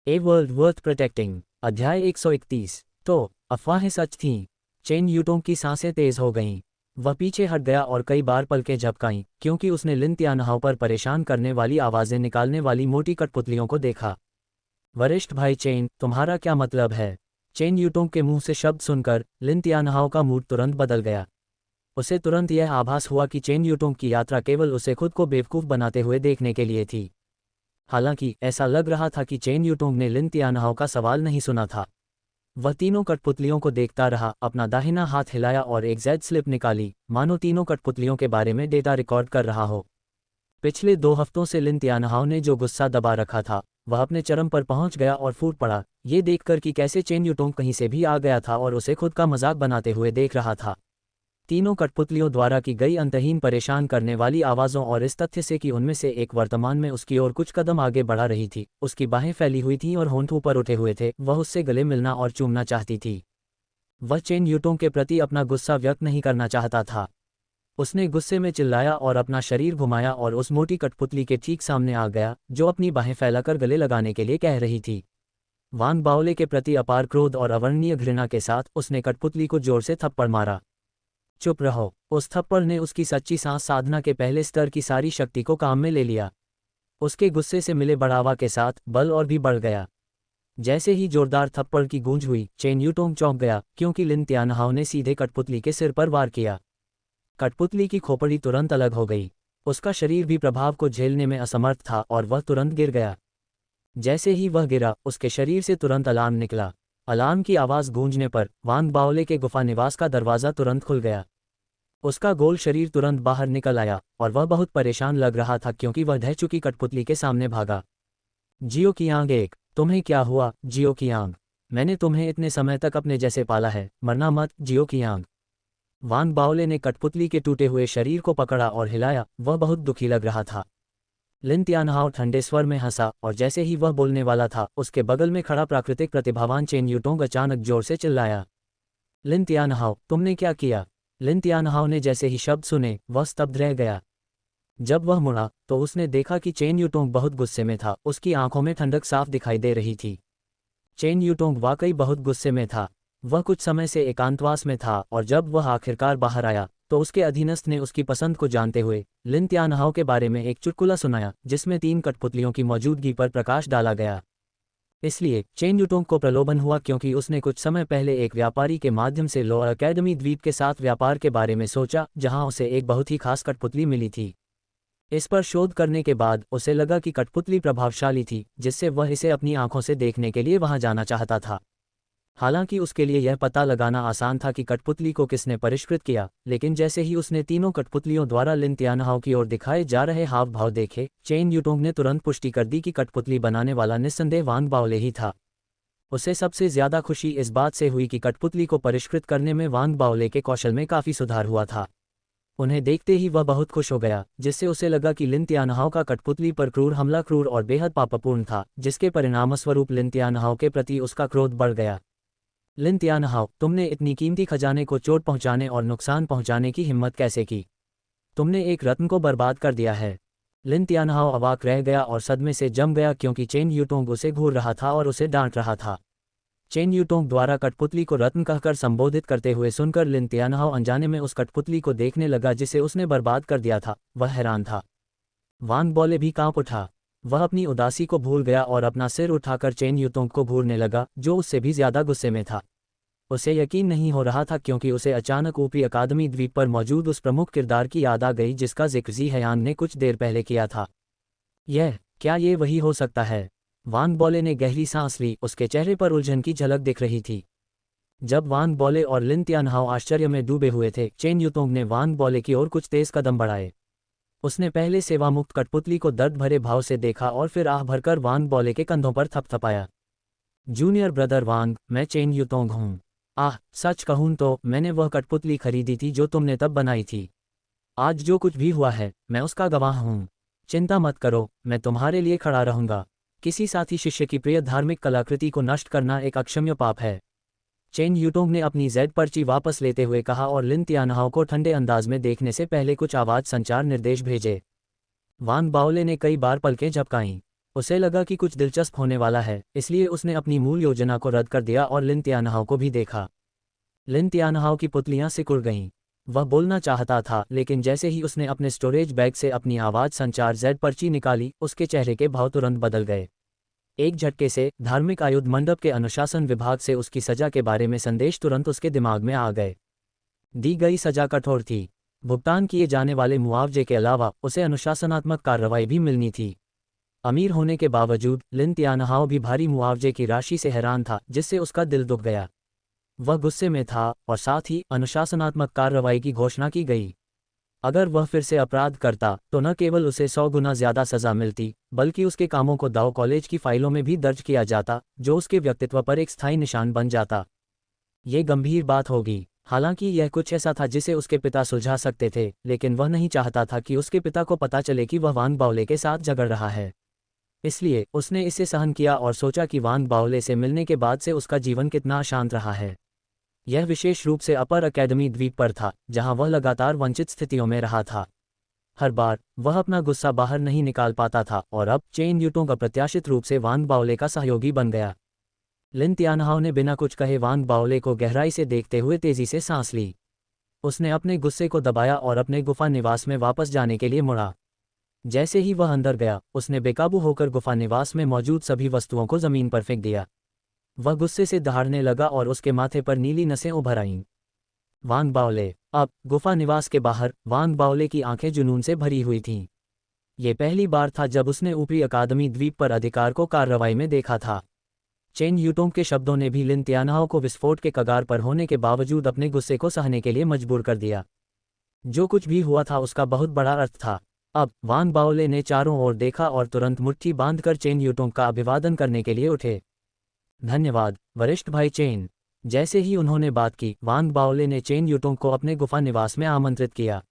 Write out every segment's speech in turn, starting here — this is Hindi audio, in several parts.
A world worth protecting. अध्याय 131। तो अफवाहें सच थीं। चेन यूटोंग की सांसें तेज हो गईं। वह पीछे हट गया और कई बार पलकें झपकाईं क्योंकि उसने लिन तियानहाओ पर परेशान करने वाली आवाज़ें निकालने वाली मोटी कठपुतलियों को देखा। वरिष्ठ भाई चेन, तुम्हारा क्या मतलब है? चेन यूटोंग के मुंह से शब्द सुनकर लिन तियानहाओ का मूड तुरंत बदल गया। उसे तुरंत यह आभास हुआ कि चेन यूटोंग की यात्रा केवल उसे खुद को बेवकूफ़ बनाते हुए देखने के लिए थी। हालांकि ऐसा लग रहा था कि चेन यूटोंग ने लिन तियानहाओ का सवाल नहीं सुना था। वह तीनों कठपुतलियों को देखता रहा, अपना दाहिना हाथ हिलाया और एक जेड स्लिप निकाली, मानो तीनों कठपुतलियों के बारे में डेटा रिकॉर्ड कर रहा हो। पिछले 2 हफ्तों से लिन तियानहाओ ने जो गुस्सा दबा रखा था वह अपने चरम पर पहुंच गया और फूट पड़ा, ये देखकर कि कैसे चेन यूटोंग कहीं से भी आ गया था और उसे खुद का मजाक बनाते हुए देख रहा था। तीनों कठपुतलियों द्वारा की गई अंतहीन परेशान करने वाली आवाज़ों और इस तथ्य से कि उनमें से एक वर्तमान में उसकी ओर कुछ कदम आगे बढ़ा रही थी, उसकी बाहें फैली हुई थीं और होंठ ऊपर उठे हुए थे, वह उससे गले मिलना और चूमना चाहती थी। वह चेन यूटोंग के प्रति अपना गुस्सा व्यक्त नहीं करना चाहता था। उसने गुस्से में चिल्लाया और अपना शरीर घुमाया और उस मोटी कठपुतली के ठीक सामने आ गया जो अपनी बाहें फैलाकर गले लगाने के लिए कह रही थी। वांग बाओले के प्रति अपार क्रोध और अवर्णनीय घृणा के साथ उसने कठपुतली को जोर से थप्पड़ मारा। चुप रहो। उस थप्पड़ ने उसकी सच्ची सांस साधना के पहले स्तर की सारी शक्ति को काम में ले लिया। उसके गुस्से से मिले बढ़ावा के साथ बल और भी बढ़ गया। जैसे ही जोरदार थप्पड़ की गूंज हुई, चेन यूटोंग चौंक गया क्योंकि लिन तियानहाओ ने सीधे कठपुतली के सिर पर वार किया। कठपुतली की खोपड़ी तुरंत अलग हो गई। उसका शरीर भी प्रभाव को झेलने में असमर्थ था और वह तुरंत गिर गया। जैसे ही वह गिरा, उसके शरीर से तुरंत अलार्म निकला। अलार्म की आवाज़ गूंजने पर वांग बाओले के गुफा निवास का दरवाज़ा तुरंत खुल गया। उसका गोल शरीर तुरंत बाहर निकल आया और वह बहुत परेशान लग रहा था क्योंकि वह ढह चुकी कठपुतली के सामने भागा। जियो कियांग एक, तुम्हें क्या हुआ जियो कियांग? मैंने तुम्हें इतने समय तक अपने जैसे पाला है, मरना मत जियो कियांग। वांग बाओले ने कठपुतली के टूटे हुए शरीर को पकड़ा और हिलाया, वह बहुत दुखी लग रहा था। लिन तियानहाओ ठंडे स्वर में हंसा और जैसे ही वह बोलने वाला था, उसके बगल में खड़ा प्राकृतिक प्रतिभावान चेन यूटोंग अचानक जोर से चिल्लाया, लिन तियानहाओ, तुमने क्या किया? लिन तियानहाओ ने जैसे ही शब्द सुने, वह स्तब्ध रह गया। जब वह मुड़ा तो उसने देखा कि चेन यूटोंग बहुत गुस्से में था, उसकी आंखों में ठंडक साफ दिखाई दे रही थी। चेन यूटोंग वाकई बहुत गुस्से में था। वह कुछ समय से एकांतवास में था और जब वह आखिरकार बाहर आया तो उसके अधीनस्थ ने उसकी पसंद को जानते हुए लिन तियानहाओ के बारे में एक चुटकुला सुनाया जिसमें 3 कठपुतलियों की मौजूदगी पर प्रकाश डाला गया। इसलिए चेन यूटोंग को प्रलोभन हुआ क्योंकि उसने कुछ समय पहले एक व्यापारी के माध्यम से लो अकेडमी द्वीप के साथ व्यापार के बारे में सोचा, जहां उसे एक बहुत ही खास कठपुतली मिली थी। इस पर शोध करने के बाद उसे लगा कि कठपुतली प्रभावशाली थी, जिससे वह इसे अपनी आंखों से देखने के लिए वहां जाना चाहता था। हालांकि उसके लिए यह पता लगाना आसान था कि कठपुतली को किसने परिष्कृत किया, लेकिन जैसे ही उसने तीनों कठपुतलियों द्वारा लिन तियानहाओ की ओर दिखाए जा रहे हाव भाव देखे, चेन यूटोंग ने तुरंत पुष्टि कर दी कि कठपुतली बनाने वाला निस्संदेह वांग बाओले ही था। उसे सबसे ज्यादा खुशी इस बात से हुई कि कठपुतली को परिष्कृत करने में वांग बाओले के कौशल में काफी सुधार हुआ था। उन्हें देखते ही वह बहुत खुश हो गया, जिससे उसे लगा कि लिन तियानहाओ का कठपुतली पर क्रूर हमला क्रूर और बेहद पापपूर्ण था, जिसके परिणामस्वरूप लिन तियानहाओ के प्रति उसका क्रोध बढ़ गया। लिन तियानहाओ, तुमने इतनी कीमती खजाने को चोट पहुंचाने और नुकसान पहुंचाने की हिम्मत कैसे की? तुमने एक रत्न को बर्बाद कर दिया है। लिन तियानहाओ अवाक रह गया और सदमे से जम गया क्योंकि चेन यूटोंग उसे घूर रहा था और उसे डांट रहा था। चेन यूटोंग द्वारा कठपुतली को रत्न कहकर संबोधित करते हुए सुनकर लिन तियानहाओ अनजाने में उस कठपुतली को देखने लगा जिसे उसने बर्बाद कर दिया था। वह हैरान था। वांग बाओले भी कांप उठा। वह अपनी उदासी को भूल गया और अपना सिर उठाकर चेन यूटोंग को घूरने लगा, जो उससे भी ज्यादा गुस्से में था। उसे यकीन नहीं हो रहा था क्योंकि उसे अचानक ऊपरी अकादमी द्वीप पर मौजूद उस प्रमुख किरदार की याद आ गई जिसका जिक्र जी हयान ने कुछ देर पहले किया था। क्या ये वही हो सकता है? वांग बाओले ने गहरी सांस ली, उसके चेहरे पर उलझन की झलक दिख रही थी। जब वांग बाओले और लिन तियानहाओ आश्चर्य में डूबे हुए थे, चेन यूटोंग ने वांग बाओले की ओर कुछ तेज कदम बढ़ाए। उसने पहले सेवामुक्त कठपुतली को दर्द भरे भाव से देखा और फिर आह भरकर वांग बाओले के कंधों पर थपथपाया। जूनियर ब्रदर वांग, मैं चेन यूटोंग हूँ। आह, सच कहूँ तो मैंने वह कठपुतली खरीदी थी जो तुमने तब बनाई थी। आज जो कुछ भी हुआ है, मैं उसका गवाह हूँ। चिंता मत करो, मैं तुम्हारे लिए खड़ा रहूंगा। किसी साथी शिष्य की प्रिय धार्मिक कलाकृति को नष्ट करना एक अक्षम्य पाप है। चेन यूटोंग ने अपनी जेड पर्ची वापस लेते हुए कहा और लिन तियानहाओ को ठंडे अंदाज में देखने से पहले कुछ आवाज संचार निर्देश भेजे। वांग बाओले ने कई बार पलकें झपकाईं। उसे लगा कि कुछ दिलचस्प होने वाला है, इसलिए उसने अपनी मूल योजना को रद्द कर दिया और लिन तियानहाओ को भी देखा। लिन तियानहाओ की पुतलियां सिकुड़ गईं। वह बोलना चाहता था, लेकिन जैसे ही उसने अपने स्टोरेज बैग से अपनी आवाज़ संचार जेड पर्ची निकाली, उसके चेहरे के भाव तुरंत बदल गए। एक झटके से धार्मिक आयुध मंडप के अनुशासन विभाग से उसकी सजा के बारे में संदेश तुरंत उसके दिमाग में आ गए। दी गई सजा कठोर थी। भुगतान किए जाने वाले मुआवजे के अलावा उसे अनुशासनात्मक कार्रवाई भी मिलनी थी। अमीर होने के बावजूद लिन तियानहाओ भी भारी मुआवजे की राशि से हैरान था, जिससे उसका दिल दुख गया। वह गुस्से में था और साथ ही अनुशासनात्मक कार्रवाई की घोषणा की गई। अगर वह फिर से अपराध करता तो न केवल उसे 100 गुना ज्यादा सजा मिलती, बल्कि उसके कामों को दाओ कॉलेज की फाइलों में भी दर्ज किया जाता, जो उसके व्यक्तित्व पर एक स्थायी निशान बन जाता। ये गंभीर बात होगी। हालांकि यह कुछ ऐसा था जिसे उसके पिता सुलझा सकते थे, लेकिन वह नहीं चाहता था कि उसके पिता को पता चले कि वह वांग बाओले के साथ झगड़ रहा है। इसलिए उसने इसे सहन किया और सोचा कि वांग बाओले से मिलने के बाद से उसका जीवन कितना अशांत रहा है। यह विशेष रूप से अपर अकेडमी द्वीप पर था, जहां वह लगातार वंचित स्थितियों में रहा था। हर बार वह अपना गुस्सा बाहर नहीं निकाल पाता था और अब चेन यूटोंग अप्रत्याशित रूप से वांग बाओले का सहयोगी बन गया। लिन तियानहाओ ने बिना कुछ कहे वांग बाओले को गहराई से देखते हुए तेजी से सांस ली। उसने अपने गुस्से को दबाया और अपने गुफा निवास में वापस जाने के लिए मुड़ा। जैसे ही वह अंदर गया, उसने बेकाबू होकर गुफा निवास में मौजूद सभी वस्तुओं को जमीन पर फेंक दिया। वह गुस्से से दहाड़ने लगा और उसके माथे पर नीली नसें उभर आईं। वांग बाओले। अब गुफा निवास के बाहर वांग बाओले की आंखें जुनून से भरी हुई थीं। ये पहली बार था जब उसने ऊपरी अकादमी द्वीप पर अधिकार को कार्रवाई में देखा था। चेन यूटोंग के शब्दों ने भी लिन तियानहाओ को विस्फोट के कगार पर होने के बावजूद अपने गुस्से को सहने के लिए मजबूर कर दिया। जो कुछ भी हुआ था उसका बहुत बड़ा अर्थ था। अब वांग बाओले ने चारों ओर देखा और तुरंत मुट्ठी बांधकर चेन यूटोंग का अभिवादन करने के लिए उठे। धन्यवाद वरिष्ठ भाई चेन। जैसे ही उन्होंने बात की, वांग बाओले ने चेन यूटोंग को अपने गुफा निवास में आमंत्रित किया।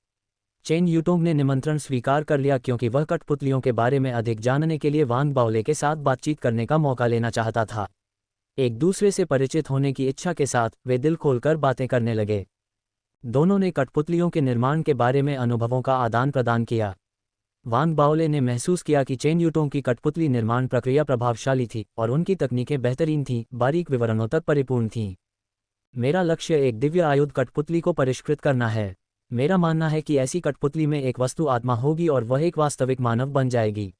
चेन यूटोंग ने निमंत्रण स्वीकार कर लिया क्योंकि वह कठपुतलियों के बारे में अधिक जानने के लिए वांग बाओले के साथ बातचीत करने का मौका लेना चाहता था। एक दूसरे से परिचित होने की इच्छा के साथ वे दिल खोलकर बातें करने लगे। दोनों ने कठपुतलियों के निर्माण के बारे में अनुभवों का आदान प्रदान किया। वांग बाओले ने महसूस किया कि चेन यूटोंग की कठपुतली निर्माण प्रक्रिया प्रभावशाली थी और उनकी तकनीकें बेहतरीन थीं, बारीक विवरणों तक परिपूर्ण थीं। मेरा लक्ष्य एक दिव्य आयुध कठपुतली को परिष्कृत करना है। मेरा मानना है कि ऐसी कठपुतली में एक वस्तु आत्मा होगी और वह एक वास्तविक मानव बन जाएगी।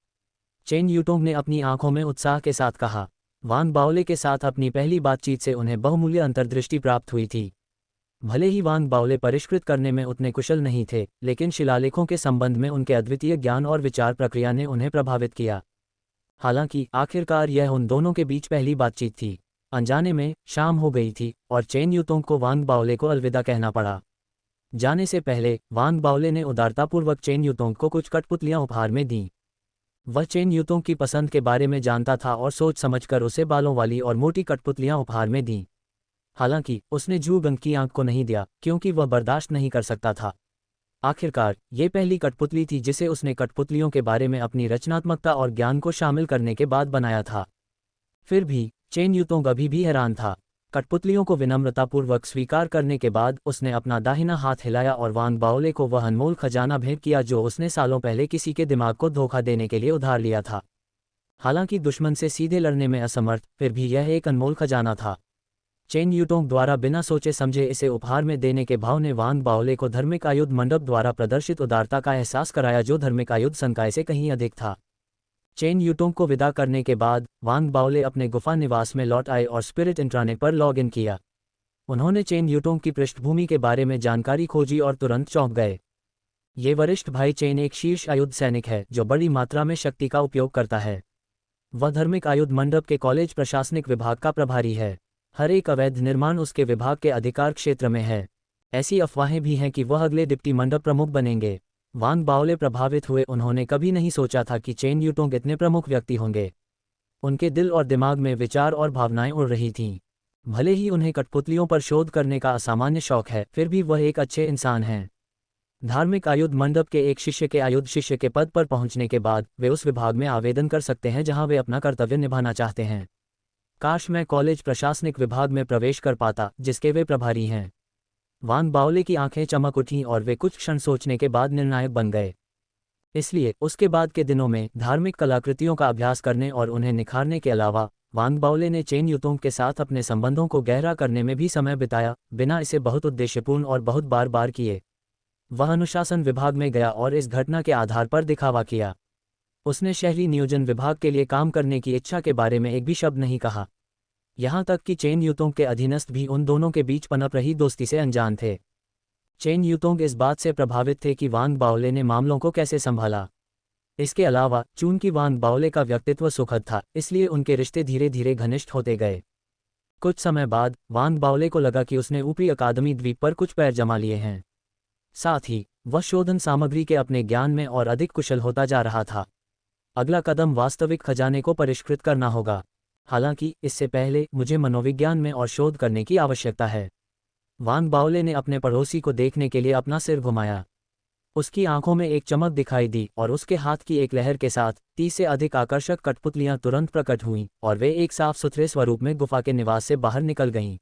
चेन यूटोंग ने अपनी आंखों में उत्साह के साथ कहा। वांग बाओले के साथ अपनी पहली बातचीत से उन्हें बहुमूल्य अंतर्दृष्टि प्राप्त हुई थी। भले ही वांग बाओले परिष्कृत करने में उतने कुशल नहीं थे, लेकिन शिलालेखों के संबंध में उनके अद्वितीय ज्ञान और विचार प्रक्रिया ने उन्हें प्रभावित किया। हालांकि आखिरकार यह उन दोनों के बीच पहली बातचीत थी। अनजाने में शाम हो गई थी और चेन यूटोंग को वांग बाओले को अलविदा कहना पड़ा। जाने से पहले वांग बाओले ने उदारतापूर्वक चेन यूटोंग को कुछ कठपुतलियां उपहार में दीं। वह चेन यूटोंग की पसंद के बारे में जानता था और सोच समझकर उसे बालों वाली और मोटी कठपुतलियां उपहार में दीं। हालांकि उसने जू गंग की आंख को नहीं दिया, क्योंकि वह बर्दाश्त नहीं कर सकता था। आखिरकार ये पहली कठपुतली थी जिसे उसने कठपुतलियों के बारे में अपनी रचनात्मकता और ज्ञान को शामिल करने के बाद बनाया था। फिर भी चेन यूटोंग अभी भी हैरान था। कठपुतलियों को विनम्रतापूर्वक स्वीकार करने के बाद उसने अपना दाहिना हाथ हिलाया और वांग बाओले को वह अनमोल खजाना भेंट किया जो उसने सालों पहले किसी के दिमाग को धोखा देने के लिए उधार लिया था। हालांकि दुश्मन से सीधे लड़ने में असमर्थ, फिर भी यह एक अनमोल खजाना था। चेन यूटोंग द्वारा बिना सोचे समझे इसे उपहार में देने के भाव ने वांग बाओले को धार्मिक आयुध मंडप द्वारा प्रदर्शित उदारता का एहसास कराया, जो धार्मिक आयुध संकाय से कहीं अधिक था। चेन यूटोंग को विदा करने के बाद वांग बाओले अपने गुफा निवास में लौट आए और स्पिरिट इंट्रानेट पर लॉग इन किया। उन्होंने चेन यूटोंग की पृष्ठभूमि के बारे में जानकारी खोजी और तुरंत चौंक गए। ये वरिष्ठ भाई चेन एक शीर्ष आयुध सैनिक है जो बड़ी मात्रा में शक्ति का उपयोग करता है। वह धार्मिक आयुध मंडप के कॉलेज प्रशासनिक विभाग का प्रभारी है। हर एक अवैध निर्माण उसके विभाग के अधिकार क्षेत्र में है। ऐसी अफवाहें भी हैं कि वह अगले डिप्टी मंडप प्रमुख बनेंगे। वांग बाओले प्रभावित हुए। उन्होंने कभी नहीं सोचा था कि चेन यूटोंग इतने प्रमुख व्यक्ति होंगे। उनके दिल और दिमाग में विचार और भावनाएं उड़ रही थीं। भले ही उन्हें कठपुतलियों पर शोध करने का असामान्य शौक है, फिर भी वह एक अच्छे इंसान हैं। धार्मिक आयुध मंडप के एक शिष्य के आयुध शिष्य के पद पर पहुंचने के बाद वे उस विभाग में आवेदन कर सकते हैं जहां वे अपना कर्तव्य निभाना चाहते हैं। काश मैं कॉलेज प्रशासनिक विभाग में प्रवेश कर पाता जिसके वे प्रभारी हैं। वांग बाओले की आंखें चमक उठीं और वे कुछ क्षण सोचने के बाद निर्णायक बन गए। इसलिए उसके बाद के दिनों में धार्मिक कलाकृतियों का अभ्यास करने और उन्हें निखारने के अलावा वांग बाओले ने चेन युतोंग के साथ अपने संबंधों को गहरा करने में भी समय बिताया, बिना इसे बहुत उद्देश्यपूर्ण और बहुत बार बार किए। वह अनुशासन विभाग में गया और इस घटना के आधार पर दिखावा किया। उसने शहरी नियोजन विभाग के लिए काम करने की इच्छा के बारे में एक भी शब्द नहीं कहा। यहाँ तक कि चेन युतोंग के अधीनस्थ भी उन दोनों के बीच पनप रही दोस्ती से अनजान थे। चेन युतोंग इस बात से प्रभावित थे कि वांग बाओले ने मामलों को कैसे संभाला। इसके अलावा चूंकि वांग बाओले का व्यक्तित्व सुखद था, इसलिए उनके रिश्ते धीरे धीरे घनिष्ठ होते गए। कुछ समय बाद वांग बाओले को लगा कि उसने ऊपरी अकादमी द्वीप पर कुछ पैर जमा लिए हैं। साथ ही वह शोधन सामग्री के अपने ज्ञान में और अधिक कुशल होता जा रहा था। अगला कदम वास्तविक खजाने को परिष्कृत करना होगा। हालांकि इससे पहले मुझे मनोविज्ञान में और शोध करने की आवश्यकता है। वांग बाओले ने अपने पड़ोसी को देखने के लिए अपना सिर घुमाया। उसकी आंखों में एक चमक दिखाई दी और उसके हाथ की एक लहर के साथ 30 से अधिक आकर्षक कठपुतलियां तुरंत प्रकट हुईं और वे एक साफ सुथरे स्वरूप में गुफा के निवास से बाहर निकल गईं।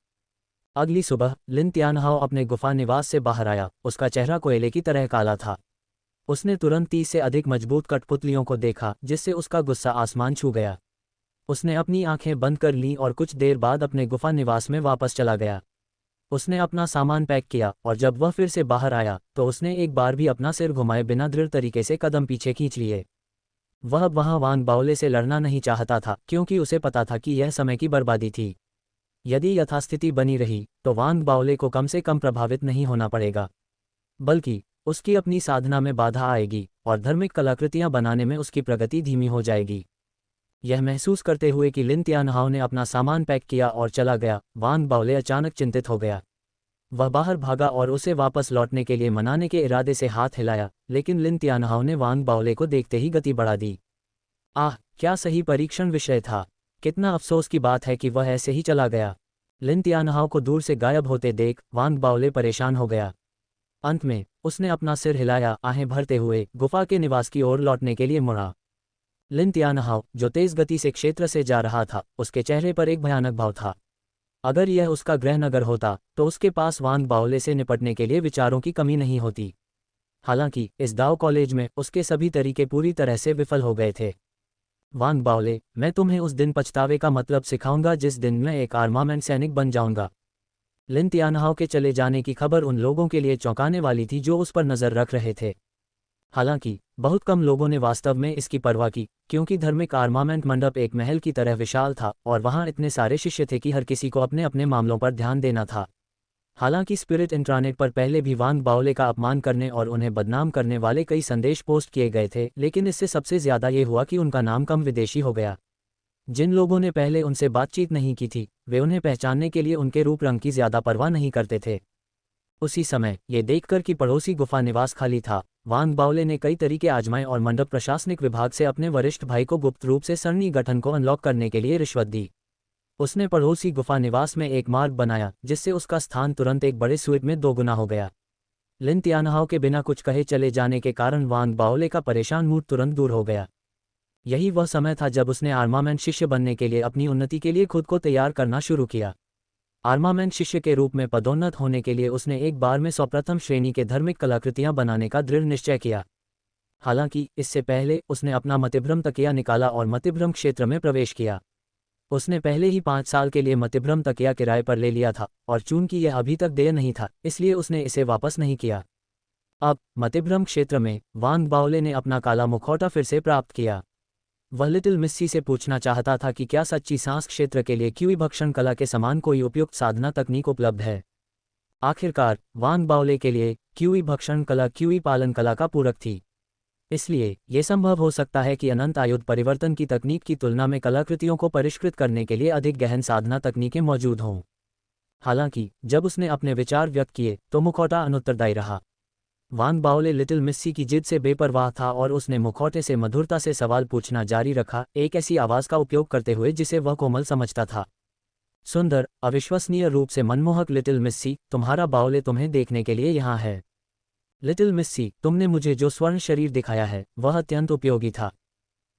अगली सुबह लिन त्यानहाओ अपने गुफा निवास से बाहर आया। उसका चेहरा कोयले की तरह काला था। उसने तुरंत 30 से अधिक मजबूत कठपुतलियों को देखा, जिससे उसका गुस्सा आसमान छू गया। उसने अपनी आंखें बंद कर लीं और कुछ देर बाद अपने गुफा निवास में वापस चला गया। उसने अपना सामान पैक किया और जब वह फिर से बाहर आया तो उसने एक बार भी अपना सिर घुमाए बिना दृढ़ तरीके से कदम पीछे खींच लिए। वह वहां वांग बाओले से लड़ना नहीं चाहता था, क्योंकि उसे पता था कि यह समय की बर्बादी थी। यदि यथास्थिति बनी रही तो वांग बाओले को कम से कम प्रभावित नहीं होना पड़ेगा, बल्कि उसकी अपनी साधना में बाधा आएगी और धार्मिक कलाकृतियां बनाने में उसकी प्रगति धीमी हो जाएगी। यह महसूस करते हुए कि लिन त्यानहाओ ने अपना सामान पैक किया और चला गया, वांग बाओले अचानक चिंतित हो गया। वह बाहर भागा और उसे वापस लौटने के लिए मनाने के इरादे से हाथ हिलाया, लेकिन लिन त्यानहाओ ने वांग बाओले को देखते ही गति बढ़ा दी। आह, क्या सही परीक्षण विषय था। कितना अफसोस की बात है कि वह ऐसे ही चला गया। लिन त्यानहाओ को दूर से गायब होते देख वांग बाओले परेशान हो गया। अंत में उसने अपना सिर हिलाया, आहें भरते हुए गुफा के निवास की ओर लौटने के लिए मुड़ा। लिन त्यानहाओ, जो तेज गति से क्षेत्र से जा रहा था, उसके चेहरे पर एक भयानक भाव था। अगर यह उसका गृहनगर होता तो उसके पास वांग बाओले से निपटने के लिए विचारों की कमी नहीं होती। हालांकि इस दाव कॉलेज में उसके सभी तरीके पूरी तरह से विफल हो गए थे। वांग बाओले, मैं तुम्हें उस दिन पछतावे का मतलब सिखाऊंगा जिस दिन मैं एक आर्मामेंट सैनिक बन जाऊंगा। लिन त्यानहाओ के चले जाने की खबर उन लोगों के लिए चौंकाने वाली थी जो उस पर नजर रख रहे थे। हालांकि बहुत कम लोगों ने वास्तव में इसकी परवाह की, क्योंकि धार्मिक आर्मामेंट मंडप एक महल की तरह विशाल था और वहां इतने सारे शिष्य थे कि हर किसी को अपने अपने मामलों पर ध्यान देना था। हालांकि स्पिरिट इंट्रानेट पर पहले भी वांग बाओले का अपमान करने और उन्हें बदनाम करने वाले कई संदेश पोस्ट किए गए थे, लेकिन इससे सबसे ज्यादा ये हुआ कि उनका नाम कम विदेशी हो गया। जिन लोगों ने पहले उनसे बातचीत नहीं की थी, वे उन्हें पहचानने के लिए उनके रूप रंग की ज्यादा परवाह नहीं करते थे। उसी समय ये देखकर कि पड़ोसी गुफा निवास खाली था, वांग बाओले ने कई तरीके आजमाए और मंडप प्रशासनिक विभाग से अपने वरिष्ठ भाई को गुप्त रूप से सरणी गठन को अनलॉक करने के लिए रिश्वत दी। उसने पड़ोसी गुफा निवास में एक मार्ग बनाया, जिससे उसका स्थान तुरंत एक बड़े स्वीट में दोगुना हो गया। लिन त्यानहाओ के बिना कुछ कहे चले जाने के कारण वांग बाओले का परेशान मूड तुरंत दूर हो गया। यही वह समय था जब उसने आर्मामेंट शिष्य बनने के लिए अपनी उन्नति के लिए खुद को तैयार करना शुरू किया। आर्मामेंट शिष्य के रूप में पदोन्नत होने के लिए उसने एक बार में प्रथम श्रेणी के धार्मिक कलाकृतियां बनाने का दृढ़ निश्चय किया। हालांकि इससे पहले उसने अपना मतिभ्रम तकिया निकाला और मतिभ्रम क्षेत्र में प्रवेश किया। उसने पहले ही 5 साल के लिए मतिभ्रम तकिया किराए पर ले लिया था और चूंकि यह अभी तक देय नहीं था, इसलिए उसने इसे वापस नहीं किया। अब मतिभ्रम क्षेत्र में वांग बाओले ने अपना काला मुखौटा फिर से प्राप्त किया। वह लिटिल मिस्सी से पूछना चाहता था कि क्या सच्ची सांस क्षेत्र के लिए क्यूई भक्षण कला के समान कोई उपयुक्त साधना तकनीक उपलब्ध है। आखिरकार वांग बाओले के लिए क्यूई भक्षण कला क्यूई पालन कला का पूरक थी। इसलिए यह संभव हो सकता है कि अनंत आयुध परिवर्तन की तकनीक की तुलना में कलाकृतियों को परिष्कृत करने के लिए अधिक गहन साधना तकनीकें मौजूद हों। हालांकि जब उसने अपने विचार व्यक्त किए तो मुखौटा अनुत्तरदायी रहा। वांग बाओले लिटिल मिस्सी की जिद से बेपरवाह था और उसने मुखौटे से मधुरता से सवाल पूछना जारी रखा, एक ऐसी आवाज का उपयोग करते हुए जिसे वह कोमल समझता था। सुंदर, अविश्वसनीय रूप से मनमोहक लिटिल मिस्सी, तुम्हारा बाओले तुम्हें देखने के लिए यहाँ है। लिटिल मिस्सी, तुमने मुझे जो स्वर्ण शरीर दिखाया है वह अत्यंत उपयोगी था।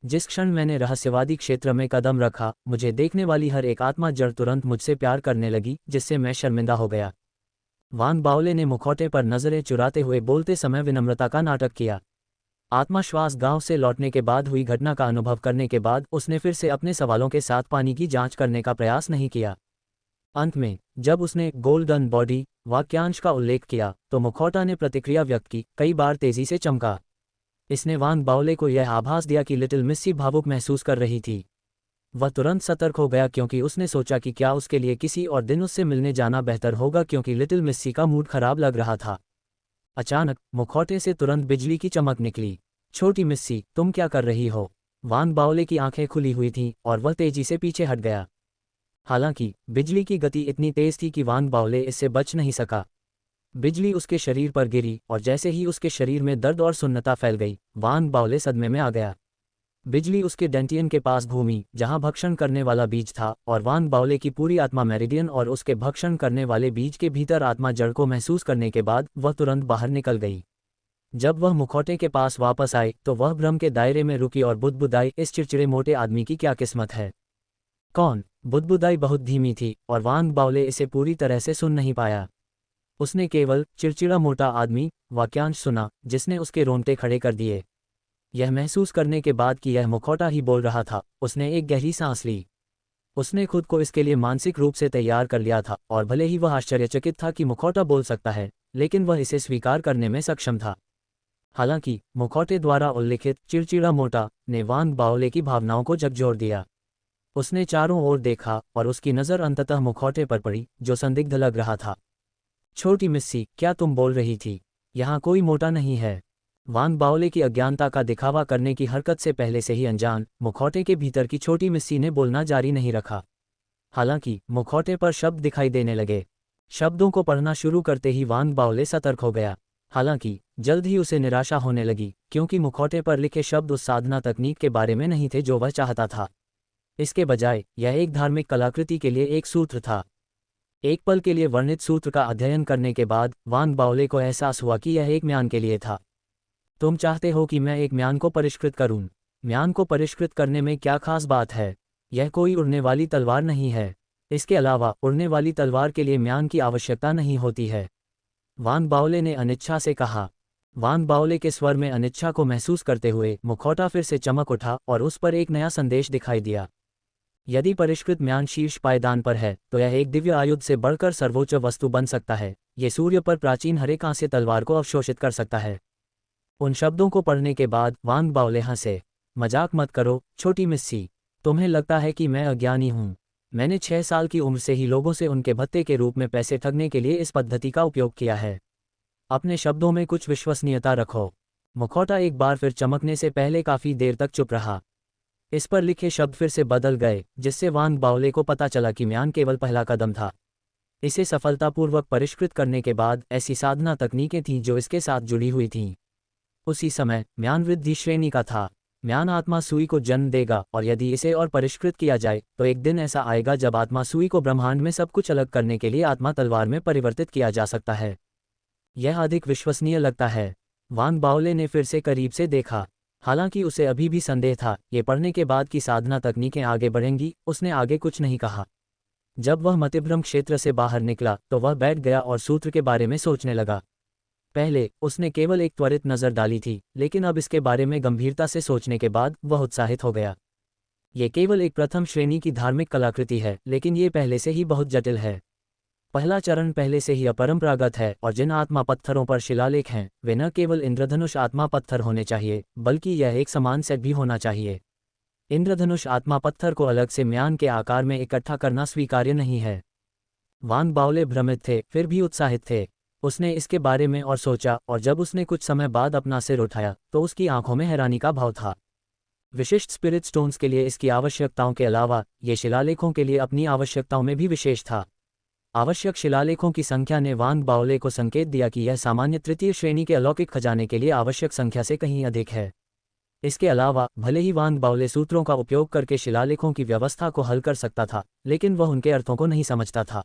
जिस क्षण मैंने रहस्यवादी क्षेत्र में कदम रखा, मुझे देखने वाली हर एक आत्मा जड़ तुरंत मुझसे प्यार करने लगी, जिससे मैं शर्मिंदा हो गया। वांग बाओले ने मुखौटे पर नजरें चुराते हुए बोलते समय विनम्रता का नाटक किया। आत्मश्वास गांव से लौटने के बाद हुई घटना का अनुभव करने के बाद उसने फिर से अपने सवालों के साथ पानी की जांच करने का प्रयास नहीं किया। अंत में जब उसने गोल्डन बॉडी वाक्यांश का उल्लेख किया तो मुखौटा ने प्रतिक्रिया व्यक्त की, कई बार तेजी से चमका। इसने वान बाओले को यह आभास दिया कि लिटिल मिस्सी भावुक महसूस कर रही थी। वह तुरंत सतर्क हो गया क्योंकि उसने सोचा कि क्या उसके लिए किसी और दिन उससे मिलने जाना बेहतर होगा क्योंकि लिटिल मिस्सी का मूड खराब लग रहा था। अचानक मुखौटे से तुरंत बिजली की चमक निकली। छोटी मिस्सी, तुम क्या कर रही हो? वान बाओले की आंखें खुली हुई थीं और वह तेजी से पीछे हट गया। हालांकि बिजली की गति इतनी तेज थी कि वान बाओले इससे बच नहीं सका। बिजली उसके शरीर पर गिरी और जैसे ही उसके शरीर में दर्द और सुन्नता फैल गई, वान बाओले सदमे में आ गया। बिजली उसके डेंटियन के पास घूमी जहां भक्षण करने वाला बीज था और वान बाओले की पूरी आत्मा मेरिडियन और उसके भक्षण करने वाले बीज के भीतर आत्मा जड़ को महसूस करने के बाद वह तुरंत बाहर निकल गई। जब वह मुखौटे के पास वापस आई तो वह भ्रम के दायरे में रुकी और बुदबुदाई, इस चिड़चिड़े मोटे आदमी की क्या किस्मत है? कौन? बुदबुदाई बहुत धीमी थी और वान बाओले इसे पूरी तरह से सुन नहीं पाया। उसने केवल चिड़चिड़ा मोटा आदमी वाक्यांश सुना जिसने उसके रोंगटे खड़े कर दिए। यह महसूस करने के बाद कि यह मुखौटा ही बोल रहा था, उसने एक गहरी सांस ली। उसने खुद को इसके लिए मानसिक रूप से तैयार कर लिया था और भले ही वह आश्चर्यचकित था कि मुखौटा बोल सकता है, लेकिन वह इसे स्वीकार करने में सक्षम था। हालांकि मुखौटे द्वारा उल्लिखित चिड़चिड़ा मोटा ने वान बाओले की भावनाओं को झकझोर दिया। उसने चारों ओर देखा और उसकी नज़र अंततः मुखौटे पर पड़ी जो संदिग्ध लग रहा था। छोटी मिस्सी, क्या तुम बोल रही थी? यहाँ कोई मोटा नहीं है। वान बाओले की अज्ञानता का दिखावा करने की हरकत से पहले से ही अनजान मुखौटे के भीतर की छोटी मिस्सी ने बोलना जारी नहीं रखा। हालांकि मुखौटे पर शब्द दिखाई देने लगे। शब्दों को पढ़ना शुरू करते ही वान बाओले सतर्क हो गया। हालांकि जल्द ही उसे निराशा होने लगी क्योंकि मुखौटे पर लिखे शब्द उस साधना तकनीक के बारे में नहीं थे जो वह चाहता था। इसके बजाय यह एक धार्मिक कलाकृति के लिए एक सूत्र था। एक पल के लिए वर्णित सूत्र का अध्ययन करने के बाद वान बाओले को एहसास हुआ कि यह एक म्यान के लिए था। तुम चाहते हो कि मैं एक म्यान को परिष्कृत करूं? म्यान को परिष्कृत करने में क्या खास बात है? यह कोई उड़ने वाली तलवार नहीं है। इसके अलावा उड़ने वाली तलवार के लिए म्यान की आवश्यकता नहीं होती है। वान बाओले ने अनिच्छा से कहा। वान बाओले के स्वर में अनिच्छा को महसूस करते हुए मुखौटा फिर से चमक उठा और उस पर एक नया संदेश दिखाई दिया। यदि परिष्कृत म्यान शीर्ष पायदान पर है तो यह एक दिव्य आयुध से बढ़कर सर्वोच्च वस्तु बन सकता है। ये सूर्य पर प्राचीन हरे कांस्य तलवार को अवशोषित कर सकता है। उन शब्दों को पढ़ने के बाद वान बाओले हंसे। मजाक मत करो छोटी मिस्सी, तुम्हें लगता है कि मैं अज्ञानी हूँ? मैंने 6 साल की उम्र से ही लोगों से उनके भत्ते के रूप में पैसे ठगने के लिए इस पद्धति का उपयोग किया है। अपने शब्दों में कुछ विश्वसनीयता रखो। मुखौटा एक बार फिर चमकने से पहले काफी देर तक चुप रहा। इस पर लिखे शब्द फिर से बदल गए जिससे वान बाओले को पता चला कि म्यान केवल पहला कदम था। इसे सफलतापूर्वक परिष्कृत करने के बाद ऐसी साधना तकनीकें थीं जो इसके साथ जुड़ी हुई थीं। उसी समय म्यान वृद्धि श्रेणी का था। म्यान आत्मा सुई को जन्म देगा और यदि इसे और परिष्कृत किया जाए तो एक दिन ऐसा आएगा जब आत्मा सुई को ब्रह्मांड में सब कुछ अलग करने के लिए आत्मा तलवार में परिवर्तित किया जा सकता है। यह अधिक विश्वसनीय लगता है। वान बाओले ने फिर से करीब से देखा। हालांकि उसे अभी भी संदेह था ये पढ़ने के बाद की साधना तकनीकें आगे बढ़ेंगी। उसने आगे कुछ नहीं कहा। जब वह मतिभ्रम क्षेत्र से बाहर निकला तो वह बैठ गया और सूत्र के बारे में सोचने लगा। पहले उसने केवल एक त्वरित नज़र डाली थी, लेकिन अब इसके बारे में गंभीरता से सोचने के बाद वह उत्साहित हो गया। ये केवल एक प्रथम श्रेणी की धार्मिक कलाकृति है, लेकिन ये पहले से ही बहुत जटिल है। पहला चरण पहले से ही अपरंपरागत है और जिन आत्मा पत्थरों पर शिलालेख हैं वे न केवल इंद्रधनुष आत्मा पत्थर होने चाहिए बल्कि यह एक समान सेट भी होना चाहिए। इंद्रधनुष आत्मा पत्थर को अलग से म्यान के आकार में इकट्ठा करना स्वीकार्य नहीं है। वान बाओले भ्रमित थे फिर भी उत्साहित थे। उसने इसके बारे में और सोचा और जब उसने कुछ समय बाद अपना सिर उठाया तो उसकी आंखों में हैरानी का भाव था। विशिष्ट स्पिरिट स्टोन्स के लिए इसकी आवश्यकताओं के अलावा ये शिलालेखों के लिए अपनी आवश्यकताओं में भी विशेष था। आवश्यक शिलालेखों की संख्या ने वान बाओले को संकेत दिया कि यह सामान्य तृतीय श्रेणी के अलौकिक खजाने के लिए आवश्यक संख्या से कहीं अधिक है। इसके अलावा भले ही वान बाओले सूत्रों का उपयोग करके शिलालेखों की व्यवस्था को हल कर सकता था, लेकिन वह उनके अर्थों को नहीं समझता था।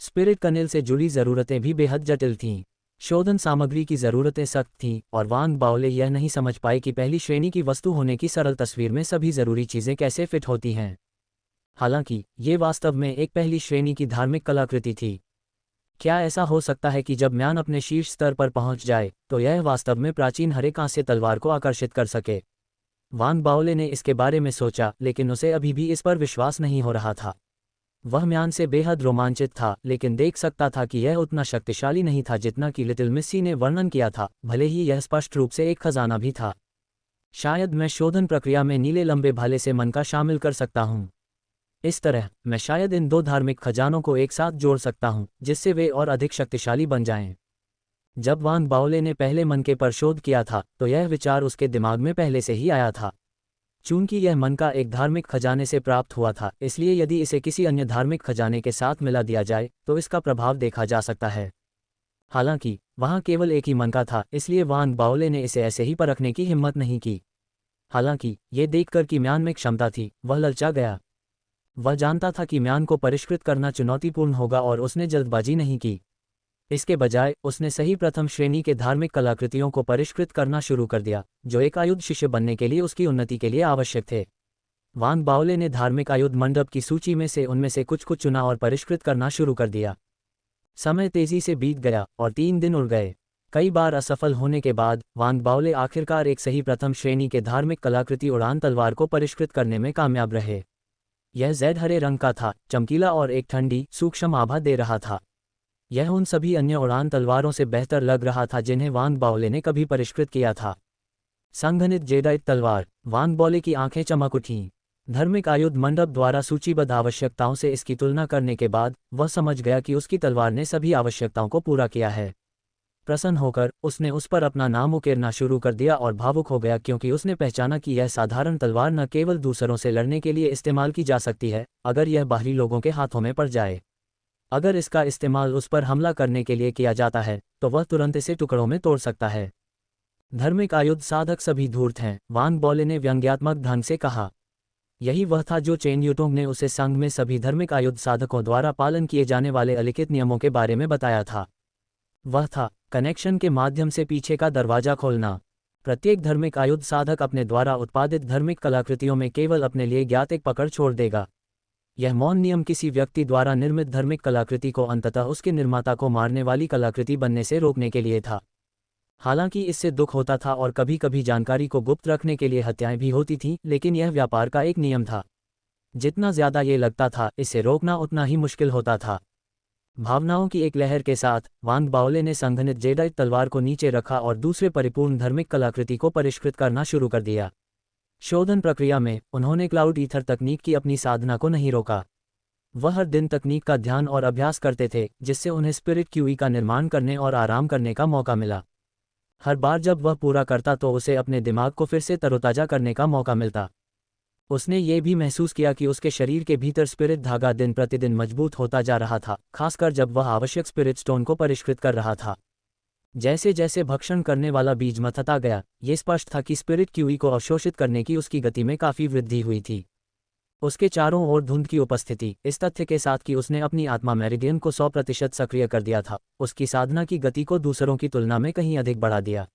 स्पिरिट कनेल से जुड़ी ज़रूरतें भी बेहद जटिल थीं। शोधन सामग्री की ज़रूरतें सख्त थीं और वान बाओले यह नहीं समझ पाए कि पहली श्रेणी की वस्तु होने की सरल तस्वीर में सभी ज़रूरी चीज़ें कैसे फिट होती हैं। हालांकि ये वास्तव में एक पहली श्रेणी की धार्मिक कलाकृति थी। क्या ऐसा हो सकता है कि जब म्यान अपने शीर्ष स्तर पर पहुंच जाए तो यह वास्तव में प्राचीन हरे कांस्य तलवार को आकर्षित कर सके? वांग बाओले ने इसके बारे में सोचा, लेकिन उसे अभी भी इस पर विश्वास नहीं हो रहा था। वह म्यान से बेहद रोमांचित था, लेकिन देख सकता था कि यह उतना शक्तिशाली नहीं था जितना कि लिटिल मिस्सी ने वर्णन किया था, भले ही यह स्पष्ट रूप से एक खजाना भी था। शायद मैं शोधन प्रक्रिया में नीले लंबे भाले से मन का शामिल कर सकता हूँ। इस तरह मैं शायद इन दो धार्मिक खजानों को एक साथ जोड़ सकता हूँ, जिससे वे और अधिक शक्तिशाली बन जाएं। जब वांग बाओले ने पहले मनके पर शोध किया था तो यह विचार उसके दिमाग में पहले से ही आया था। चूंकि यह मन का एक धार्मिक खजाने से प्राप्त हुआ था, इसलिए यदि इसे किसी अन्य धार्मिक खजाने के साथ मिला दिया जाए तो इसका प्रभाव देखा जा सकता है। हालांकि वहां केवल एक ही मन का था, इसलिए वांग बाओले ने इसे ऐसे ही परखने की हिम्मत नहीं की। हालांकि ये देखकर कि म्यान में क्षमता थी, वह ललचा गया। वह जानता था कि म्यान को परिष्कृत करना चुनौतीपूर्ण होगा और उसने जल्दबाजी नहीं की। इसके बजाय उसने सही प्रथम श्रेणी के धार्मिक कलाकृतियों को परिष्कृत करना शुरू कर दिया, जो एक आयुध शिष्य बनने के लिए उसकी उन्नति के लिए आवश्यक थे। वांग बाओले ने धार्मिक आयुध मंडप की सूची में से उनमें से कुछ चुना और परिष्कृत करना शुरू कर दिया। समय तेजी से बीत गया और 3 दिन उड़ गए। कई बार असफल होने के बाद वांग बाओले आखिरकार एक सही प्रथम श्रेणी के धार्मिक कलाकृति उड़ान तलवार को परिष्कृत करने में कामयाब रहे। यह जैद हरे रंग का था, चमकीला और एक ठंडी, सूक्ष्म आभा दे रहा था। यह उन सभी अन्य उड़ान तलवारों से बेहतर लग रहा था जिन्हें वांग बाओले ने कभी परिष्कृत किया था। संघनित जेडाइट तलवार। वांग बाओले की आंखें चमक उठीं। धार्मिक आयुध मंडप द्वारा सूचीबद्ध आवश्यकताओं से इसकी तुलना करने के बाद वह समझ गया कि उसकी तलवार ने सभी आवश्यकताओं को पूरा किया है। प्रसन्न होकर उसने उस पर अपना नाम उकेरना शुरू कर दिया और भावुक हो गया, क्योंकि उसने पहचाना कि यह साधारण तलवार न केवल दूसरों से लड़ने के लिए इस्तेमाल की जा सकती है अगर यह बाहरी लोगों के हाथों में पड़ जाए। अगर इसका इस्तेमाल उस पर हमला करने के लिए किया जाता है तो वह तुरंत इसे टुकड़ों में तोड़ सकता है। धार्मिक आयुध साधक सभी धूर्त हैं, वांग बाओले ने व्यंग्यात्मक ढंग से कहा। यही वह था जो चेन यूटोंग ने उसे संघ में सभी धार्मिक आयुध साधकों द्वारा पालन किए जाने वाले अलिखित नियमों के बारे में बताया था। वह था कनेक्शन के माध्यम से पीछे का दरवाजा खोलना। प्रत्येक धार्मिक आयुध साधक अपने द्वारा उत्पादित धार्मिक कलाकृतियों में केवल अपने लिए ज्ञात एक पकड़ छोड़ देगा। यह मौन नियम किसी व्यक्ति द्वारा निर्मित धार्मिक कलाकृति को अंततः उसके निर्माता को मारने वाली कलाकृति बनने से रोकने के लिए था। हालांकि इससे दुख होता था और कभी कभी जानकारी को गुप्त रखने के लिए हत्याएं भी होती थीं, लेकिन यह व्यापार का एक नियम था। जितना ज्यादा ये लगता था, इसे रोकना उतना ही मुश्किल होता था। भावनाओं की एक लहर के साथ वांग बाओले ने संघनित जेडाइट तलवार को नीचे रखा और दूसरे परिपूर्ण धार्मिक कलाकृति को परिष्कृत करना शुरू कर दिया। शोधन प्रक्रिया में उन्होंने क्लाउड ईथर तकनीक की अपनी साधना को नहीं रोका। वह हर दिन तकनीक का ध्यान और अभ्यास करते थे, जिससे उन्हें स्पिरिट क्यूई का निर्माण करने और आराम करने का मौका मिला। हर बार जब वह पूरा करता तो उसे अपने दिमाग को फिर से तरोताजा करने का मौका मिलता। उसने ये भी महसूस किया कि उसके शरीर के भीतर स्पिरिट धागा दिन प्रतिदिन मजबूत होता जा रहा था, खासकर जब वह आवश्यक स्पिरिट स्टोन को परिष्कृत कर रहा था। जैसे जैसे भक्षण करने वाला बीज मथता गया, ये स्पष्ट था कि स्पिरिट क्यूई को अवशोषित करने की उसकी गति में काफ़ी वृद्धि हुई थी। उसके चारों ओर धुंध की उपस्थिति, इस तथ्य के साथ कि उसने अपनी आत्मा मेरिडियन को 100% सक्रिय कर दिया था, उसकी साधना की गति को दूसरों की तुलना में कहीं अधिक बढ़ा दिया।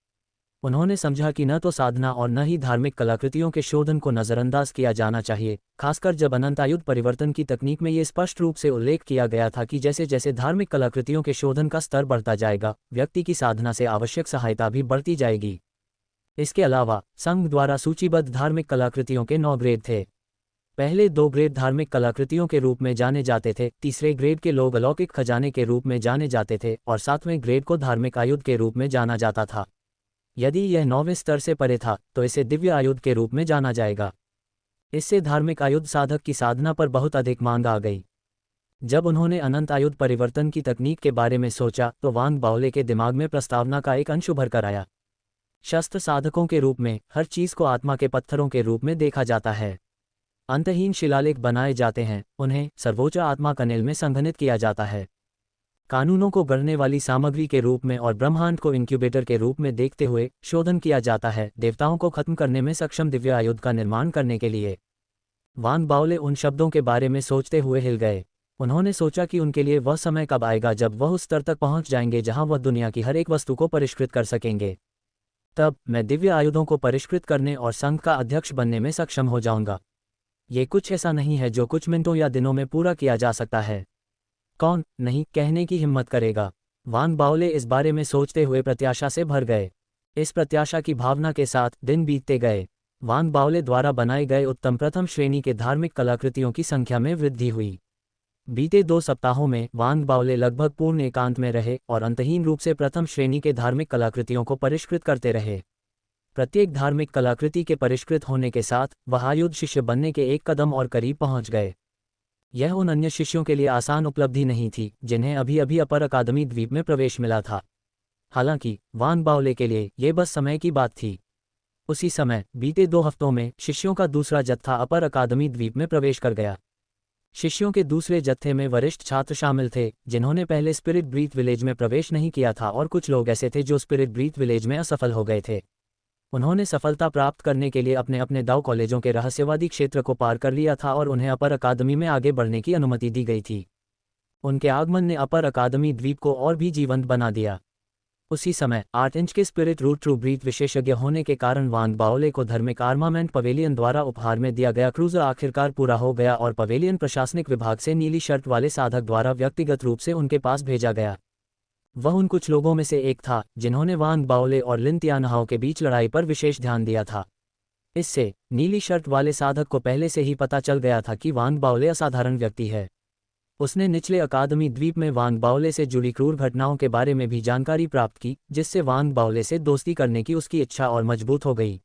उन्होंने समझा कि न तो साधना और न ही धार्मिक कलाकृतियों के शोधन को नज़रअंदाज किया जाना चाहिए, खासकर जब अनंतायुध परिवर्तन की तकनीक में ये स्पष्ट रूप से उल्लेख किया गया था कि जैसे जैसे धार्मिक कलाकृतियों के शोधन का स्तर बढ़ता जाएगा, व्यक्ति की साधना से आवश्यक सहायता भी बढ़ती जाएगी। इसके अलावा संघ द्वारा सूचीबद्ध धार्मिक कलाकृतियों के 9 ग्रेड थे। पहले 2 ग्रेड धार्मिक कलाकृतियों के रूप में जाने जाते थे, तीसरे ग्रेड के लोग अलौकिक खजाने के रूप में जाने जाते थे और 7वें ग्रेड को धार्मिक आयुध के रूप में जाना जाता था। यदि यह 9वें स्तर से परे था तो इसे दिव्य आयुध के रूप में जाना जाएगा। इससे धार्मिक आयुध साधक की साधना पर बहुत अधिक मांग आ गई। जब उन्होंने अनंत आयुध परिवर्तन की तकनीक के बारे में सोचा तो वांग बाओले के दिमाग में प्रस्तावना का एक अंश उभर कर आया। शस्त्र साधकों के रूप में हर चीज को आत्मा के पत्थरों के रूप में देखा जाता है। अंतहीन शिलालेख बनाए जाते हैं, उन्हें सर्वोच्च आत्मा कनेल में संघनित किया जाता है। कानूनों को गढ़ने वाली सामग्री के रूप में और ब्रह्मांड को इंक्यूबेटर के रूप में देखते हुए शोधन किया जाता है, देवताओं को खत्म करने में सक्षम दिव्य आयुध का निर्माण करने के लिए। वांग बाओले उन शब्दों के बारे में सोचते हुए हिल गए। उन्होंने सोचा कि उनके लिए वह समय कब आएगा जब वह उस स्तर तक पहुंच जाएंगे जहां वह दुनिया की हर एक वस्तु को परिष्कृत कर सकेंगे। तब मैं दिव्य आयुधों को परिष्कृत करने और संघ का अध्यक्ष बनने में सक्षम हो जाऊंगा। ये कुछ ऐसा नहीं है जो कुछ मिनटों या दिनों में पूरा किया जा सकता है। कौन नहीं कहने की हिम्मत करेगा। वान बाओले इस बारे में सोचते हुए प्रत्याशा से भर गए। इस प्रत्याशा की भावना के साथ दिन बीतते गए। वान बाओले द्वारा बनाए गए उत्तम प्रथम श्रेणी के धार्मिक कलाकृतियों की संख्या में वृद्धि हुई। बीते 2 सप्ताहों में वान बाओले लगभग पूर्ण एकांत में रहे और अंतहीन रूप से प्रथम श्रेणी के धार्मिक कलाकृतियों को परिष्कृत करते रहे। प्रत्येक धार्मिक कलाकृति के परिष्कृत होने के साथ वह आयुध शिष्य बनने के एक कदम और करीब पहुंच गए। यह उन अन्य शिष्यों के लिए आसान उपलब्धि नहीं थी जिन्हें अभी अभी अपर अकादमी द्वीप में प्रवेश मिला था। हालांकि वान बाओले के लिए ये बस समय की बात थी। उसी समय बीते 2 हफ्तों में शिष्यों का दूसरा जत्था अपर अकादमी द्वीप में प्रवेश कर गया। शिष्यों के दूसरे जत्थे में वरिष्ठ छात्र शामिल थे जिन्होंने पहले स्पिरिट ब्रीथ विलेज में प्रवेश नहीं किया था और कुछ लोग ऐसे थे जो स्पिरिट ब्रीथ विलेज में असफल हो गए थे। उन्होंने सफलता प्राप्त करने के लिए अपने अपने दाव कॉलेजों के रहस्यवादी क्षेत्र को पार कर लिया था और उन्हें अपर अकादमी में आगे बढ़ने की अनुमति दी गई थी। उनके आगमन ने अपर अकादमी द्वीप को और भी जीवंत बना दिया। उसी समय 8 इंच के स्पिरिट रूट ट्रू ब्रीथ विशेषज्ञ होने के कारण वान बाओले को धार्मिक आर्मामेंट पवेलियन द्वारा उपहार में दिया गया क्रूजर आखिरकार पूरा हो गया और पवेलियन प्रशासनिक विभाग से नीली शर्ट वाले साधक द्वारा व्यक्तिगत रूप से उनके पास भेजा गया। वह उन कुछ लोगों में से एक था जिन्होंने वान बाओले और लिन तियानहाओ के बीच लड़ाई पर विशेष ध्यान दिया था। इससे नीली शर्ट वाले साधक को पहले से ही पता चल गया था कि वान बाओले असाधारण व्यक्ति है। उसने निचले अकादमी द्वीप में वान बाओले से जुड़ी क्रूर घटनाओं के बारे में भी जानकारी प्राप्त की, जिससे वान बाओले से दोस्ती करने की उसकी इच्छा और मजबूत हो गई।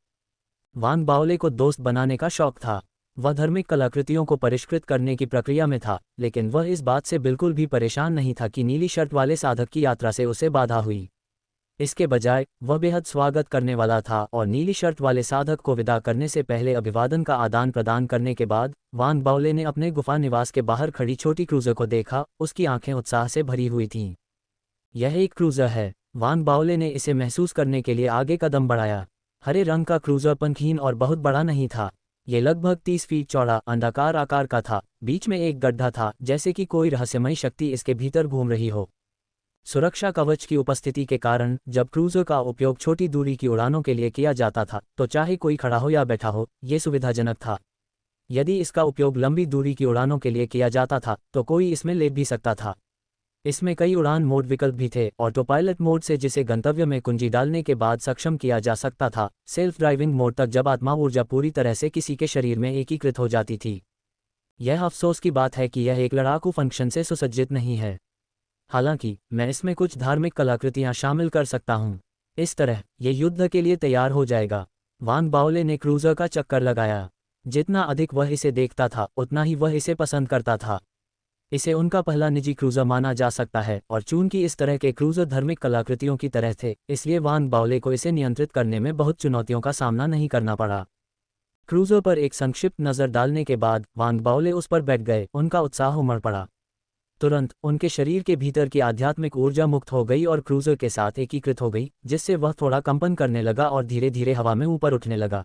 वान बाओले को दोस्त बनाने का शौक था। वह धार्मिक कलाकृतियों को परिष्कृत करने की प्रक्रिया में था, लेकिन वह इस बात से बिल्कुल भी परेशान नहीं था कि नीली शर्ट वाले साधक की यात्रा से उसे बाधा हुई। इसके बजाय वह बेहद स्वागत करने वाला था और नीली शर्ट वाले साधक को विदा करने से पहले अभिवादन का आदान प्रदान करने के बाद वान बाओले ने अपने गुफा निवास के बाहर खड़ी छोटी क्रूजर को देखा। उसकी आंखें उत्साह से भरी हुई थीं। यह एक क्रूजर है। वान बाओले ने इसे महसूस करने के लिए आगे कदम बढ़ाया। हरे रंग का क्रूजर पंखहीन और बहुत बड़ा नहीं था। ये लगभग 30 फीट चौड़ा अंडाकार आकार का था। बीच में एक गड्ढा था, जैसे कि कोई रहस्यमयी शक्ति इसके भीतर घूम रही हो। सुरक्षा कवच की उपस्थिति के कारण जब क्रूजर का उपयोग छोटी दूरी की उड़ानों के लिए किया जाता था तो चाहे कोई खड़ा हो या बैठा हो, ये सुविधाजनक था। यदि इसका उपयोग लंबी दूरी की उड़ानों के लिए किया जाता था तो कोई इसमें लेट भी सकता था। इसमें कई उड़ान मोड विकल्प भी थे। ऑटो पायलट मोड से जिसे गंतव्य में कुंजी डालने के बाद सक्षम किया जा सकता था, सेल्फ ड्राइविंग मोड तक जब आत्मा ऊर्जा पूरी तरह से किसी के शरीर में एकीकृत हो जाती थी। यह अफसोस की बात है कि यह एक लड़ाकू फंक्शन से सुसज्जित नहीं है। हालांकि मैं इसमें कुछ धार्मिक कलाकृतियां शामिल कर सकता हूं। इस तरह यह युद्ध के लिए तैयार हो जाएगा। वान बाओले ने क्रूजर का चक्कर लगाया। जितना अधिक वह इसे देखता था उतना ही वह इसे पसंद करता था। इसे उनका पहला निजी क्रूजर माना जा सकता है और चूंकि इस तरह के क्रूजर धार्मिक कलाकृतियों की तरह थे, इसलिए वान बाओले को इसे नियंत्रित करने में बहुत चुनौतियों का सामना नहीं करना पड़ा। क्रूजर पर एक संक्षिप्त नज़र डालने के बाद वान बाओले उस पर बैठ गए। उनका उत्साह उमड़ पड़ा। तुरंत उनके शरीर के भीतर की आध्यात्मिक ऊर्जा मुक्त हो गई और क्रूजर के साथ एकीकृत हो गई, जिससे वह थोड़ा कंपन करने लगा और धीरे धीरे हवा में ऊपर उठने लगा।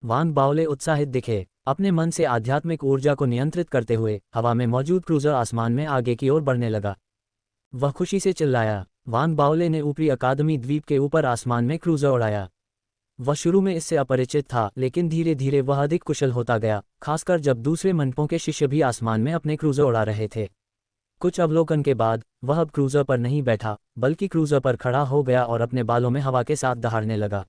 वान बाओले उत्साहित दिखे। अपने मन से आध्यात्मिक ऊर्जा को नियंत्रित करते हुए हवा में मौजूद क्रूजर आसमान में आगे की ओर बढ़ने लगा। वह खुशी से चिल्लाया। वान बाओले ने ऊपरी अकादमी द्वीप के ऊपर आसमान में क्रूजर उड़ाया। वह शुरू में इससे अपरिचित था, लेकिन धीरे धीरे वह अधिक कुशल होता गया, खासकर जब दूसरे मंडपों के शिष्य भी आसमान में अपने क्रूजर उड़ा रहे थे। कुछ अवलोकन के बाद वह अब क्रूजर पर नहीं बैठा, बल्कि क्रूजर पर खड़ा हो गया और अपने बालों में हवा के साथ दहाड़ने लगा।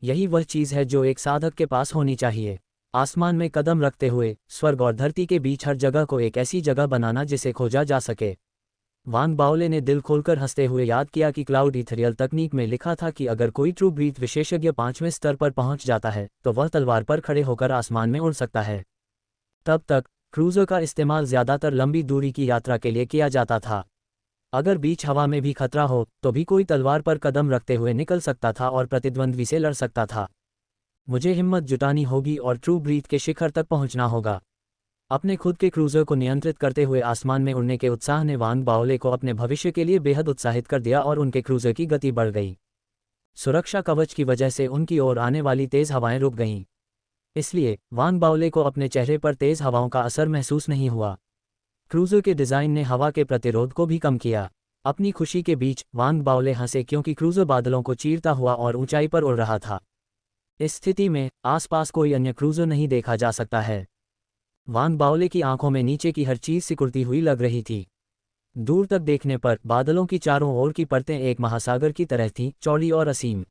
यही वह चीज़ है जो एक साधक के पास होनी चाहिए। आसमान में कदम रखते हुए स्वर्ग और धरती के बीच हर जगह को एक ऐसी जगह बनाना जिसे खोजा जा सके। वान बाओले ने दिल खोलकर हंसते हुए याद किया कि क्लाउड इथेरियल तकनीक में लिखा था कि अगर कोई ट्रू ब्रीथ विशेषज्ञ 5वें स्तर पर पहुंच जाता है तो वह तलवार पर खड़े होकर आसमान में उड़ सकता है। तब तक क्रूजर का इस्तेमाल ज़्यादातर लंबी दूरी की यात्रा के लिए किया जाता था। अगर बीच हवा में भी खतरा हो तो भी कोई तलवार पर कदम रखते हुए निकल सकता था और प्रतिद्वंद्वी से लड़ सकता था। मुझे हिम्मत जुटानी होगी और ट्रू ब्रीथ के शिखर तक पहुंचना होगा। अपने खुद के क्रूजर को नियंत्रित करते हुए आसमान में उड़ने के उत्साह ने वान बाओले को अपने भविष्य के लिए बेहद उत्साहित कर दिया और उनके क्रूजर की गति बढ़ गई। सुरक्षा कवच की वजह से उनकी ओर आने वाली तेज हवाएं रुक गईं। इसलिए वान बाओले को अपने चेहरे पर तेज हवाओं का असर महसूस नहीं हुआ। क्रूजर के डिज़ाइन ने हवा के प्रतिरोध को भी कम किया। अपनी खुशी के बीच वान बाओले हंसे क्योंकि क्रूजर बादलों को चीरता हुआ और ऊंचाई पर उड़ रहा था। इस स्थिति में आसपास कोई अन्य क्रूजर नहीं देखा जा सकता है। वान बाओले की आंखों में नीचे की हर चीज़ सिकुड़ती हुई लग रही थी। दूर तक देखने पर बादलों की चारों ओर की परतें एक महासागर की तरह थीं, चौड़ी और असीम।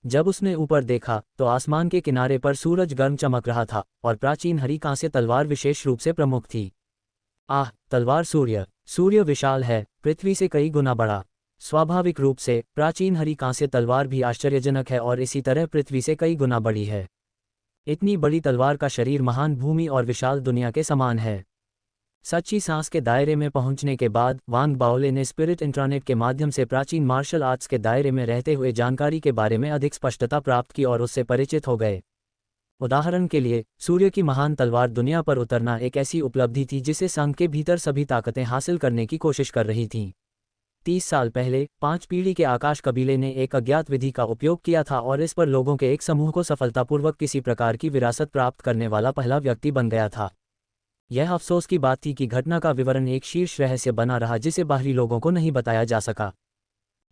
जब उसने ऊपर देखा तो आसमान के किनारे पर सूरज गर्म चमक रहा था और प्राचीन हरी कांस्य तलवार विशेष रूप से प्रमुख थी। आह, तलवार सूर्य! सूर्य विशाल है, पृथ्वी से कई गुना बड़ा। स्वाभाविक रूप से प्राचीन हरी कांस्य तलवार भी आश्चर्यजनक है और इसी तरह पृथ्वी से कई गुना बड़ी है। इतनी बड़ी तलवार का शरीर महान भूमि और विशाल दुनिया के समान है। सच्ची सांस के दायरे में पहुंचने के बाद वांग बाओले ने स्पिरिट इंट्रानेट के माध्यम से प्राचीन मार्शल आर्ट्स के दायरे में रहते हुए जानकारी के बारे में अधिक स्पष्टता प्राप्त की और उससे परिचित हो गए। उदाहरण के लिए, सूर्य की महान तलवार दुनिया पर उतरना एक ऐसी उपलब्धि थी जिसे संघ के भीतर सभी ताकतें हासिल करने की कोशिश कर रही थीं। 30 साल पहले 5 पीढ़ी के आकाश कबीले ने एक अज्ञात विधि का उपयोग किया था और इस पर लोगों के एक समूह को सफलतापूर्वक किसी प्रकार की विरासत प्राप्त करने वाला पहला व्यक्ति बन गया था। यह अफसोस की बात थी कि घटना का विवरण एक शीर्ष रहस्य बना रहा जिसे बाहरी लोगों को नहीं बताया जा सका।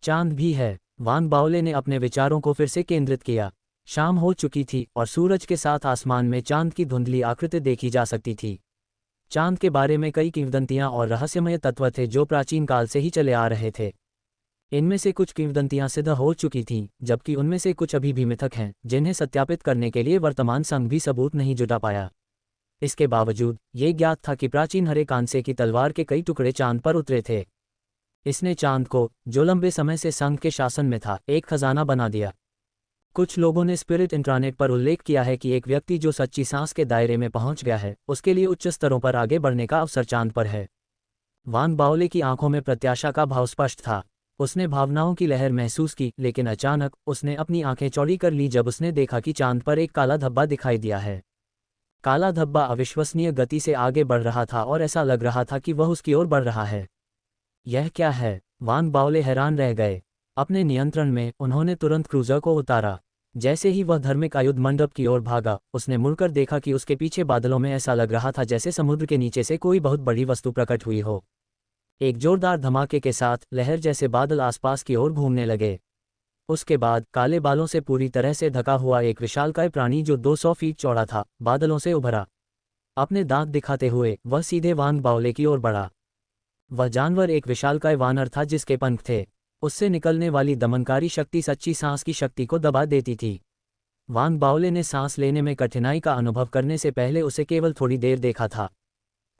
चांद भी है। वांग बाओले ने अपने विचारों को फिर से केंद्रित किया। शाम हो चुकी थी और सूरज के साथ आसमान में चांद की धुंधली आकृति देखी जा सकती थी। चांद के बारे में कई किंवदंतियां और रहस्यमय तत्व थे जो प्राचीन काल से ही चले आ रहे थे। इनमें से कुछ किंवदंतियां सिद्ध हो चुकी थीं, जबकि उनमें से कुछ अभी भी मिथक हैं, जिन्हें सत्यापित करने के लिए वर्तमान संघ भी सबूत नहीं जुटा पाया। इसके बावजूद ये ज्ञात था कि प्राचीन हरे कांसे की तलवार के कई टुकड़े चांद पर उतरे थे। इसने चांद को, जो लंबे समय से संघ के शासन में था, एक खजाना बना दिया। कुछ लोगों ने स्पिरिट इंट्रानेट पर उल्लेख किया है कि एक व्यक्ति जो सच्ची सांस के दायरे में पहुंच गया है, उसके लिए उच्च स्तरों पर आगे बढ़ने का अवसर चांद पर है। वांग बाओले की आंखों में प्रत्याशा का भाव स्पष्ट था। उसने भावनाओं की लहर महसूस की, लेकिन अचानक उसने अपनी आंखें चौड़ी कर ली जब उसने देखा कि चांद पर एक काला धब्बा दिखाई दिया है। काला धब्बा अविश्वसनीय गति से आगे बढ़ रहा था और ऐसा लग रहा था कि वह उसकी ओर बढ़ रहा है। यह क्या है? वांग बाओले हैरान रह गए। अपने नियंत्रण में उन्होंने तुरंत क्रूजर को उतारा। जैसे ही वह धार्मिक आयुध मंडप की ओर भागा, उसने मुड़कर देखा कि उसके पीछे बादलों में ऐसा लग रहा था जैसे समुद्र के नीचे से कोई बहुत बड़ी वस्तु प्रकट हुई हो। एक जोरदार धमाके के साथ लहर जैसे बादल आसपास की ओर घूमने लगे। उसके बाद काले बालों से पूरी तरह से ढका हुआ एक विशालकाय प्राणी जो 200 फीट चौड़ा था, बादलों से उभरा। अपने दांत दिखाते हुए वह सीधे वांग बाओले की ओर बढ़ा। वह जानवर एक विशालकाय वानर था जिसके पंख थे। उससे निकलने वाली दमनकारी शक्ति सच्ची सांस की शक्ति को दबा देती थी। वांग बाओले ने सांस लेने में कठिनाई का अनुभव करने से पहले उसे केवल थोड़ी देर देखा था।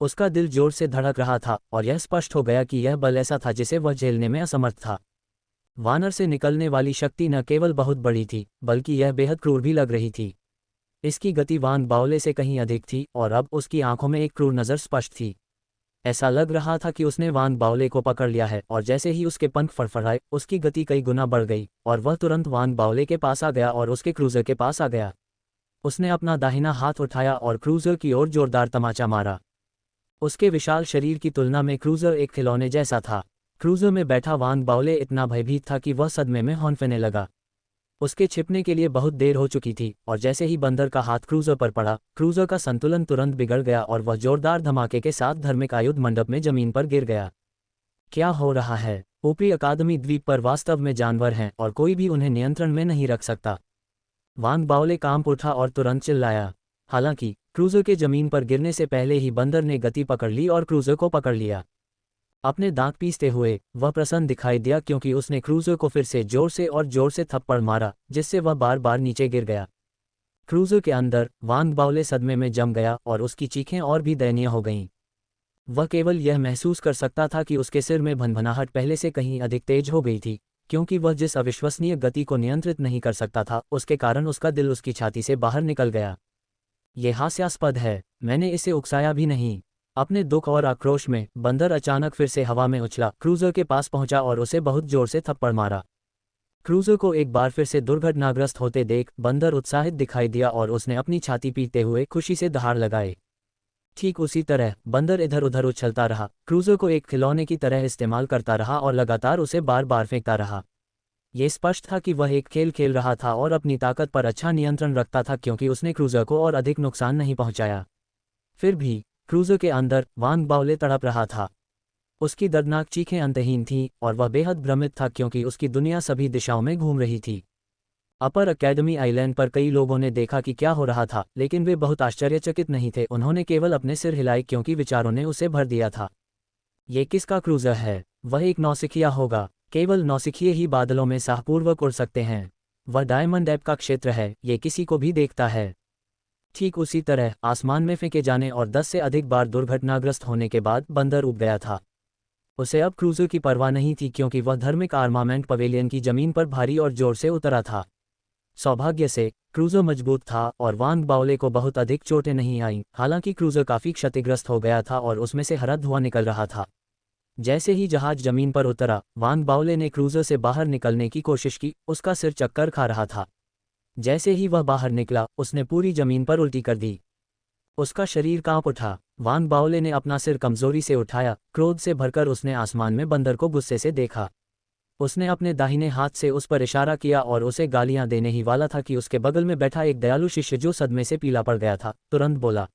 उसका दिल जोर से धड़क रहा था और यह स्पष्ट हो गया कि यह बल ऐसा था जिसे वह झेलने में असमर्थ था। वानर से निकलने वाली शक्ति न केवल बहुत बड़ी थी, बल्कि यह बेहद क्रूर भी लग रही थी। इसकी गति वांग बाओले से कहीं अधिक थी और अब उसकी आंखों में एक क्रूर नज़र स्पष्ट थी। ऐसा लग रहा था कि उसने वांग बाओले को पकड़ लिया है और जैसे ही उसके पंख फड़फड़ाए, उसकी गति कई गुना बढ़ गई और वह तुरंत वांग बाओले के पास आ गया और उसके क्रूजर के पास आ गया। उसने अपना दाहिना हाथ उठाया और क्रूजर की ओर जोरदार तमाचा मारा। उसके विशाल शरीर की तुलना में क्रूजर एक खिलौने जैसा था। क्रूजर में बैठा वांग बाओले इतना भयभीत था कि वह सदमे में हौंफने लगा। उसके छिपने के लिए बहुत देर हो चुकी थी और जैसे ही बंदर का हाथ क्रूजर पर पड़ा, क्रूजर का संतुलन तुरंत बिगड़ गया और वह जोरदार धमाके के साथ धार्मिक आयुध मंडप में जमीन पर गिर गया। क्या हो रहा है? ऊपरी अकादमी द्वीप पर वास्तव में जानवर हैं और कोई भी उन्हें नियंत्रण में नहीं रख सकता। वांग बाओले कांप उठा और तुरंत चिल्लाया। हालांकि क्रूजर के जमीन पर गिरने से पहले ही बंदर ने गति पकड़ ली और क्रूजर को पकड़ लिया। अपने दांत पीसते हुए वह प्रसन्न दिखाई दिया क्योंकि उसने क्रूजर को फिर से जोर से थप्पड़ मारा, जिससे वह बार बार नीचे गिर गया। क्रूजर के अंदर वांग बाओले सदमे में जम गया और उसकी चीखें और भी दयनीय हो गईं। वह केवल यह महसूस कर सकता था कि उसके सिर में भनभनाहट पहले से कहीं अधिक तेज हो गई थी, क्योंकि वह जिस अविश्वसनीय गति को नियंत्रित नहीं कर सकता था, उसके कारण उसका दिल उसकी छाती से बाहर निकल गया। ये हास्यास्पद है, मैंने इसे उकसाया भी नहीं। अपने दुख और आक्रोश में बंदर अचानक फिर से हवा में उछला, क्रूजर के पास पहुंचा और उसे बहुत जोर से थप्पड़ मारा। क्रूजर को एक बार फिर से दुर्घटनाग्रस्त होते देख बंदर उत्साहित दिखाई दिया और उसने अपनी छाती पीटते हुए खुशी से दहाड़ लगाए। ठीक उसी तरह बंदर इधर उधर उछलता रहा, क्रूजर को एक खिलौने की तरह इस्तेमाल करता रहा और लगातार उसे बार बार फेंकता रहा। ये स्पष्ट था कि वह एक खेल खेल रहा था और अपनी ताकत पर अच्छा नियंत्रण रखता था क्योंकि उसने क्रूजर को और अधिक नुकसान नहीं पहुंचाया। फिर भी क्रूजर के अंदर वांग बाओले तड़प रहा था। उसकी दर्दनाक चीखें अंतहीन थीं और वह बेहद भ्रमित था क्योंकि उसकी दुनिया सभी दिशाओं में घूम रही थी। अपर अकेडमी आइलैंड पर कई लोगों ने देखा कि क्या हो रहा था, लेकिन वे बहुत आश्चर्यचकित नहीं थे। उन्होंने केवल अपने सिर हिलाए क्योंकि विचारों ने उसे भर दिया था। ये किसका क्रूजर है? वह एक नौसिखिया होगा। केवल नौसिखिए ही बादलों में साहपूर्वक उड़ सकते हैं। वह डायमंड ऐप का क्षेत्र है, ये किसी को भी देखता है। ठीक उसी तरह आसमान में फेंके जाने और 10 से अधिक बार दुर्घटनाग्रस्त होने के बाद बंदर उब गया था। उसे अब क्रूजर की परवाह नहीं थी क्योंकि वह धार्मिक आर्मामेंट पवेलियन की जमीन पर भारी और जोर से उतरा था। सौभाग्य से क्रूजर मजबूत था और वांग बाओले को बहुत अधिक चोटें नहीं आईं। हालांकि क्रूजर काफी क्षतिग्रस्त हो गया था और उसमें से हरा धुआं निकल रहा था। जैसे ही जहाज जमीन पर उतरा, वांग बाओले ने क्रूजर से बाहर निकलने की कोशिश की। उसका सिर चक्कर खा रहा था। जैसे ही वह बाहर निकला, उसने पूरी जमीन पर उल्टी कर दी। उसका शरीर कांप उठा। वांग बाओले ने अपना सिर कमजोरी से उठाया। क्रोध से भरकर उसने आसमान में बंदर को गुस्से से देखा। उसने अपने दाहिने हाथ से उस पर इशारा किया और उसे गालियां देने ही वाला था कि उसके बगल में बैठा एक दयालु शिष्य जो सदमे से पीला पड़ गया था, तुरंत बोला,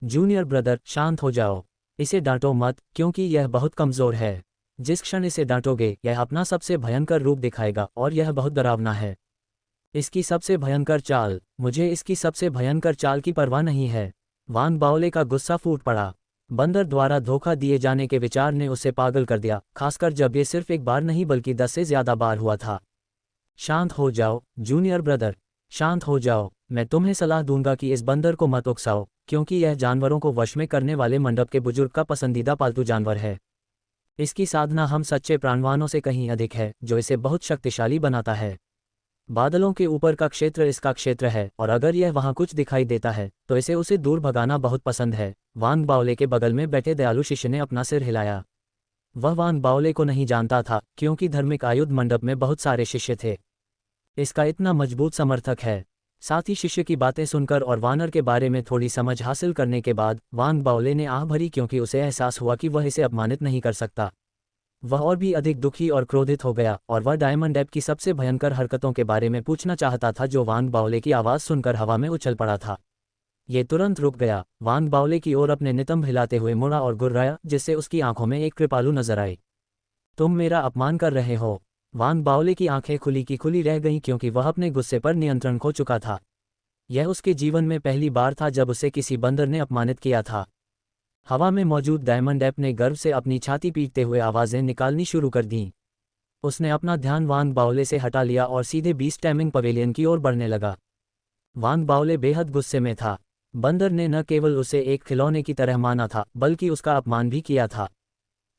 जूनियर ब्रदर, शांत हो जाओ। इसे डांटो मत, क्योंकि यह बहुत कमजोर है। जिस क्षण इसे डांटोगे, यह अपना सबसे भयंकर रूप दिखाएगा और यह बहुत डरावना है। इसकी सबसे भयंकर चाल, मुझे इसकी सबसे भयंकर चाल की परवाह नहीं है। वांग बाओले का गुस्सा फूट पड़ा। बंदर द्वारा धोखा दिए जाने के विचार ने उसे पागल कर दिया, खासकर जब ये सिर्फ एक बार नहीं बल्कि 10 से ज्यादा बार हुआ था। शांत हो जाओ जूनियर ब्रदर, शांत हो जाओ। मैं तुम्हें सलाह दूंगा कि इस बंदर को मत उकसाओ, क्योंकि यह जानवरों को वश में करने वाले मंडप के बुजुर्ग का पसंदीदा पालतू जानवर है। इसकी साधना हम सच्चे प्राणवानों से कहीं अधिक है, जो इसे बहुत शक्तिशाली बनाता है। बादलों के ऊपर का क्षेत्र इसका क्षेत्र है और अगर यह वहां कुछ दिखाई देता है तो इसे उसे दूर भगाना बहुत पसंद है। वांग बाओले के बगल में बैठे दयालु शिष्य ने अपना सिर हिलाया। वह वांग बाओले को नहीं जानता था, क्योंकि धार्मिक आयुध मंडप में बहुत सारे शिष्य थे। इसका इतना मजबूत समर्थक है। साथ ही शिष्य की बातें सुनकर और वानर के बारे में थोड़ी समझ हासिल करने के बाद वांग बाओले ने आह भरी, क्योंकि उसे एहसास हुआ कि वह इसे अपमानित नहीं कर सकता। वह और भी अधिक दुखी और क्रोधित हो गया और वह डायमंड ऐप की सबसे भयंकर हरकतों के बारे में पूछना चाहता था, जो वांग बाओले की आवाज़ सुनकर हवा में उछल पड़ा था। ये तुरंत रुक गया। वांग बाओले की ओर अपने नितंब हिलाते हुए मुड़ा और गुर्राया, जिससे उसकी आंखों में एक कृपालु नजर आई। तुम मेरा अपमान कर रहे हो। वांग बाओले की आंखें खुली की खुली रह गईं, क्योंकि वह अपने गुस्से पर नियंत्रण खो चुका था। यह उसके जीवन में पहली बार था जब उसे किसी बंदर ने अपमानित किया था। हवा में मौजूद डायमंड ऐप ने गर्व से अपनी छाती पीटते हुए आवाज़ें निकालनी शुरू कर दीं। उसने अपना ध्यान वांग बाओले से हटा लिया और सीधे बीस्ट टाइमिंग पवेलियन की ओर बढ़ने लगा। वांग बाओले बेहद गुस्से में था। बंदर ने न केवल उसे एक खिलौने की तरह माना था, बल्कि उसका अपमान भी किया था।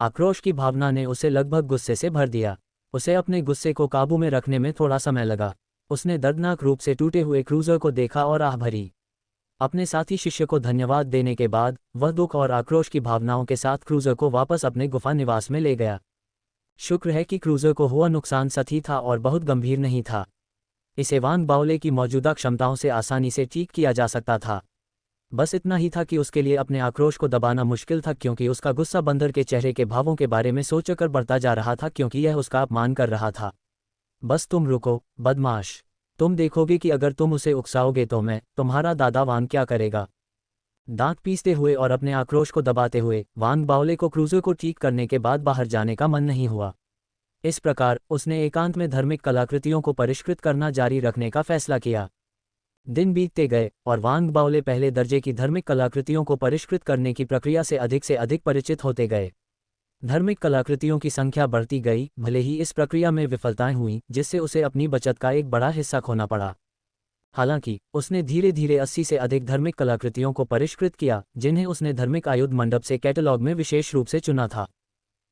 आक्रोश की भावना ने उसे लगभग गुस्से से भर दिया। उसे अपने गुस्से को काबू में रखने में थोड़ा समय लगा। उसने दर्दनाक रूप से टूटे हुए क्रूजर को देखा और आह भरी। अपने साथी शिष्य को धन्यवाद देने के बाद वह दुख और आक्रोश की भावनाओं के साथ क्रूजर को वापस अपने गुफा निवास में ले गया। शुक्र है कि क्रूजर को हुआ नुकसान सही था और बहुत गंभीर नहीं था। इसे वांग बाओले की मौजूदा क्षमताओं से आसानी से ठीक किया जा सकता था। बस इतना ही था कि उसके लिए अपने आक्रोश को दबाना मुश्किल था, क्योंकि उसका गुस्सा बंदर के चेहरे के भावों के बारे में सोचकर बढ़ता जा रहा था, क्योंकि यह उसका अपमान कर रहा था। बस तुम रुको, बदमाश। तुम देखोगे कि अगर तुम उसे उकसाओगे तो तुम्हारा दादा वांग क्या करेगा। दांत पीसते हुए और अपने आक्रोश को दबाते हुए वांग बाओले को क्रूजर को ठीक करने के बाद बाहर जाने का मन नहीं हुआ। इस प्रकार उसने एकांत में धार्मिक कलाकृतियों को परिष्कृत करना जारी रखने का फैसला किया। दिन बीतते गए और वांग बाओले पहले दर्जे की धार्मिक कलाकृतियों को परिष्कृत करने की प्रक्रिया से अधिक परिचित होते गए। धार्मिक कलाकृतियों की संख्या बढ़ती गई, भले ही इस प्रक्रिया में विफलताएं हुईं, जिससे उसे अपनी बचत का एक बड़ा हिस्सा खोना पड़ा। हालांकि उसने धीरे धीरे 80 से अधिक धार्मिक कलाकृतियों को परिष्कृत किया, जिन्हें उसने धार्मिक आयुध मंडप से कैटलॉग में विशेष रूप से चुना था।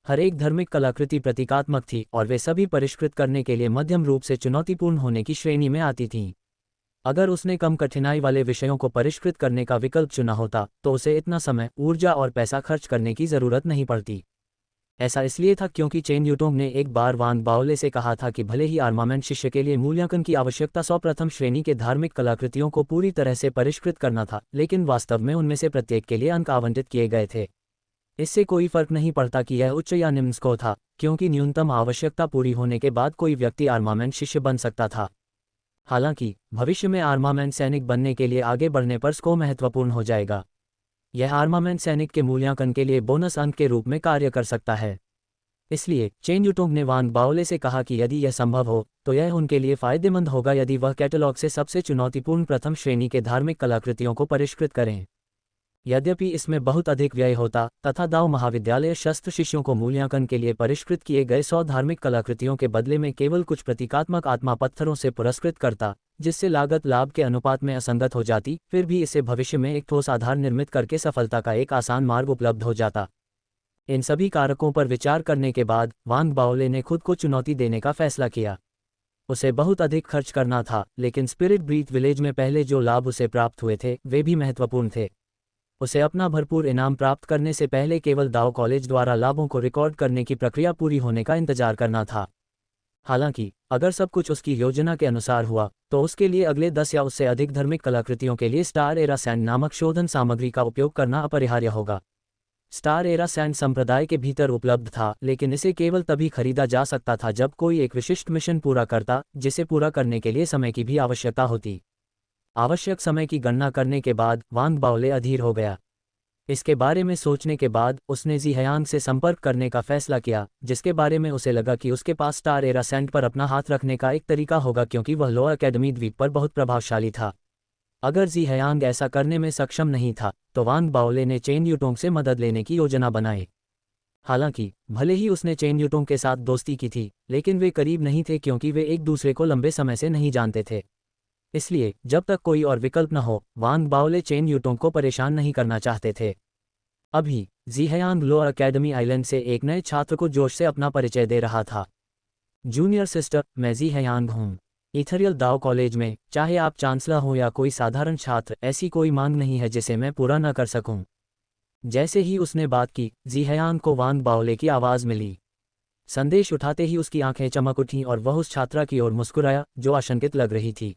हर एक धार्मिक कलाकृति प्रतीकात्मक थी और वे सभी परिष्कृत करने के लिए मध्यम रूप से चुनौतीपूर्ण होने की श्रेणी में आती थीं। अगर उसने कम कठिनाई वाले विषयों को परिष्कृत करने का विकल्प चुना होता तो उसे इतना समय, ऊर्जा और पैसा खर्च करने की जरूरत नहीं पड़ती। ऐसा इसलिए था क्योंकि चेन यूटोंग ने एक बार वांग बाओले से कहा था कि भले ही आर्मामेंट शिष्य के लिए मूल्यांकन की आवश्यकता 100 प्रथम श्रेणी के धार्मिक कलाकृतियों को पूरी तरह से परिष्कृत करना था, लेकिन वास्तव में उनमें से प्रत्येक के लिए अंक आवंटित किए गए थे। इससे कोई फर्क नहीं पड़ता कि यह उच्च या निम्न स्कोर था, क्योंकि न्यूनतम आवश्यकता पूरी होने के बाद कोई व्यक्ति आर्मामेंट शिष्य बन सकता था। हालांकि भविष्य में आर्मामेंट सैनिक बनने के लिए आगे बढ़ने पर स्कोर महत्वपूर्ण हो जाएगा। यह आर्मामेंट सैनिक के मूल्यांकन के लिए बोनस अंक के रूप में कार्य कर सकता है। इसलिए चेन यूटोंग ने वांग बाओले से कहा कि यदि यह संभव हो तो यह उनके लिए फायदेमंद होगा यदि वह कैटलॉग से सबसे चुनौतीपूर्ण प्रथम श्रेणी के धार्मिक कलाकृतियों को परिष्कृत करें। यद्यपि इसमें बहुत अधिक व्यय होता तथा दाओ महाविद्यालय शस्त्र शिष्यों को मूल्यांकन के लिए परिष्कृत किए गए 100 धार्मिक कलाकृतियों के बदले में केवल कुछ प्रतीकात्मक आत्मा पत्थरों से पुरस्कृत करता, जिससे लागत लाभ के अनुपात में असंगत हो जाती, फिर भी इसे भविष्य में एक ठोस आधार निर्मित करके सफलता का एक आसान मार्ग उपलब्ध हो जाता। इन सभी कारकों पर विचार करने के बाद वांग बाओले ने खुद को चुनौती देने का फैसला किया। उसे बहुत अधिक खर्च करना था, लेकिन स्पिरिट ब्रीथ विलेज में पहले जो लाभ उसे प्राप्त हुए थे वे भी महत्वपूर्ण थे। उसे अपना भरपूर इनाम प्राप्त करने से पहले केवल दाओ कॉलेज द्वारा लाभों को रिकॉर्ड करने की प्रक्रिया पूरी होने का इंतजार करना था। हालांकि अगर सब कुछ उसकी योजना के अनुसार हुआ तो उसके लिए अगले 10 या उससे अधिक धार्मिक कलाकृतियों के लिए स्टार एरा सैंड नामक शोधन सामग्री का उपयोग करना अपरिहार्य होगा। स्टार एरा सैंड संप्रदाय के भीतर उपलब्ध था, लेकिन इसे केवल तभी खरीदा जा सकता था जब कोई एक विशिष्ट मिशन पूरा करता, जिसे पूरा करने के लिए समय की भी आवश्यकता होती। आवश्यक समय की गणना करने के बाद वांग बाओले अधीर हो गया। इसके बारे में सोचने के बाद उसने जी हयांग से संपर्क करने का फैसला किया, जिसके बारे में उसे लगा कि उसके पास स्टार एरा सैंड पर अपना हाथ रखने का एक तरीका होगा, क्योंकि वह लो अकेडमी द्वीप पर बहुत प्रभावशाली था। अगर जी हयांग ऐसा करने में सक्षम नहीं था तो वांग बाओले ने चेन यूटोंग से मदद लेने की योजना बनाई। हालांकि भले ही उसने चेन यूटोंग के साथ दोस्ती की थी, लेकिन वे करीब नहीं थे क्योंकि वे एक दूसरे को लंबे समय से नहीं जानते थे। इसलिए जब तक कोई और विकल्प न हो, वांग बाओले चेन यूटोंग को परेशान नहीं करना चाहते थे। अभी जी हयांग लो अकेडमी आइलैंड से एक नए छात्र को जोश से अपना परिचय दे रहा था। जूनियर सिस्टर, मैं जी हयांग हूँ। इथरियल दाओ कॉलेज में चाहे आप चांसलर हो या कोई साधारण छात्र, ऐसी कोई मांग नहीं है जिसे मैं पूरा न कर सकूं। जैसे ही उसने बात की, जी हयांग को वांग बाओले की आवाज़ मिली। संदेश उठाते ही उसकी आंखें चमक उठीं और वह उस छात्रा की ओर मुस्कुराया जो आशंकित लग रही थी।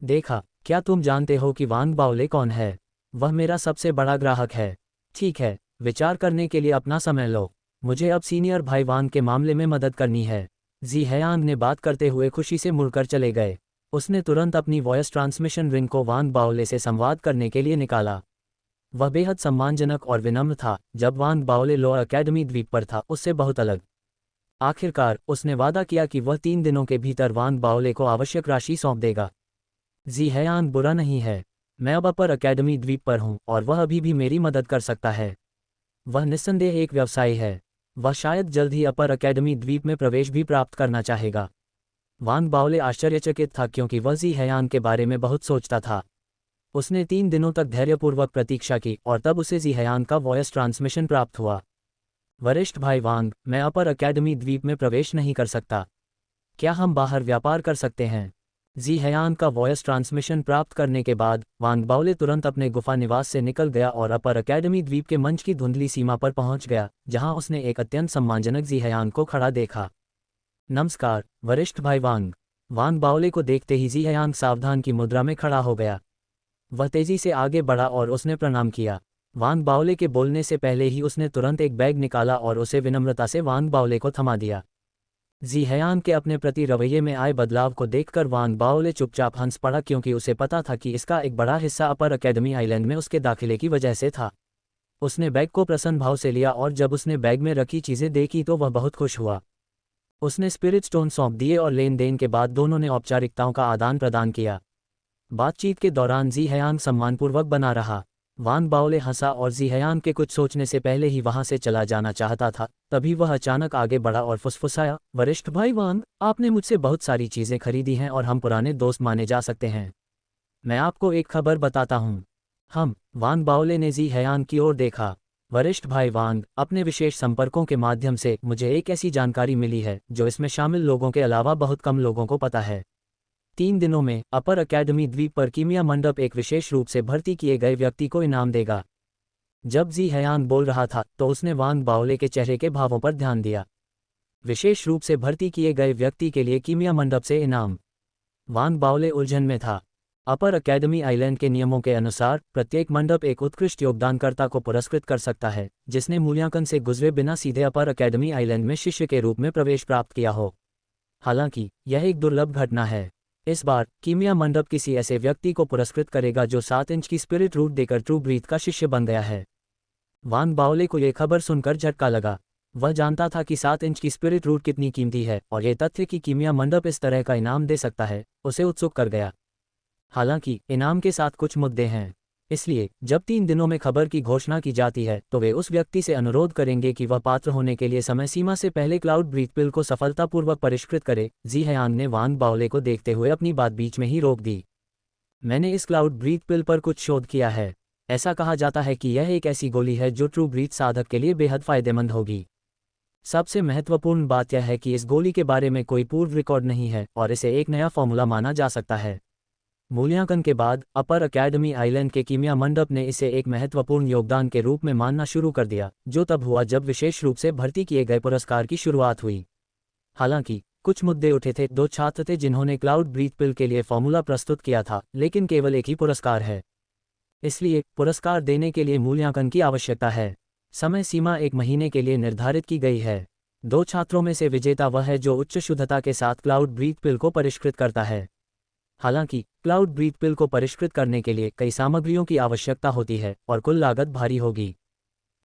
देखा, क्या तुम जानते हो कि वांग बाओले कौन है? वह मेरा सबसे बड़ा ग्राहक है। ठीक है, विचार करने के लिए अपना समय लो। मुझे अब सीनियर भाई वांग के मामले में मदद करनी है। जी हयांग ने बात करते हुए खुशी से मुड़कर चले गए। उसने तुरंत अपनी वॉयस ट्रांसमिशन रिंग को वांग बाओले से संवाद करने के लिए निकाला। वह बेहद सम्मानजनक और विनम्र था। जब वांग बाओले लो अकेडमी द्वीप पर था, उससे बहुत अलग। आखिरकार उसने वादा किया कि वह 3 दिनों के भीतर वांग बाओले को आवश्यक राशि सौंप देगा। जी हयांग बुरा नहीं है। मैं अब अपर अकेडमी द्वीप पर हूँ और वह अभी भी मेरी मदद कर सकता है। वह निस्संदेह एक व्यवसायी है। वह शायद जल्द ही अपर अकेडमी द्वीप में प्रवेश भी प्राप्त करना चाहेगा। वांग बाओले आश्चर्यचकित था क्योंकि वह जी हयांग के बारे में बहुत सोचता था। उसने 3 दिनों तक धैर्यपूर्वक प्रतीक्षा की और तब उसे जी हयांग का वॉयस ट्रांसमिशन प्राप्त हुआ। वरिष्ठ भाई वांग, मैं अपर अकेडमी द्वीप में प्रवेश नहीं कर सकता। क्या हम बाहर व्यापार कर सकते हैं? जी हयांग का वॉयस ट्रांसमिशन प्राप्त करने के बाद वांग बाओले तुरंत अपने गुफा निवास से निकल गया और अपर अकेडमी द्वीप के मंच की धुंधली सीमा पर पहुंच गया, जहां उसने एक अत्यंत सम्मानजनक जी हयांग को खड़ा देखा। नमस्कार वरिष्ठ भाई वांग। वांग बाओले को देखते ही जी हयांग सावधान की मुद्रा में खड़ा हो गया। वह तेजी से आगे बढ़ा और उसने प्रणाम किया। वांग बाओले के बोलने से पहले ही उसने तुरंत एक बैग निकाला और उसे विनम्रता से वांग बाओले को थमा दिया। जी हयांग के अपने प्रति रवैये में आए बदलाव को देखकर वांग बाओले चुपचाप हंस पड़ा, क्योंकि उसे पता था कि इसका एक बड़ा हिस्सा अपर अकेडमी आइलैंड में उसके दाखिले की वजह से था। उसने बैग को प्रसन्न भाव से लिया और जब उसने बैग में रखी चीज़ें देखी तो वह बहुत खुश हुआ। उसने स्पिरिट स्टोन सौंप दिए और लेन देन के बाद दोनों ने औपचारिकताओं का आदान प्रदान किया। बातचीत के दौरान जी हयांग सम्मानपूर्वक बना रहा। वांग बाओले हंसा और जी हयांग के कुछ सोचने से पहले ही वहां से चला जाना चाहता था। तभी वह अचानक आगे बढ़ा और फुसफुसाया, वरिष्ठ भाई वांग, आपने मुझसे बहुत सारी चीज़ें खरीदी हैं और हम पुराने दोस्त माने जा सकते हैं। मैं आपको एक खबर बताता हूँ। वांग बाओले ने जी हयांग की ओर देखा। वरिष्ठ भाई वांग, अपने विशेष संपर्कों के माध्यम से मुझे एक ऐसी जानकारी मिली है जो इसमें शामिल लोगों के अलावा बहुत कम लोगों को पता है। 3 दिनों में अपर अकेडमी द्वीप पर कीमिया मंडप एक विशेष रूप से भर्ती किए गए व्यक्ति को इनाम देगा। जब जी हयांग बोल रहा था तो उसने वांग बाओले के चेहरे के भावों पर ध्यान दिया। विशेष रूप से भर्ती किए गए व्यक्ति के लिए कीमिया मंडप से इनाम। वांग बाओले उलझन में था। अपर अकेडमी आइलैंड के नियमों के अनुसार प्रत्येक मंडप एक उत्कृष्ट योगदानकर्ता को पुरस्कृत कर सकता है जिसने मूल्यांकन से गुजरे बिना सीधे अपर अकेडमी आइलैंड में शिष्य के रूप में प्रवेश प्राप्त किया हो। हालांकि यह एक दुर्लभ घटना है। इस बार कीमिया मंडप किसी ऐसे व्यक्ति को पुरस्कृत करेगा जो 7 इंच की स्पिरिट रूट देकर ट्रू ब्रीथ का शिष्य बन गया है। वांग बाओले को यह खबर सुनकर झटका लगा। वह जानता था कि 7 इंच की स्पिरिट रूट कितनी कीमती है और यह तथ्य कि कीमिया मंडप इस तरह का इनाम दे सकता है उसे उत्सुक कर गया। हालांकि इनाम के साथ कुछ मुद्दे हैं। इसलिए जब 3 दिनों में खबर की घोषणा की जाती है तो वे उस व्यक्ति से अनुरोध करेंगे कि वह पात्र होने के लिए समय सीमा से पहले क्लाउड ब्रीथ पिल को सफलतापूर्वक परिष्कृत करे। जी हयांग ने वांग बाओले को देखते हुए अपनी बात बीच में ही रोक दी। मैंने इस क्लाउड ब्रीथ पिल पर कुछ शोध किया है। ऐसा कहा जाता है कि यह एक ऐसी गोली है जो ट्रू ब्रीथ साधक के लिए बेहद फायदेमंद होगी। सबसे महत्वपूर्ण बात यह है कि इस गोली के बारे में कोई पूर्व रिकॉर्ड नहीं है और इसे एक नया फॉर्मूला माना जा सकता है। मूल्यांकन के बाद अपर अकेडमी आइलैंड के कीमिया मंडप ने इसे एक महत्वपूर्ण योगदान के रूप में मानना शुरू कर दिया, जो तब हुआ जब विशेष रूप से भर्ती किए गए पुरस्कार की शुरुआत हुई। हालांकि कुछ मुद्दे उठे थे। 2 छात्र थे जिन्होंने क्लाउड ब्रीथ पिल के लिए फॉर्मूला प्रस्तुत किया था, लेकिन केवल एक ही पुरस्कार है। इसलिए पुरस्कार देने के लिए मूल्यांकन की आवश्यकता है। समय सीमा 1 महीने के लिए निर्धारित की गई है। 2 छात्रों में से विजेता वह है जो उच्च शुद्धता के साथ क्लाउड ब्रीथ पिल को परिष्कृत करता है। हालांकि क्लाउड ब्रीथ पिल को परिष्कृत करने के लिए कई सामग्रियों की आवश्यकता होती है और कुल लागत भारी होगी।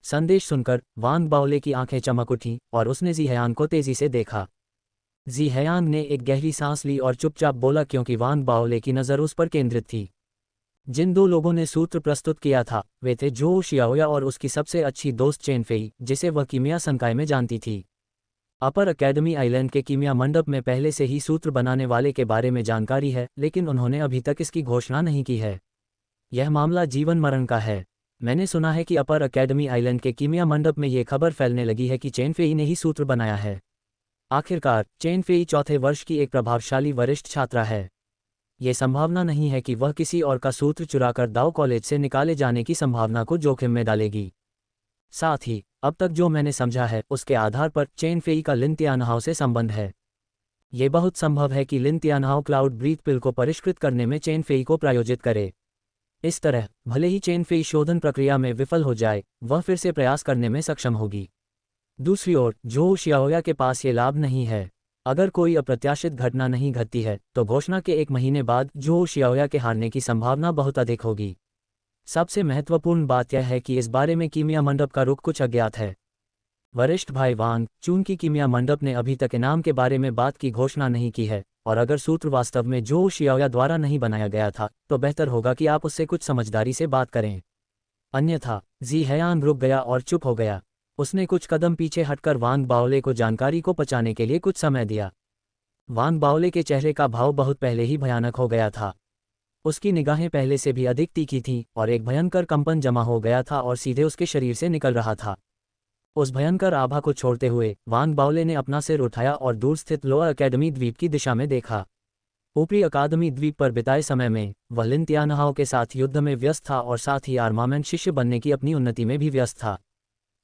संदेश सुनकर वांग बाओले की आंखें चमक उठीं और उसने जी हयांग को तेजी से देखा। जी हयांग ने एक गहरी सांस ली और चुपचाप बोला, क्योंकि वांग बाओले की नज़र उस पर केंद्रित थी। जिन 2 लोगों ने सूत्र प्रस्तुत किया था वे थे झोउ शियाओया और उसकी सबसे अच्छी दोस्त चेन फेई, जिसे वह कीमिया संकाय में जानती थी। अपर अकेडमी आइलैंड के कीमिया मंडप में पहले से ही सूत्र बनाने वाले के बारे में जानकारी है, लेकिन उन्होंने अभी तक इसकी घोषणा नहीं की है। यह मामला जीवन मरण का है। मैंने सुना है कि अपर अकेडमी आइलैंड के कीमिया मंडप में ये खबर फैलने लगी है कि चेन फेई ने ही सूत्र बनाया है। आखिरकार चेन फेई 4थे वर्ष की एक प्रभावशाली वरिष्ठ छात्रा है। ये संभावना नहीं है कि वह किसी और का सूत्र चुराकर दाओ कॉलेज से निकाले जाने की संभावना को जोखिम में डालेगी। साथ ही अब तक जो मैंने समझा है उसके आधार पर चेन फेई का लिन तियानहाओ से संबंध है। ये बहुत संभव है कि लिन तियानहाओ क्लाउड ब्रीथ पिल को परिष्कृत करने में चेन फेई को प्रायोजित करे। इस तरह भले ही चेन फेई शोधन प्रक्रिया में विफल हो जाए, वह फिर से प्रयास करने में सक्षम होगी। दूसरी ओर झोउ शियाओया के पास ये लाभ नहीं है। अगर कोई अप्रत्याशित घटना नहीं घटती है तो घोषणा के 1 महीने बाद झोउ शियाओया के हारने की संभावना बहुत अधिक होगी। सबसे महत्वपूर्ण बात यह है कि इस बारे में कीमिया मंडप का रुख कुछ अज्ञात है। वरिष्ठ भाई वांग चून की कीमिया मंडप ने अभी तक इनाम के बारे में बात की घोषणा नहीं की है, और अगर सूत्र वास्तव में झोउ शियाओया द्वारा नहीं बनाया गया था तो बेहतर होगा कि आप उससे कुछ समझदारी से बात करें। अन्यथा जी हयांग रुक गया और चुप हो गया। उसने कुछ कदम पीछे हटकर वांग बाओले को जानकारी को पचाने के लिए कुछ समय दिया। वांग बाओले के चेहरे का भाव बहुत पहले ही भयानक हो गया था। उसकी निगाहें पहले से भी अधिक तीखी थीं और एक भयंकर कंपन जमा हो गया था और सीधे उसके शरीर से निकल रहा था। उस भयंकर आभा को छोड़ते हुए वांग बाओले ने अपना सिर उठाया और दूर स्थित लोअर अकेडमी द्वीप की दिशा में देखा। ऊपरी अकादमी द्वीप पर बिताए समय में वह लिन तियानहाओ के साथ युद्ध में व्यस्त था और साथ ही आर्मामेंट शिष्य बनने की अपनी उन्नति में भी व्यस्त था।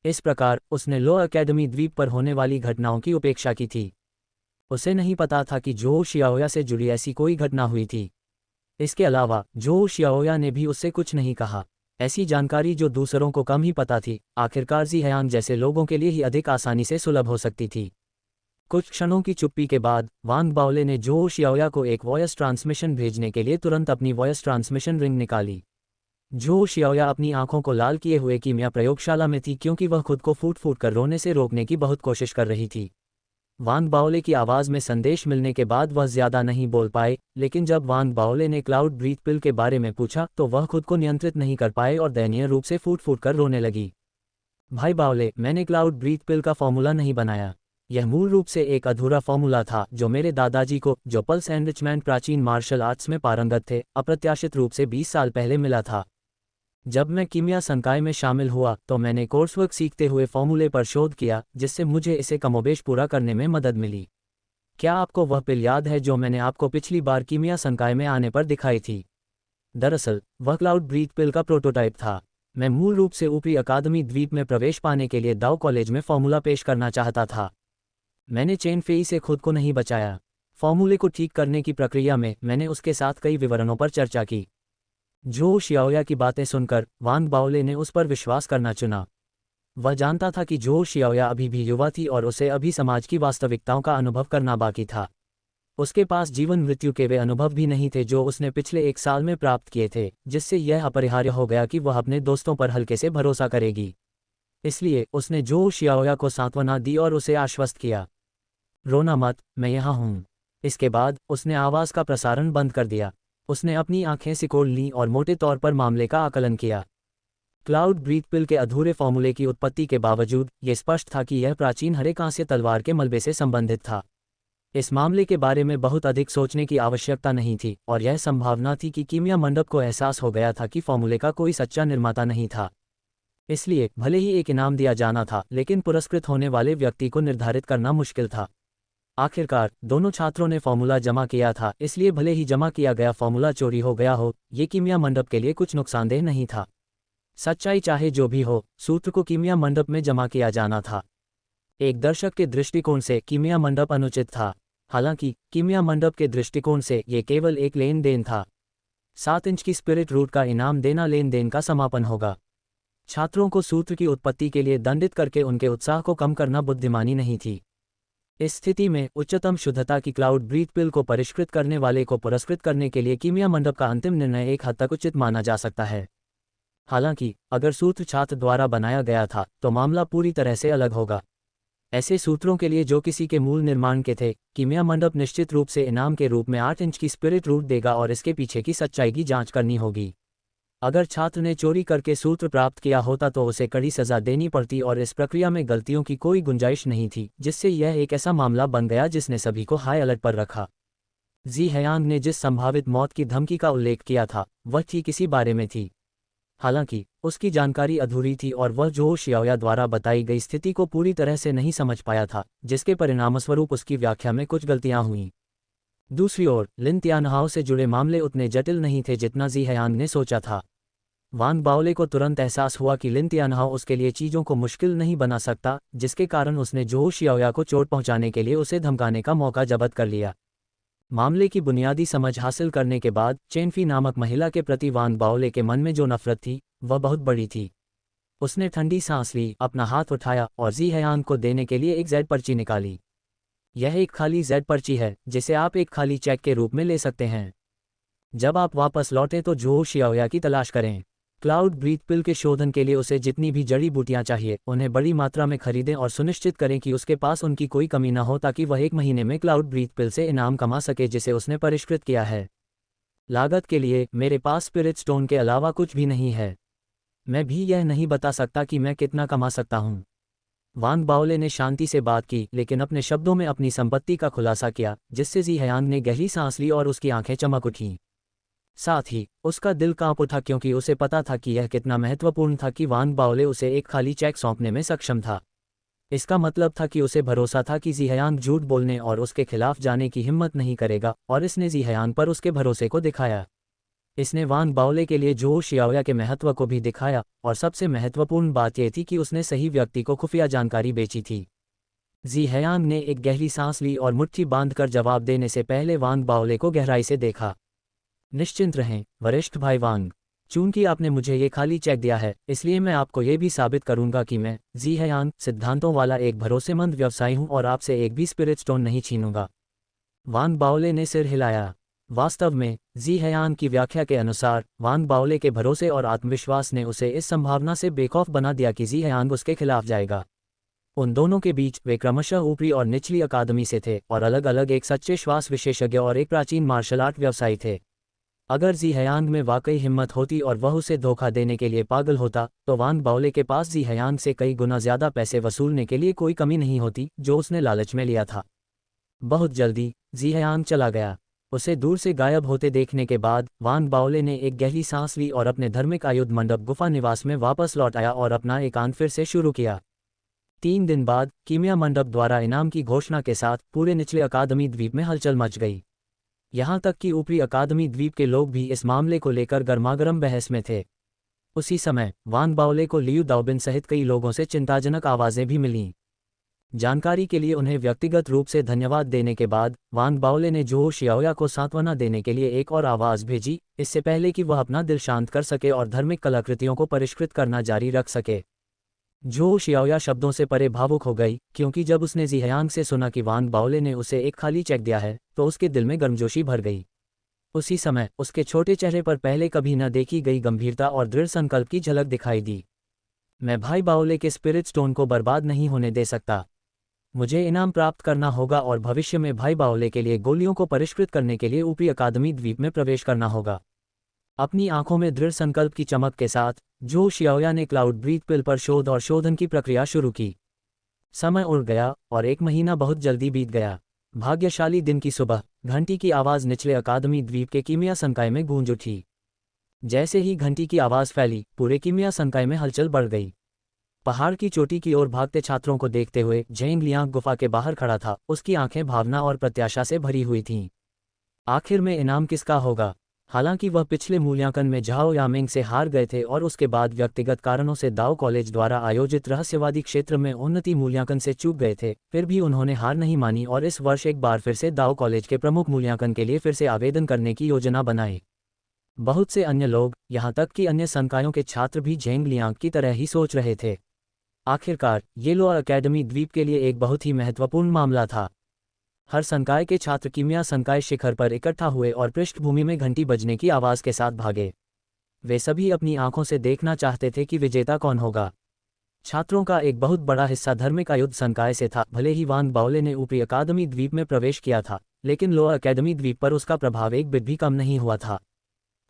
इस प्रकार उसने लोअर अकेडमी द्वीप पर होने वाली घटनाओं की उपेक्षा की थी। उसे नहीं पता था कि झोउ शियाओया से जुड़ी ऐसी कोई घटना हुई थी। इसके अलावा झोउ शियाओया ने भी उससे कुछ नहीं कहा। ऐसी जानकारी जो दूसरों को कम ही पता थी, आखिरकार जी हयांग जैसे लोगों के लिए ही अधिक आसानी से सुलभ हो सकती थी। कुछ क्षणों की चुप्पी के बाद वांग बाओले ने झोउ शियाओया को एक वॉयस ट्रांसमिशन भेजने के लिए तुरंत अपनी वॉयस ट्रांसमिशन रिंग निकाली। झोउ शियाओया अपनी आंखों को लाल किए हुए कीमिया प्रयोगशाला में थी, क्योंकि वह खुद को फूट फूट कर रोने से रोकने की बहुत कोशिश कर रही थी। वांग बाओले की आवाज़ में संदेश मिलने के बाद वह ज्यादा नहीं बोल पाए, लेकिन जब वांग बाओले ने क्लाउड ब्रीथ पिल के बारे में पूछा तो वह खुद को नियंत्रित नहीं कर पाए और दयनीय रूप से फूट फूट कर रोने लगी। भाई बाओले, मैंने क्लाउड ब्रीथ पिल का फॉर्मूला नहीं बनाया। यह मूल रूप से एक अधूरा फॉर्मूला था जो मेरे दादाजी को, जो पल्स एनरिचमेंट प्राचीन मार्शल आर्ट्स में पारंगत थे, अप्रत्याशित रूप से 20 साल पहले मिला था। जब मैं कीमिया संकाय में शामिल हुआ तो मैंने कोर्सवर्क सीखते हुए फॉर्मूले पर शोध किया, जिससे मुझे इसे कमोबेश पूरा करने में मदद मिली। क्या आपको वह पिल याद है जो मैंने आपको पिछली बार कीमिया संकाय में आने पर दिखाई थी? दरअसल वह क्लाउड ब्रीथ पिल का प्रोटोटाइप था। मैं मूल रूप से ऊपरी अकादमी द्वीप में प्रवेश पाने के लिए दाओ कॉलेज में फॉर्मूला पेश करना चाहता था। मैंने चेन फेई से खुद को नहीं बचाया। फॉर्मूले को ठीक करने की प्रक्रिया में मैंने उसके साथ कई विवरणों पर चर्चा की। झोउ शियाओया की बातें सुनकर वांग बाओले ने उस पर विश्वास करना चुना। वह जानता था कि झोउ शियाओया अभी भी युवा थी और उसे अभी समाज की वास्तविकताओं का अनुभव करना बाकी था। उसके पास जीवन मृत्यु के वे अनुभव भी नहीं थे जो उसने पिछले 1 साल में प्राप्त किए थे, जिससे यह अपरिहार्य हो गया कि वह अपने दोस्तों पर हल्के से भरोसा करेगी। इसलिए उसने झोउ शियाओया को सांत्वना दी और उसे आश्वस्त किया, रोना मत, मैं यहाँ हूँ। इसके बाद उसने आवाज़ का प्रसारण बंद कर दिया। उसने अपनी आंखें सिकोड़ लीं और मोटे तौर पर मामले का आकलन किया। क्लाउड ब्रीथ पिल के अधूरे फॉर्मूले की उत्पत्ति के बावजूद ये स्पष्ट था कि यह प्राचीन हरे कांस्य तलवार के मलबे से संबंधित था। इस मामले के बारे में बहुत अधिक सोचने की आवश्यकता नहीं थी और यह संभावना थी कि कीमिया मंडप को एहसास हो गया था कि फॉर्मूले का कोई सच्चा निर्माता नहीं था। इसलिए भले ही एक इनाम दिया जाना था, लेकिन पुरस्कृत होने वाले व्यक्ति को निर्धारित करना मुश्किल था। आखिरकार दोनों छात्रों ने फॉर्मूला जमा किया था, इसलिए भले ही जमा किया गया फॉर्मूला चोरी हो गया हो, ये कीमिया मंडप के लिए कुछ नुकसानदेह नहीं था। सच्चाई चाहे जो भी हो, सूत्र को कीमिया मंडप में जमा किया जाना था। एक दर्शक के दृष्टिकोण से कीमिया मंडप अनुचित था। हालांकि कीमिया मंडप के दृष्टिकोण से ये केवल एक लेन देन था। 7 इंच की स्पिरिट रूट का इनाम देना लेन देन का समापन होगा। छात्रों को सूत्र की उत्पत्ति के लिए दंडित करके उनके उत्साह को कम करना बुद्धिमानी नहीं थी। इस स्थिति में उच्चतम शुद्धता की क्लाउड ब्रीथ पिल को परिष्कृत करने वाले को पुरस्कृत करने के लिए कीमिया मंडप का अंतिम निर्णय एक हद तक उचित माना जा सकता है। हालांकि अगर सूत्र छात्र द्वारा बनाया गया था तो मामला पूरी तरह से अलग होगा। ऐसे सूत्रों के लिए जो किसी के मूल निर्माण के थे, कीमिया मंडप निश्चित रूप से इनाम के रूप में 8 इंच की स्पिरिट रूट देगा और इसके पीछे की सच्चाई की जांच करनी होगी। अगर छात्र ने चोरी करके सूत्र प्राप्त किया होता तो उसे कड़ी सजा देनी पड़ती और इस प्रक्रिया में गलतियों की कोई गुंजाइश नहीं थी, जिससे यह एक ऐसा मामला बन गया जिसने सभी को हाई अलर्ट पर रखा। जी हयांग ने जिस संभावित मौत की धमकी का उल्लेख किया था वह ठीक इसी बारे में थी। हालांकि उसकी जानकारी अधूरी थी और वह जोहो शियाओया द्वारा बताई गई स्थिति को पूरी तरह से नहीं समझ पाया था, जिसके परिणामस्वरूप उसकी व्याख्या में कुछ गलतियां हुईं। दूसरी ओर लिन तियानहाओ से जुड़े मामले उतने जटिल नहीं थे जितना जी हयांग ने सोचा था। वांग बाओले को तुरंत एहसास हुआ कि लिन तियानहाओ उसके लिए चीज़ों को मुश्किल नहीं बना सकता, जिसके कारण उसने जोहो शियाओया को चोट पहुंचाने के लिए उसे धमकाने का मौका जब्त कर लिया। मामले की बुनियादी समझ हासिल करने के बाद चेनफी नामक महिला के प्रति वांग बाओले के मन में जो नफरत थी वह बहुत बड़ी थी। उसने ठंडी सांस ली, अपना हाथ उठाया और जी हयांग को देने के लिए एक जेड पर्ची निकाली। यह एक खाली जेड पर्ची है जिसे आप एक खाली चेक के रूप में ले सकते हैं। जब आप वापस लौटें तो जोहो शियाओया की तलाश करें। क्लाउड ब्रीथ पिल के शोधन के लिए उसे जितनी भी जड़ी बूटियां चाहिए उन्हें बड़ी मात्रा में खरीदें और सुनिश्चित करें कि उसके पास उनकी कोई कमी न हो, ताकि वह 1 महीने में क्लाउड ब्रीथ पिल से इनाम कमा सके जिसे उसने परिष्कृत किया है। लागत के लिए मेरे पास स्पिरिट स्टोन के अलावा कुछ भी नहीं है। मैं भी यह नहीं बता सकता कि मैं कितना कमा सकता हूँ। वांग बाओले ने शांति से बात की, लेकिन अपने शब्दों में अपनी संपत्ति का खुलासा किया, जिससे जी हयांग ने गहरी सांस ली और उसकी आंखें चमक उठीं। साथ ही उसका दिल कांप उठा, क्योंकि उसे पता था कि यह कितना महत्वपूर्ण था कि वांग बाओले उसे एक खाली चेक सौंपने में सक्षम था। इसका मतलब था कि उसे भरोसा था कि जी हयांग झूठ बोलने और उसके खिलाफ जाने की हिम्मत नहीं करेगा, और इसने जी हयांग पर उसके भरोसे को दिखाया। इसने वांग बाओले के लिए जोहो शियाओया के महत्व को भी दिखाया, और सबसे महत्वपूर्ण बात यह थी कि उसने सही व्यक्ति को खुफिया जानकारी बेची थी। जी हयांग ने एक गहरी सांस ली और मुट्ठी बांधकर जवाब देने से पहले वांग बाओले को गहराई से देखा। निश्चिंत रहें वरिष्ठ भाई वांग, चूंकि आपने मुझे ये खाली चेक दिया है, इसलिए मैं आपको ये भी साबित करूंगा कि मैं जी हयांग सिद्धांतों वाला एक भरोसेमंद व्यवसायी हूं और आपसे एक भी स्पिरिट स्टोन नहीं छीनूंगा। वांग बाओले ने सिर हिलाया। वास्तव में जी हयांग की व्याख्या के अनुसार वांग बाओले के भरोसे और आत्मविश्वास ने उसे इस संभावना से बेखौफ बना दिया कि जी हयांग उसके खिलाफ जाएगा। उन दोनों के बीच वे क्रमशः ऊपरी और निचली अकादमी से थे और अलग अलग एक सच्चे श्वास विशेषज्ञ और एक प्राचीन मार्शल आर्ट व्यवसायी थे। अगर जी हयांग में वाकई हिम्मत होती और वह उसे धोखा देने के लिए पागल होता, तो वांग बाओले के पास जी हयांग से कई गुना ज्यादा पैसे वसूलने के लिए कोई कमी नहीं होती जो उसने लालच में लिया था। बहुत जल्दी जी हयांग चला गया। उसे दूर से गायब होते देखने के बाद वांग बाओले ने एक गहरी सांस ली और अपने धार्मिक आयुध मंडप गुफा निवास में वापस लौट आया और अपना एकांत फिर से शुरू किया। 3 दिन बाद कीमिया मंडप द्वारा इनाम की घोषणा के साथ पूरे निचले अकादमी द्वीप में हलचल मच गई। यहाँ तक कि ऊपरी अकादमी द्वीप के लोग भी इस मामले को लेकर गर्मागर्म बहस में थे। उसी समय वांग बाओले को लियू दाओबिन सहित कई लोगों से चिंताजनक आवाज़ें भी मिलीं। जानकारी के लिए उन्हें व्यक्तिगत रूप से धन्यवाद देने के बाद वांग बाओले ने जोहो शियाओया को सांत्वना देने के लिए एक और आवाज़ भेजी, इससे पहले कि वह अपना दिल शांत कर सके और धार्मिक कलाकृतियों को परिष्कृत करना जारी रख सके। जोहो शियाओया शब्दों से परे भावुक हो गई, क्योंकि जब उसने जी हयांग से सुना कि वांग बाओले ने उसे एक खाली चेक दिया है तो उसके दिल में गर्मजोशी भर गई। उसी समय उसके छोटे चेहरे पर पहले कभी न देखी गई गंभीरता और दृढ़ संकल्प की झलक दिखाई दी। मैं भाई बाओले के स्पिरिट स्टोन को बर्बाद नहीं होने दे सकता। मुझे इनाम प्राप्त करना होगा और भविष्य में भाई बाओले के लिए गोलियों को परिष्कृत करने के लिए ऊपरी अकादमी द्वीप में प्रवेश करना होगा। अपनी आंखों में दृढ़ संकल्प की चमक के साथ जो शियाओया ने क्लाउड ब्रीथ पिल पर शोध और शोधन की प्रक्रिया शुरू की। समय उड़ गया और 1 महीना बहुत जल्दी बीत गया। भाग्यशाली दिन की सुबह घंटी की आवाज़ निचले अकादमी द्वीप के कीमिया संकाय में गूंज उठी। जैसे ही घंटी की आवाज़ फैली, पूरे कीमिया संकाय में हलचल बढ़ गई। पहाड़ की चोटी की ओर भागते छात्रों को देखते हुए झेंग लियांग गुफा के बाहर खड़ा था। उसकी आंखें भावना और प्रत्याशा से भरी हुई थीं। आखिर में इनाम किसका होगा? हालांकि वह पिछले मूल्यांकन में झाओ यामिंग से हार गए थे और उसके बाद व्यक्तिगत कारणों से दाओ कॉलेज द्वारा आयोजित रहस्यवादी क्षेत्र में उन्नति मूल्यांकन से चूक गए थे, फिर भी उन्होंने हार नहीं मानी और इस वर्ष एक बार फिर से दाओ कॉलेज के प्रमुख मूल्यांकन के लिए फिर से आवेदन करने की योजना बनाई। बहुत से अन्य लोग, यहाँ तक कि अन्य संकायों के छात्र भी झेंग लियांग की तरह ही सोच रहे थे। आखिरकार येलो अकेडमी द्वीप के लिए एक बहुत ही महत्वपूर्ण मामला था। हर संकाय के छात्र कीमिया संकाय शिखर पर इकट्ठा हुए और पृष्ठभूमि में घंटी बजने की आवाज़ के साथ भागे। वे सभी अपनी आंखों से देखना चाहते थे कि विजेता कौन होगा। छात्रों का एक बहुत बड़ा हिस्सा धार्मिक आयुध संकाय से था। भले ही वांग बाओले ने ऊपरी अकादमी द्वीप में प्रवेश किया था, लेकिन लोअर अकेडमी द्वीप पर उसका प्रभाव एक बिट भी कम नहीं हुआ था।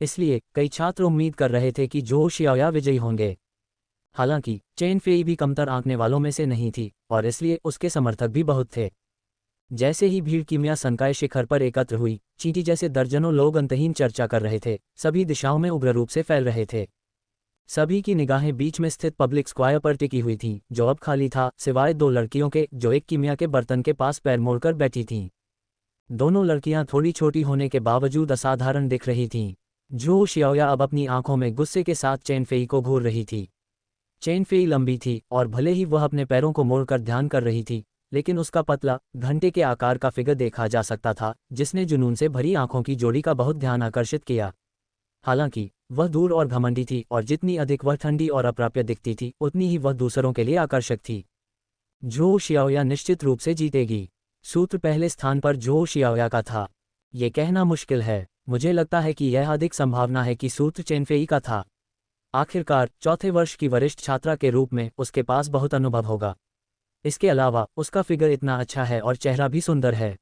इसलिए कई छात्र उम्मीद कर रहे थे कि जो शियाओया विजयी होंगे। हालांकि चेन फेई भी कमतर आंकने वालों में से नहीं थी और इसलिए उसके समर्थक भी बहुत थे। जैसे ही भीड़ कीमिया संकाय शिखर पर एकत्र हुई, चींटी जैसे दर्जनों लोग अंतहीन चर्चा कर रहे थे, सभी दिशाओं में उग्र रूप से फैल रहे थे। सभी की निगाहें बीच में स्थित पब्लिक स्क्वायर पर टिकी हुई थीं, जो अब खाली था, सिवाय 2 लड़कियों के जो एक कीमिया के बर्तन के पास पैर मोड़कर बैठी थीं। दोनों लड़कियां थोड़ी छोटी होने के बावजूद असाधारण दिख रही थीं। जो शियाओया अब अपनी आंखों में गुस्से के साथ चेन फेई को घूर रही थी। चेन फेई लंबी थी और भले ही वह अपने पैरों को मोड़कर ध्यान कर रही थी, लेकिन उसका पतला, घंटे के आकार का फिगर देखा जा सकता था, जिसने जुनून से भरी आंखों की जोड़ी का बहुत ध्यान आकर्षित किया। हालांकि वह दूर और घमंडी थी और जितनी अधिक वह ठंडी और अप्राप्य दिखती थी, उतनी ही वह दूसरों के लिए आकर्षक थी। जो शियाओया निश्चित रूप से जीतेगी। सूत्र पहले स्थान पर जो शियाओया का था। ये कहना मुश्किल है। मुझे लगता है कि यह अधिक संभावना है कि सूत्र चेनफेई का था। आखिरकार चौथे वर्ष की वरिष्ठ छात्रा के रूप में उसके पास बहुत अनुभव होगा। इसके अलावा उसका फिगर इतना अच्छा है और चेहरा भी सुंदर है।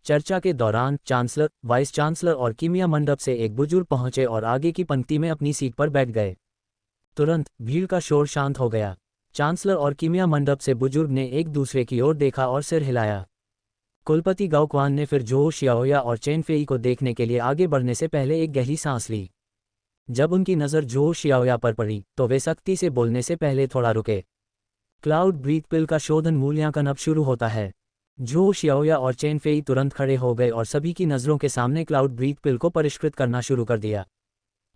चर्चा के दौरान चांसलर, वाइस चांसलर और कीमिया मंडप से एक बुजुर्ग पहुंचे और आगे की पंक्ति में अपनी सीट पर बैठ गए। तुरंत भीड़ का शोर शांत हो गया। चांसलर और कीमिया मंडप से बुजुर्ग ने एक दूसरे की ओर देखा और सिर हिलाया। कुलपति गाओक्वान ने फिर जो शियाओया और चेनफेई को देखने के लिए आगे बढ़ने से पहले एक गहरी सांस ली। जब उनकी नज़र जो शियाओया पर पड़ी, तो वे सख्ती से बोलने से पहले थोड़ा रुके। क्लाउड ब्रीथ पिल का शोधन मूल्यांकन अब शुरू होता है। जो शियाओया और चेनफेई तुरंत खड़े हो गए और सभी की नज़रों के सामने क्लाउड ब्रीथ पिल को परिष्कृत करना शुरू कर दिया।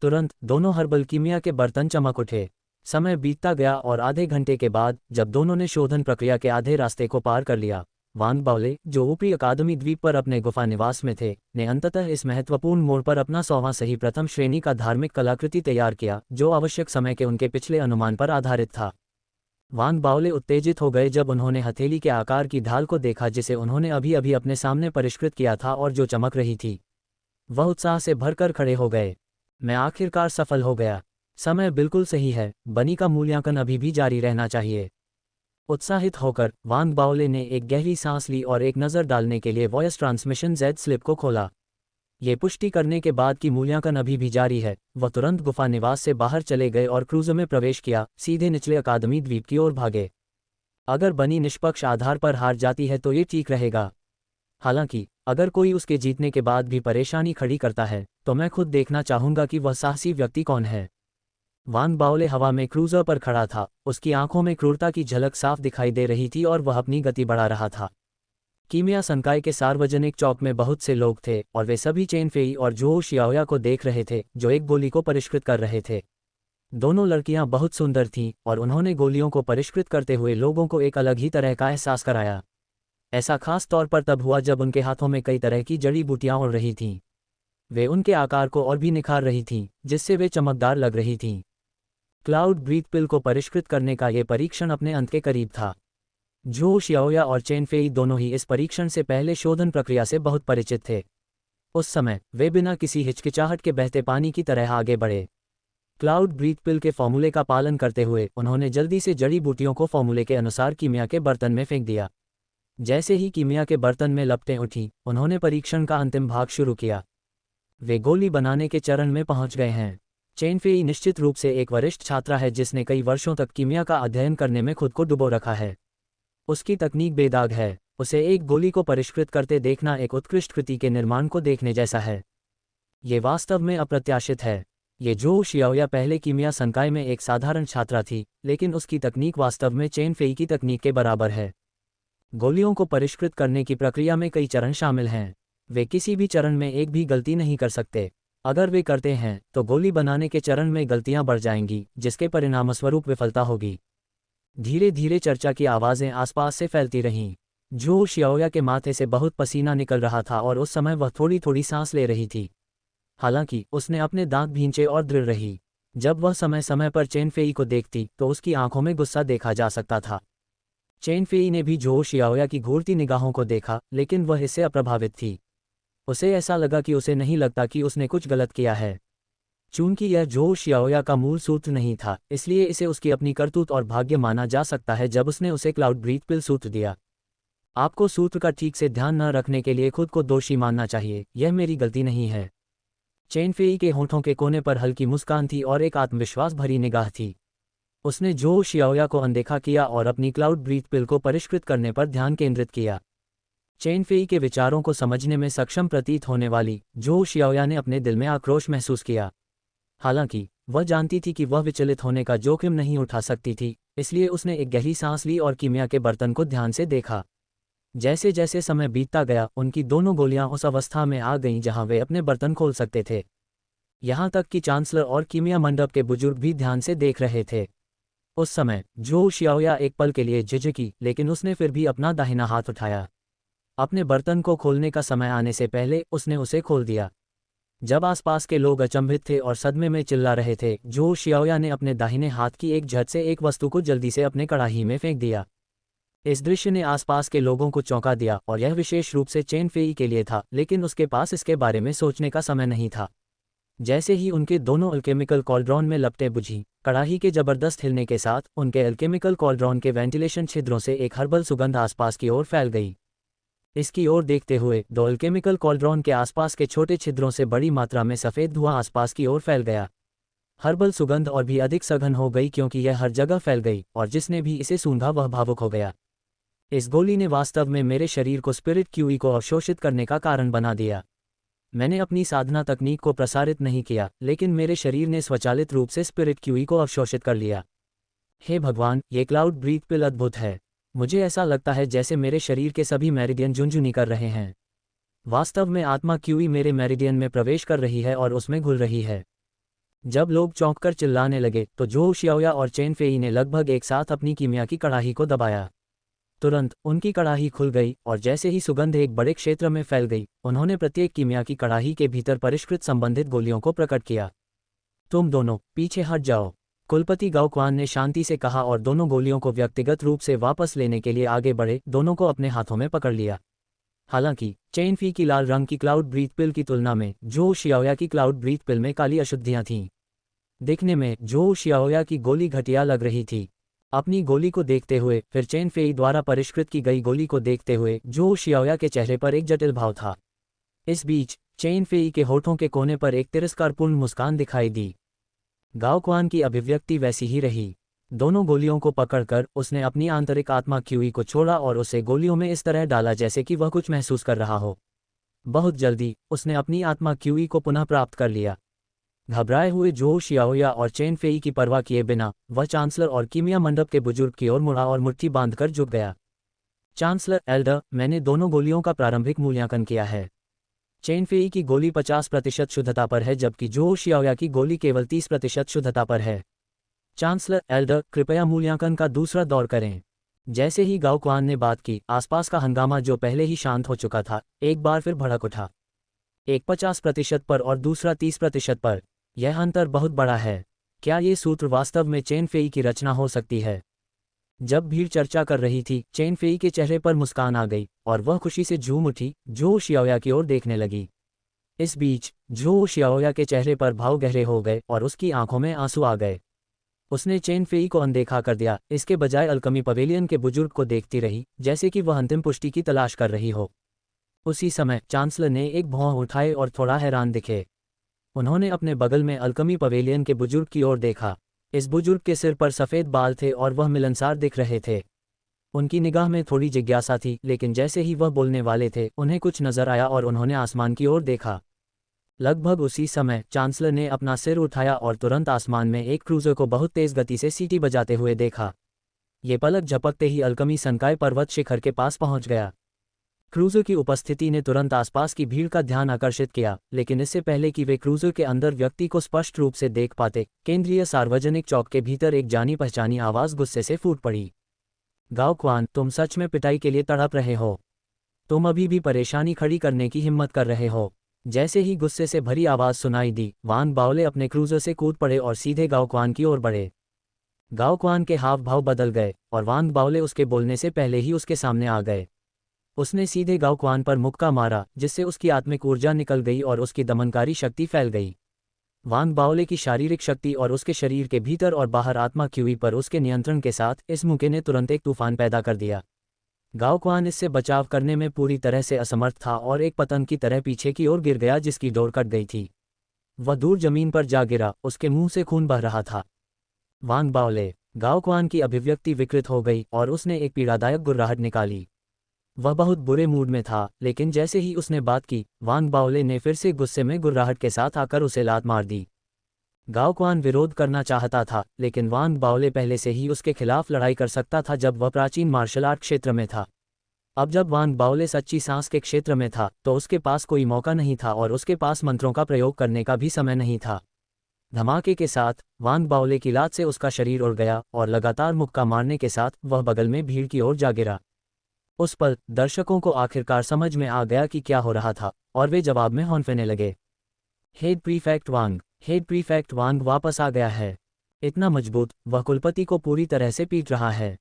तुरंत दोनों हर्बल कीमिया के बर्तन चमक उठे। समय बीतता गया और आधे घंटे के बाद जब दोनों ने शोधन प्रक्रिया के आधे रास्ते को पार कर लिया, वांग बाओले, जो ऊपरी अकादमी द्वीप पर अपने गुफा निवास में थे, ने अंततः इस महत्वपूर्ण मोड़ पर अपना 100वां सही प्रथम श्रेणी का धार्मिक कलाकृति तैयार किया, जो आवश्यक समय के उनके पिछले अनुमान पर आधारित था। वांग बाओले उत्तेजित हो गए जब उन्होंने हथेली के आकार की ढाल को देखा जिसे उन्होंने अभी अभी अपने सामने परिष्कृत किया था और जो चमक रही थी। वह उत्साह से भरकर खड़े हो गए। मैं आखिरकार सफल हो गया। समय बिल्कुल सही है। बनी का मूल्यांकन अभी भी जारी रहना चाहिए। उत्साहित होकर वांग बाओले ने एक गहरी सांस ली और एक नज़र डालने के लिए वॉयस ट्रांसमिशन जेड स्लिप को खोला। ये पुष्टि करने के बाद कि मूल्यांकन अभी भी जारी है, वह तुरंत गुफा निवास से बाहर चले गए और क्रूज़र में प्रवेश किया, सीधे निचले अकादमी द्वीप की ओर भागे। अगर बनी निष्पक्ष आधार पर हार जाती है तो ये ठीक रहेगा। हालांकि अगर कोई उसके जीतने के बाद भी परेशानी खड़ी करता है, तो मैं खुद देखना चाहूँगा कि वह साहसी व्यक्ति कौन है। वांग बाओले हवा में क्रूज़र पर खड़ा था। उसकी आंखों में क्रूरता की झलक साफ दिखाई दे रही थी और वह अपनी गति बढ़ा रहा था। कीमिया संकाय के सार्वजनिक चौक में बहुत से लोग थे और वे सभी चेनफेई और जो शियाओया को देख रहे थे, जो एक गोली को परिष्कृत कर रहे थे। दोनों लड़कियां बहुत सुंदर थीं और उन्होंने गोलियों को परिष्कृत करते हुए लोगों को एक अलग ही तरह का एहसास कराया। ऐसा खास तौर पर तब हुआ जब उनके हाथों में कई तरह की जड़ी बूटियां उड़ रही थीं। वे उनके आकार को और भी निखार रही थीं, जिससे वे चमकदार लग रही थीं। क्लाउड ब्रीथ पिल को परिष्कृत करने का ये परीक्षण अपने अंत के करीब था। जो शियाओया और चेनफेई दोनों ही इस परीक्षण से पहले शोधन प्रक्रिया से बहुत परिचित थे। उस समय वे बिना किसी हिचकिचाहट के बहते पानी की तरह आगे बढ़े। क्लाउड ब्रीथ पिल के फॉर्मूले का पालन करते हुए उन्होंने जल्दी से जड़ी बूटियों को फॉर्मूले के अनुसार कीमिया के बर्तन में फेंक दिया। जैसे ही कीमिया के बर्तन में लपटें उठी, उन्होंने परीक्षण का अंतिम भाग शुरू किया। वे गोली बनाने के चरण में पहुंच गए हैं। चेन फेई निश्चित रूप से एक वरिष्ठ छात्रा है जिसने कई वर्षों तक कीमिया का अध्ययन करने में खुद को डुबो रखा है। उसकी तकनीक बेदाग है। उसे एक गोली को परिष्कृत करते देखना एक उत्कृष्ट कृति के निर्माण को देखने जैसा है। ये वास्तव में अप्रत्याशित है। ये झू शियाओया पहले कीमिया संकाय में एक साधारण छात्रा थी, लेकिन उसकी तकनीक वास्तव में चेन फेई की तकनीक के बराबर है। गोलियों को परिष्कृत करने की प्रक्रिया में कई चरण शामिल हैं। वे किसी भी चरण में एक भी गलती नहीं कर सकते। अगर वे करते हैं तो गोली बनाने के चरण में गलतियां बढ़ जाएंगी, जिसके परिणामस्वरूप विफलता होगी। धीरे धीरे चर्चा की आवाज़ें आसपास से फैलती रहीं। झू शियाओया के माथे से बहुत पसीना निकल रहा था और उस समय वह थोड़ी थोड़ी सांस ले रही थी। हालांकि उसने अपने दांत भींचे और दृढ़ रही। जब वह समय समय पर चेन फेई को देखती तो उसकी आंखों में गुस्सा देखा जा सकता था। चेन फेई ने भी झू शियाओया की घूरती निगाहों को देखा, लेकिन वह इससे अप्रभावित थी। उसे ऐसा लगा कि उसे नहीं लगता कि उसने कुछ गलत किया है। चूंकि यह झू शियाओया का मूल सूत्र नहीं था, इसलिए इसे उसकी अपनी करतूत और भाग्य माना जा सकता है जब उसने उसे क्लाउड ब्रीथ पिल सूत्र दिया। आपको सूत्र का ठीक से ध्यान न रखने के लिए खुद को दोषी मानना चाहिए। यह मेरी गलती नहीं है। चेन फेई के होठों के कोने पर हल्की मुस्कान थी और एक आत्मविश्वास भरी निगाह थी। उसने झू शियाओया को अनदेखा किया और अपनी क्लाउड ब्रीथ पिल को परिष्कृत करने पर ध्यान केंद्रित किया। चेन फेई के विचारों को समझने में सक्षम प्रतीत होने वाली झू शियाओया ने अपने दिल में आक्रोश महसूस किया। हालांकि वह जानती थी कि वह विचलित होने का जोखिम नहीं उठा सकती थी, इसलिए उसने एक गहरी सांस ली और कीमिया के बर्तन को ध्यान से देखा। जैसे जैसे समय बीतता गया, उनकी दोनों गोलियां उस अवस्था में आ गईं जहां वे अपने बर्तन खोल सकते थे। यहां तक कि चांसलर और कीमिया मंडप के बुजुर्ग भी ध्यान से देख रहे थे। उस समय झू शियाओया एक पल के लिए झिझकी, लेकिन उसने फिर भी अपना दाहिना हाथ उठाया। अपने बर्तन को खोलने का समय आने से पहले उसने उसे खोल दिया। जब आसपास के लोग अचंभित थे और सदमे में चिल्ला रहे थे, झू शियाओया ने अपने दाहिने हाथ की एक झट से एक वस्तु को जल्दी से अपने कड़ाही में फेंक दिया। इस दृश्य ने आसपास के लोगों को चौंका दिया और यह विशेष रूप से चेन फेई के लिए था, लेकिन उसके पास इसके बारे में सोचने का समय नहीं था। जैसे ही उनके दोनों अल्केमिकल कॉल्ड्रॉन में लपटें बुझी, कड़ाही के जबरदस्त हिलने के साथ उनके अल्केमिकल कॉल्ड्रॉन के वेंटिलेशन छिद्रों से एक हर्बल सुगंध आसपास की ओर फैल गई। इसकी ओर देखते हुए दो अल्केमिकल कॉल्ड्रॉन के आसपास के छोटे छिद्रों से बड़ी मात्रा में सफ़ेद धुआं आसपास की ओर फैल गया। हर्बल सुगंध और भी अधिक सघन हो गई क्योंकि यह हर जगह फैल गई, और जिसने भी इसे सूंघा वह भावुक हो गया। इस गोली ने वास्तव में मेरे शरीर को स्पिरिट क्यूई को अवशोषित करने का कारण बना दिया। मैंने अपनी साधना तकनीक को प्रसारित नहीं किया, लेकिन मेरे शरीर ने स्वचालित रूप से स्पिरिट क्यूई को अवशोषित कर लिया। हे भगवान, ये क्लाउड ब्रीथ पिल अद्भुत है। मुझे ऐसा लगता है जैसे मेरे शरीर के सभी मेरिडियन झुनझुनी कर रहे हैं। वास्तव में आत्मा क्यूई मेरे मेरिडियन में प्रवेश कर रही है और उसमें घुल रही है। जब लोग चौंककर चिल्लाने लगे तो झू शियाओया और चेन फेई ने लगभग एक साथ अपनी कीमिया की कड़ाही को दबाया। तुरंत उनकी कड़ाही खुल गई और जैसे ही सुगंध एक बड़े क्षेत्र में फैल गई, उन्होंने प्रत्येक कीमिया की कड़ाही के भीतर परिष्कृत संबंधित गोलियों को प्रकट किया। तुम दोनों पीछे हट जाओ, कुलपति गाओक्वान ने शांति से कहा और दोनों गोलियों को व्यक्तिगत रूप से वापस लेने के लिए आगे बढ़े, दोनों को अपने हाथों में पकड़ लिया। हालांकि चेन फी की लाल रंग की क्लाउड ब्रीथ पिल की तुलना में झू शियाओया की क्लाउड ब्रीथ पिल में काली अशुद्धियां थीं। दिखने में झू शियाओया की गोली घटिया लग रही थी। अपनी गोली को देखते हुए फिर चेन फेई द्वारा परिष्कृत की गई गोली को देखते हुए झू शियाओया के चेहरे पर एक जटिल भाव था। इस बीच चेन फेई के होठों के कोने पर एक तिरस्कारपूर्ण मुस्कान दिखाई दी। गाओक्वान की अभिव्यक्ति वैसी ही रही। दोनों गोलियों को पकड़कर उसने अपनी आंतरिक आत्मा क्यूई को छोड़ा और उसे गोलियों में इस तरह डाला जैसे कि वह कुछ महसूस कर रहा हो। बहुत जल्दी उसने अपनी आत्मा क्यूई को पुनः प्राप्त कर लिया। घबराए हुए झू शियाओया और चेन फेई की परवाह किए बिना वह चांसलर और कीमिया मंडप के बुजुर्ग की ओर मुड़ा और मुट्ठी बांधकर झुक गया। चांसलर एल्डर, मैंने दोनों गोलियों का प्रारंभिक मूल्यांकन किया है। चेन फेई की गोली 50% शुद्धता पर है जबकि झू शियाओया की गोली केवल 30% शुद्धता पर है। चांसलर एल्डर, कृपया मूल्यांकन का दूसरा दौर करें। जैसे ही गाओक्वान ने बात की, आसपास का हंगामा जो पहले ही शांत हो चुका था एक बार फिर भड़क उठा। एक 50% पर और दूसरा 30% पर। यह अंतर बहुत बड़ा है। क्या ये सूत्र वास्तव में चेन फेई की रचना हो सकती है? जब भीड़ चर्चा कर रही थी, चेन फेई के चेहरे पर मुस्कान आ गई और वह खुशी से झूम उठी, झू शियाओया की ओर देखने लगी। इस बीच झू शियाओया के चेहरे पर भाव गहरे हो गए और उसकी आंखों में आंसू आ गए। उसने चेन फेई को अनदेखा कर दिया, इसके बजाय अल्कमी पवेलियन के बुजुर्ग को देखती रही, जैसे कि वह अंतिम पुष्टि की तलाश कर रही हो। उसी समय चांसलर ने एक भौं उठाए और थोड़ा हैरान दिखे। उन्होंने अपने बगल में अल्कमी पवेलियन के बुजुर्ग की ओर देखा। इस बुजुर्ग के सिर पर सफ़ेद बाल थे और वह मिलनसार दिख रहे थे। उनकी निगाह में थोड़ी जिज्ञासा थी, लेकिन जैसे ही वह बोलने वाले थे उन्हें कुछ नजर आया और उन्होंने आसमान की ओर देखा। लगभग उसी समय चांसलर ने अपना सिर उठाया और तुरंत आसमान में एक क्रूज़र को बहुत तेज गति से सीटी बजाते हुए देखा। ये पलक झपकते ही अल्कमी संकाय पर्वत शिखर के पास पहुंच गया। क्रूज़र की उपस्थिति ने तुरंत आसपास की भीड़ का ध्यान आकर्षित किया, लेकिन इससे पहले कि वे क्रूज़र के अंदर व्यक्ति को स्पष्ट रूप से देख पाते, केंद्रीय सार्वजनिक चौक के भीतर एक जानी पहचानी आवाज़ गुस्से से फूट पड़ी। गाओ क्वान, तुम सच में पिटाई के लिए तड़प रहे हो? तुम अभी भी परेशानी खड़ी करने की हिम्मत कर रहे हो? जैसे ही गुस्से से भरी आवाज़ सुनाई दी, वान बाओले अपने क्रूज़र से कूद पड़े और सीधे गाओ क्वान की ओर बढ़े। गाओ क्वान के हाव भाव बदल गए और वान बाओले उसके बोलने से पहले ही उसके सामने आ गए। उसने सीधे गाओ क्वान पर मुक्का मारा, जिससे उसकी आत्मिक ऊर्जा निकल गई और उसकी दमनकारी शक्ति फैल गई। वान बाओले की शारीरिक शक्ति और उसके शरीर के भीतर और बाहर आत्मा क्यूई पर उसके नियंत्रण के साथ इस मुक्के ने तुरंत एक तूफान पैदा कर दिया। गाओ क्वान इससे बचाव करने में पूरी तरह से असमर्थ था और एक पतंग की तरह पीछे की ओर गिर गया जिसकी डोर कट गई थी। वह दूर जमीन पर जा गिरा, उसके मुंह से खून बह रहा था। वान बाओले, गाओ क्वान की अभिव्यक्ति विकृत हो गई और उसने एक पीड़ादायक गुर्राहट निकाली। वह बहुत बुरे मूड में था, लेकिन जैसे ही उसने बात की, वान बाओले ने फिर से गुस्से में गुर्राहट के साथ आकर उसे लात मार दी। गाओ क्वान विरोध करना चाहता था, लेकिन वान बाओले पहले से ही उसके खिलाफ लड़ाई कर सकता था जब वह प्राचीन मार्शल आर्ट क्षेत्र में था। अब जब वान बाओले सच्ची सांस के क्षेत्र में था तो उसके पास कोई मौका नहीं था और उसके पास मंत्रों का प्रयोग करने का भी समय नहीं था। धमाके के साथ वान बाओले की लात से उसका शरीर उड़ गया और लगातार मुक्का मारने के साथ वह बगल में भीड़ की ओर जा गिरा। उस पल दर्शकों को आखिरकार समझ में आ गया कि क्या हो रहा था और वे जवाब में हौंफेने लगे। हेड प्रीफेक्ट वांग, हेड प्रीफेक्ट वांग वापस आ गया है। इतना मजबूत, वह कुलपति को पूरी तरह से पीट रहा है।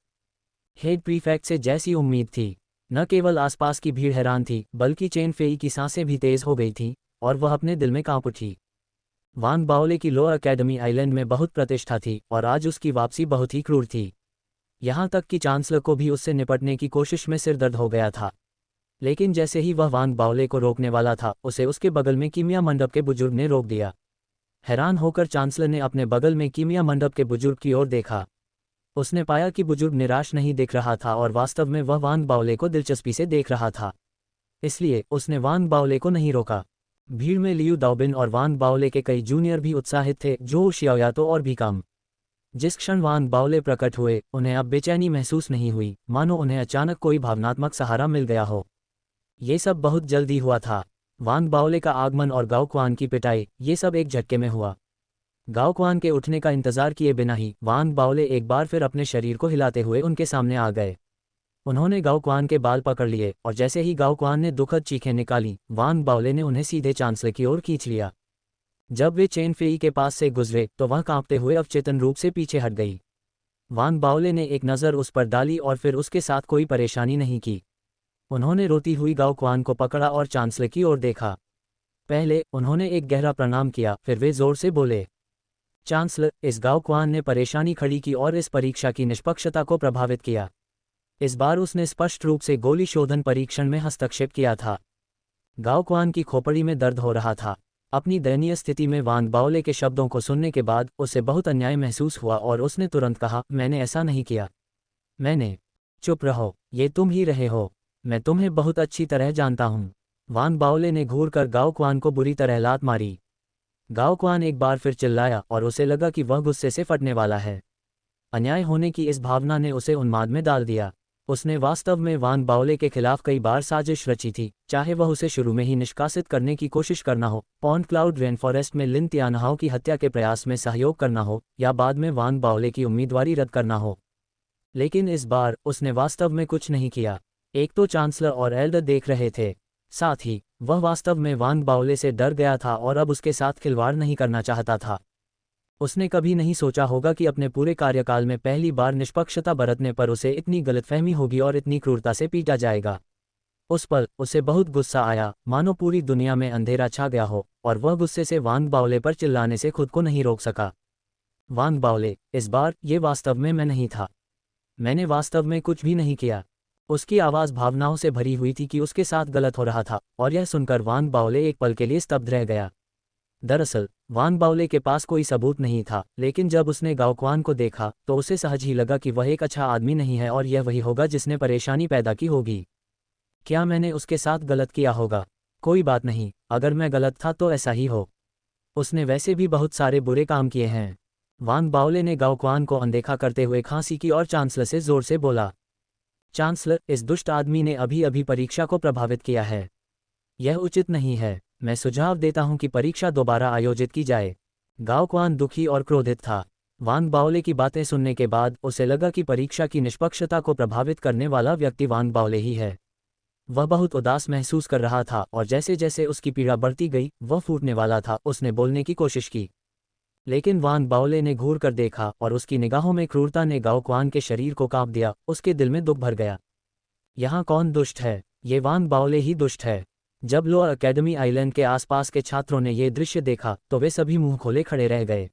हेड प्रीफेक्ट से जैसी उम्मीद थी। न केवल आसपास की भीड़ हैरान थी, बल्कि चेन फेई की सांसें भी तेज हो गई थीं और वह अपने दिल में कांप उठी। वान बाओले की लो अकेडमी आइलैंड में बहुत प्रतिष्ठा थी और आज उसकी वापसी बहुत ही क्रूर थी। यहाँ तक कि चांसलर को भी उससे निपटने की कोशिश में सिरदर्द हो गया था। लेकिन जैसे ही वह वान बाओले को रोकने वाला था, उसे उसके बगल में कीमिया मंडप के बुजुर्ग ने रोक दिया। हैरान होकर चांसलर ने अपने बगल में कीमिया मंडप के बुजुर्ग की ओर देखा। उसने पाया कि बुजुर्ग निराश नहीं दिख रहा था और वास्तव में वह वान बाओले को दिलचस्पी से देख रहा था। इसलिए उसने वान बाओले को नहीं रोका। भीड़ में लियू दाओबिन और वान बाओले के कई जूनियर भी उत्साहित थे, जो शियाओयातो और भी कम। जिस क्षण वान बाओले प्रकट हुए, उन्हें अब बेचैनी महसूस नहीं हुई, मानो उन्हें अचानक कोई भावनात्मक सहारा मिल गया हो। ये सब बहुत जल्दी हुआ था। वान बाओले का आगमन और गाओ क्वान की पिटाई, ये सब एक झटके में हुआ। गाओ क्वान के उठने का इंतजार किए बिना ही वान बाओले एक बार फिर अपने शरीर को हिलाते हुए उनके सामने आ गए। उन्होंने गाओ क्वान के बाल पकड़ लिए और जैसे ही गाओ क्वान ने दुखद चीखें निकाली, वान बाओले ने उन्हें सीधे चांसलर की ओर खींच लिया। जब वे चेन फेई के पास से गुजरे तो वह कांपते हुए अवचेतन रूप से पीछे हट गई। वान बाओले ने एक नज़र उस पर डाली और फिर उसके साथ कोई परेशानी नहीं की। उन्होंने रोती हुई गाओ क्वान को पकड़ा और चांसलर की ओर देखा। पहले उन्होंने एक गहरा प्रणाम किया, फिर वे जोर से बोले, चांसलर, इस गाओ क्वान ने परेशानी खड़ी की और इस परीक्षा की निष्पक्षता को प्रभावित किया। इस बार उसने स्पष्ट रूप से गोली शोधन परीक्षण में हस्तक्षेप किया था। गाओ क्वान की खोपड़ी में दर्द हो रहा था। अपनी दयनीय स्थिति में वान बाओले के शब्दों को सुनने के बाद उसे बहुत अन्याय महसूस हुआ और उसने तुरंत कहा, मैंने ऐसा नहीं किया। मैंने। चुप रहो, ये तुम ही रहे हो। मैं तुम्हें बहुत अच्छी तरह जानता हूँ। वान बाओले ने घूरकर गाओ क्वान को बुरी तरह लात मारी। गाओ क्वान एक बार फिर चिल्लाया और उसे लगा कि वह गुस्से से फटने वाला है। अन्याय होने की इस भावना ने उसे उन्माद में डाल दिया। उसने वास्तव में वान बाओले के खिलाफ कई बार साजिश रची थी, चाहे वह उसे शुरू में ही निष्कासित करने की कोशिश करना हो, पॉन्ट क्लाउड रेनफॉरेस्ट में लिन तियानहाओ की हत्या के प्रयास में सहयोग करना हो, या बाद में वान बाओले की उम्मीदवारी रद्द करना हो। लेकिन इस बार उसने वास्तव में कुछ नहीं किया। एक तो चांसलर और एल्डर देख रहे थे, साथ ही वह वास्तव में वान बाओले से डर गया था और अब उसके साथ खिलवाड़ नहीं करना चाहता था। उसने कभी नहीं सोचा होगा कि अपने पूरे कार्यकाल में पहली बार निष्पक्षता बरतने पर उसे इतनी गलतफहमी होगी और इतनी क्रूरता से पीटा जाएगा। उस पल उसे बहुत गुस्सा आया, मानो पूरी दुनिया में अंधेरा छा गया हो, और वह गुस्से से वान बाओले पर चिल्लाने से खुद को नहीं रोक सका। वांग बाओले, इस बार ये वास्तव में मैं नहीं था। मैंने वास्तव में कुछ भी नहीं किया। उसकी आवाज़ भावनाओं से भरी हुई थी कि उसके साथ गलत हो रहा था, और यह सुनकर वांग बाओले एक पल के लिए स्तब्ध रह गया। दरअसल वांग बाओले के पास कोई सबूत नहीं था, लेकिन जब उसने गाओक्वान को देखा तो उसे सहज ही लगा कि वह एक अच्छा आदमी नहीं है और यह वही होगा जिसने परेशानी पैदा की होगी। क्या मैंने उसके साथ गलत किया होगा? कोई बात नहीं, अगर मैं गलत था तो ऐसा ही हो। उसने वैसे भी बहुत सारे बुरे काम किए हैं। वांग बाओले ने गाओक्वान को अनदेखा करते हुए खांसी की और चांसलर से जोर से बोला, चांसलर, इस दुष्ट आदमी ने अभी अभी परीक्षा को प्रभावित किया है। यह उचित नहीं है। मैं सुझाव देता हूं कि परीक्षा दोबारा आयोजित की जाए। गाओक्वान दुखी और क्रोधित था। वांग बाओले की बातें सुनने के बाद उसे लगा कि परीक्षा की निष्पक्षता को प्रभावित करने वाला व्यक्ति वांग बाओले ही है। वह बहुत उदास महसूस कर रहा था और जैसे जैसे उसकी पीड़ा बढ़ती गई वह फूटने वाला था। उसने बोलने की कोशिश की, लेकिन वांग बाओले ने घूर कर देखा और उसकी निगाहों में क्रूरता ने गाओक्वान के शरीर को कांप दिया। उसके दिल में दुख भर गया। यहाँ कौन दुष्ट है? ये वांग बाओले ही दुष्ट है। जब लो एकेडमी आइलैंड के आसपास के छात्रों ने ये दृश्य देखा तो वे सभी मुंह खोले खड़े रह गए।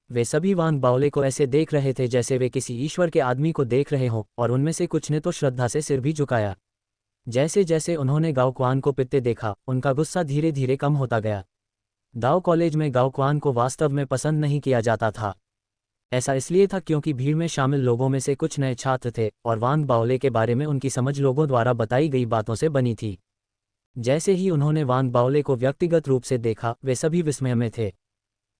वे सभी वांग बाओले को ऐसे देख रहे थे जैसे वे किसी ईश्वर के आदमी को देख रहे हों, और उनमें से कुछ ने तो श्रद्धा से सिर भी झुकाया। जैसे जैसे उन्होंने गाओक्वान को पिटते देखा, उनका गुस्सा धीरे धीरे कम होता गया। दाओ कॉलेज में गाओक्वान को वास्तव में पसंद नहीं किया जाता था। ऐसा इसलिए था क्योंकि भीड़ में शामिल लोगों में से कुछ नए छात्र थे और वांग बाओले के बारे में उनकी समझ लोगों द्वारा बताई गई बातों से बनी थी। जैसे ही उन्होंने वांग बाओले को व्यक्तिगत रूप से देखा, वे सभी विस्मय में थे।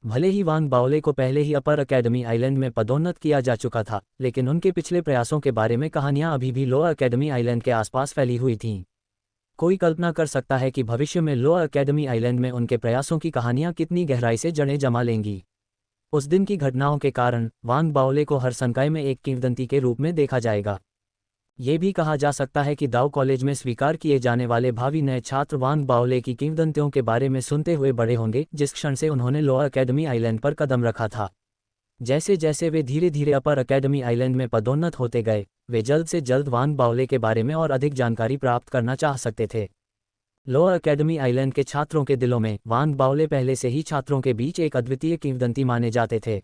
भले ही वांग बाओले को पहले ही अपर एकेडमी आइलैंड में पदोन्नत किया जा चुका था, लेकिन उनके पिछले प्रयासों के बारे में कहानियां अभी भी लोअर एकेडमी आइलैंड के आसपास फैली हुई थीं। कोई कल्पना कर सकता है कि भविष्य में लोअर एकेडमी आइलैंड में उनके प्रयासों की कहानियां कितनी गहराई से जड़ें जमा लेंगी। उस दिन की घटनाओं के कारण वांग बाओले को हर संकाय में एक किंवदंती के रूप में देखा जाएगा। ये भी कहा जा सकता है कि दाओ कॉलेज में स्वीकार किए जाने वाले भावी नए छात्र वांग बाओले की किंवदंतियों के बारे में सुनते हुए बड़े होंगे जिस क्षण से उन्होंने लोअर एकेडमी आइलैंड पर कदम रखा था। जैसे जैसे वे धीरे धीरे अपर एकेडमी आइलैंड में पदोन्नत होते गए, वे जल्द से जल्द वांग बाओले के बारे में और अधिक जानकारी प्राप्त करना चाह सकते थे। लोअर एकेडमी आइलैंड के छात्रों के दिलों में वांग बाओले पहले से ही छात्रों के बीच एक अद्वितीय किंवदंती माने जाते थे।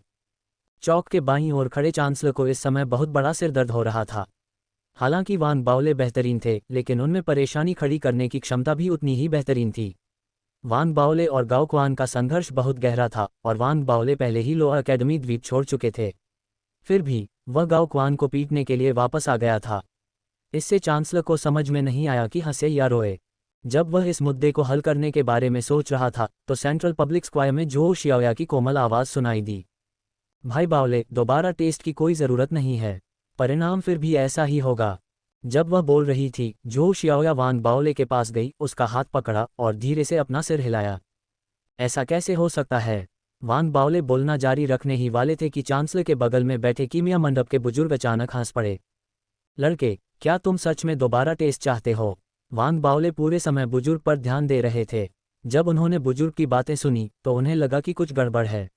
चौक के बाईं ओर खड़े चांसलर को इस समय बहुत बड़ा सिरदर्द हो रहा था। हालांकि वांग बाओले बेहतरीन थे, लेकिन उनमें परेशानी खड़ी करने की क्षमता भी उतनी ही बेहतरीन थी। वांग बाओले और गाओक्वान का संघर्ष बहुत गहरा था और वांग बाओले पहले ही लोअर एकेडमी द्वीप छोड़ चुके थे। फिर भी वह गाओक्वान को पीटने के लिए वापस आ गया था। इससे चांसलर को समझ में नहीं आया कि हंसे या रोए। जब वह इस मुद्दे को हल करने के बारे में सोच रहा था तो सेंट्रल पब्लिक स्क्वायर में जो शियाओया की कोमल आवाज़ सुनाई दी, भाई बाओले, दोबारा टेस्ट की कोई ज़रूरत नहीं है। परिणाम फिर भी ऐसा ही होगा। जब वह बोल रही थी, जो शियाओया वांग बाओले के पास गई, उसका हाथ पकड़ा और धीरे से अपना सिर हिलाया। ऐसा कैसे हो सकता है? वांग बाओले बोलना जारी रखने ही वाले थे कि चांसलर के बगल में बैठे कीमिया मंडप के बुजुर्ग अचानक हंस पड़े। लड़के, क्या तुम सच में दोबारा टेस्ट चाहते हो? वांग बाओले पूरे समय बुजुर्ग पर ध्यान दे रहे थे। जब उन्होंने बुजुर्ग की बातें सुनी तो उन्हें लगा कि कुछ गड़बड़ है।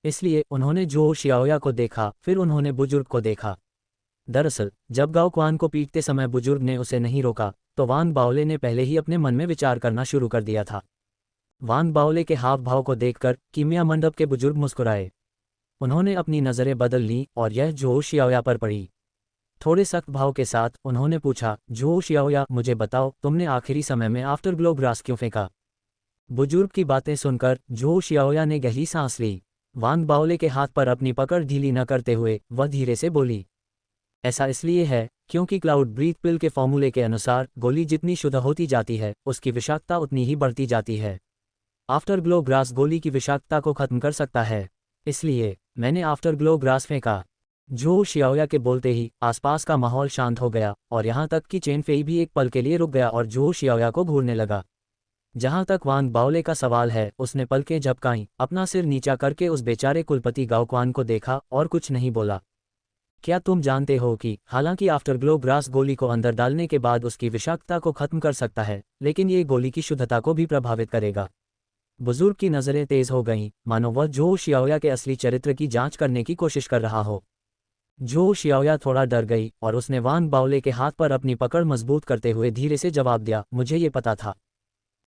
इसलिए उन्होंने जो शियाओया को देखा, फिर उन्होंने बुजुर्ग को देखा। दरअसल जब गाओक्वान को पीटते समय बुजुर्ग ने उसे नहीं रोका तो वांग बाओले ने पहले ही अपने मन में विचार करना शुरू कर दिया था। वांग बाओले के हाव भाव को देखकर कीमिया मंडप के बुजुर्ग मुस्कुराए। उन्होंने अपनी नज़रें बदल लीं और यह जो शियाओया पर पड़ी। थोड़े सख्त भाव के साथ उन्होंने पूछा, जो शियाओया, मुझे बताओ, तुमने आखिरी समय में आफ्टरग्लो ग्रास क्यों फेंका? बुजुर्ग की बातें सुनकर जो शियाओया ने गहरी सांस ली। वांग बाओले के हाथ पर अपनी पकड़ ढीली न करते हुए वह धीरे से बोली, ऐसा इसलिए है क्योंकि क्लाउड ब्रीथ पिल के फॉर्मूले के अनुसार गोली जितनी शुद्ध होती जाती है उसकी विषाक्तता उतनी ही बढ़ती जाती है। आफ्टरग्लो ग्रास गोली की विषाक्तता को खत्म कर सकता है, इसलिए मैंने आफ्टरग्लो ग्रास फेंका। जो शियाओया के बोलते ही आसपास का माहौल शांत हो गया और यहाँ तक कि चेन फेई भी एक पल के लिए रुक गया और जो शियाओया को घूरने लगा। जहाँ तक वांग बाओले का सवाल है, उसने पलकें झपकाईं, अपना सिर नीचा करके उस बेचारे कुलपति गाओक्वान को देखा और कुछ नहीं बोला। क्या तुम जानते हो कि हालांकि आफ्टरग्लो ग्रास गोली को अंदर डालने के बाद उसकी विषाक्तता को खत्म कर सकता है, लेकिन ये गोली की शुद्धता को भी प्रभावित करेगा। बुजुर्ग की नज़रें तेज हो गईं, मानो वह जो शियाओया के असली चरित्र की जांच करने की कोशिश कर रहा हो। जो शियाओया थोड़ा डर गई और उसने वांग बाओले के हाथ पर अपनी पकड़ मजबूत करते हुए धीरे से जवाब दिया, मुझे ये पता था।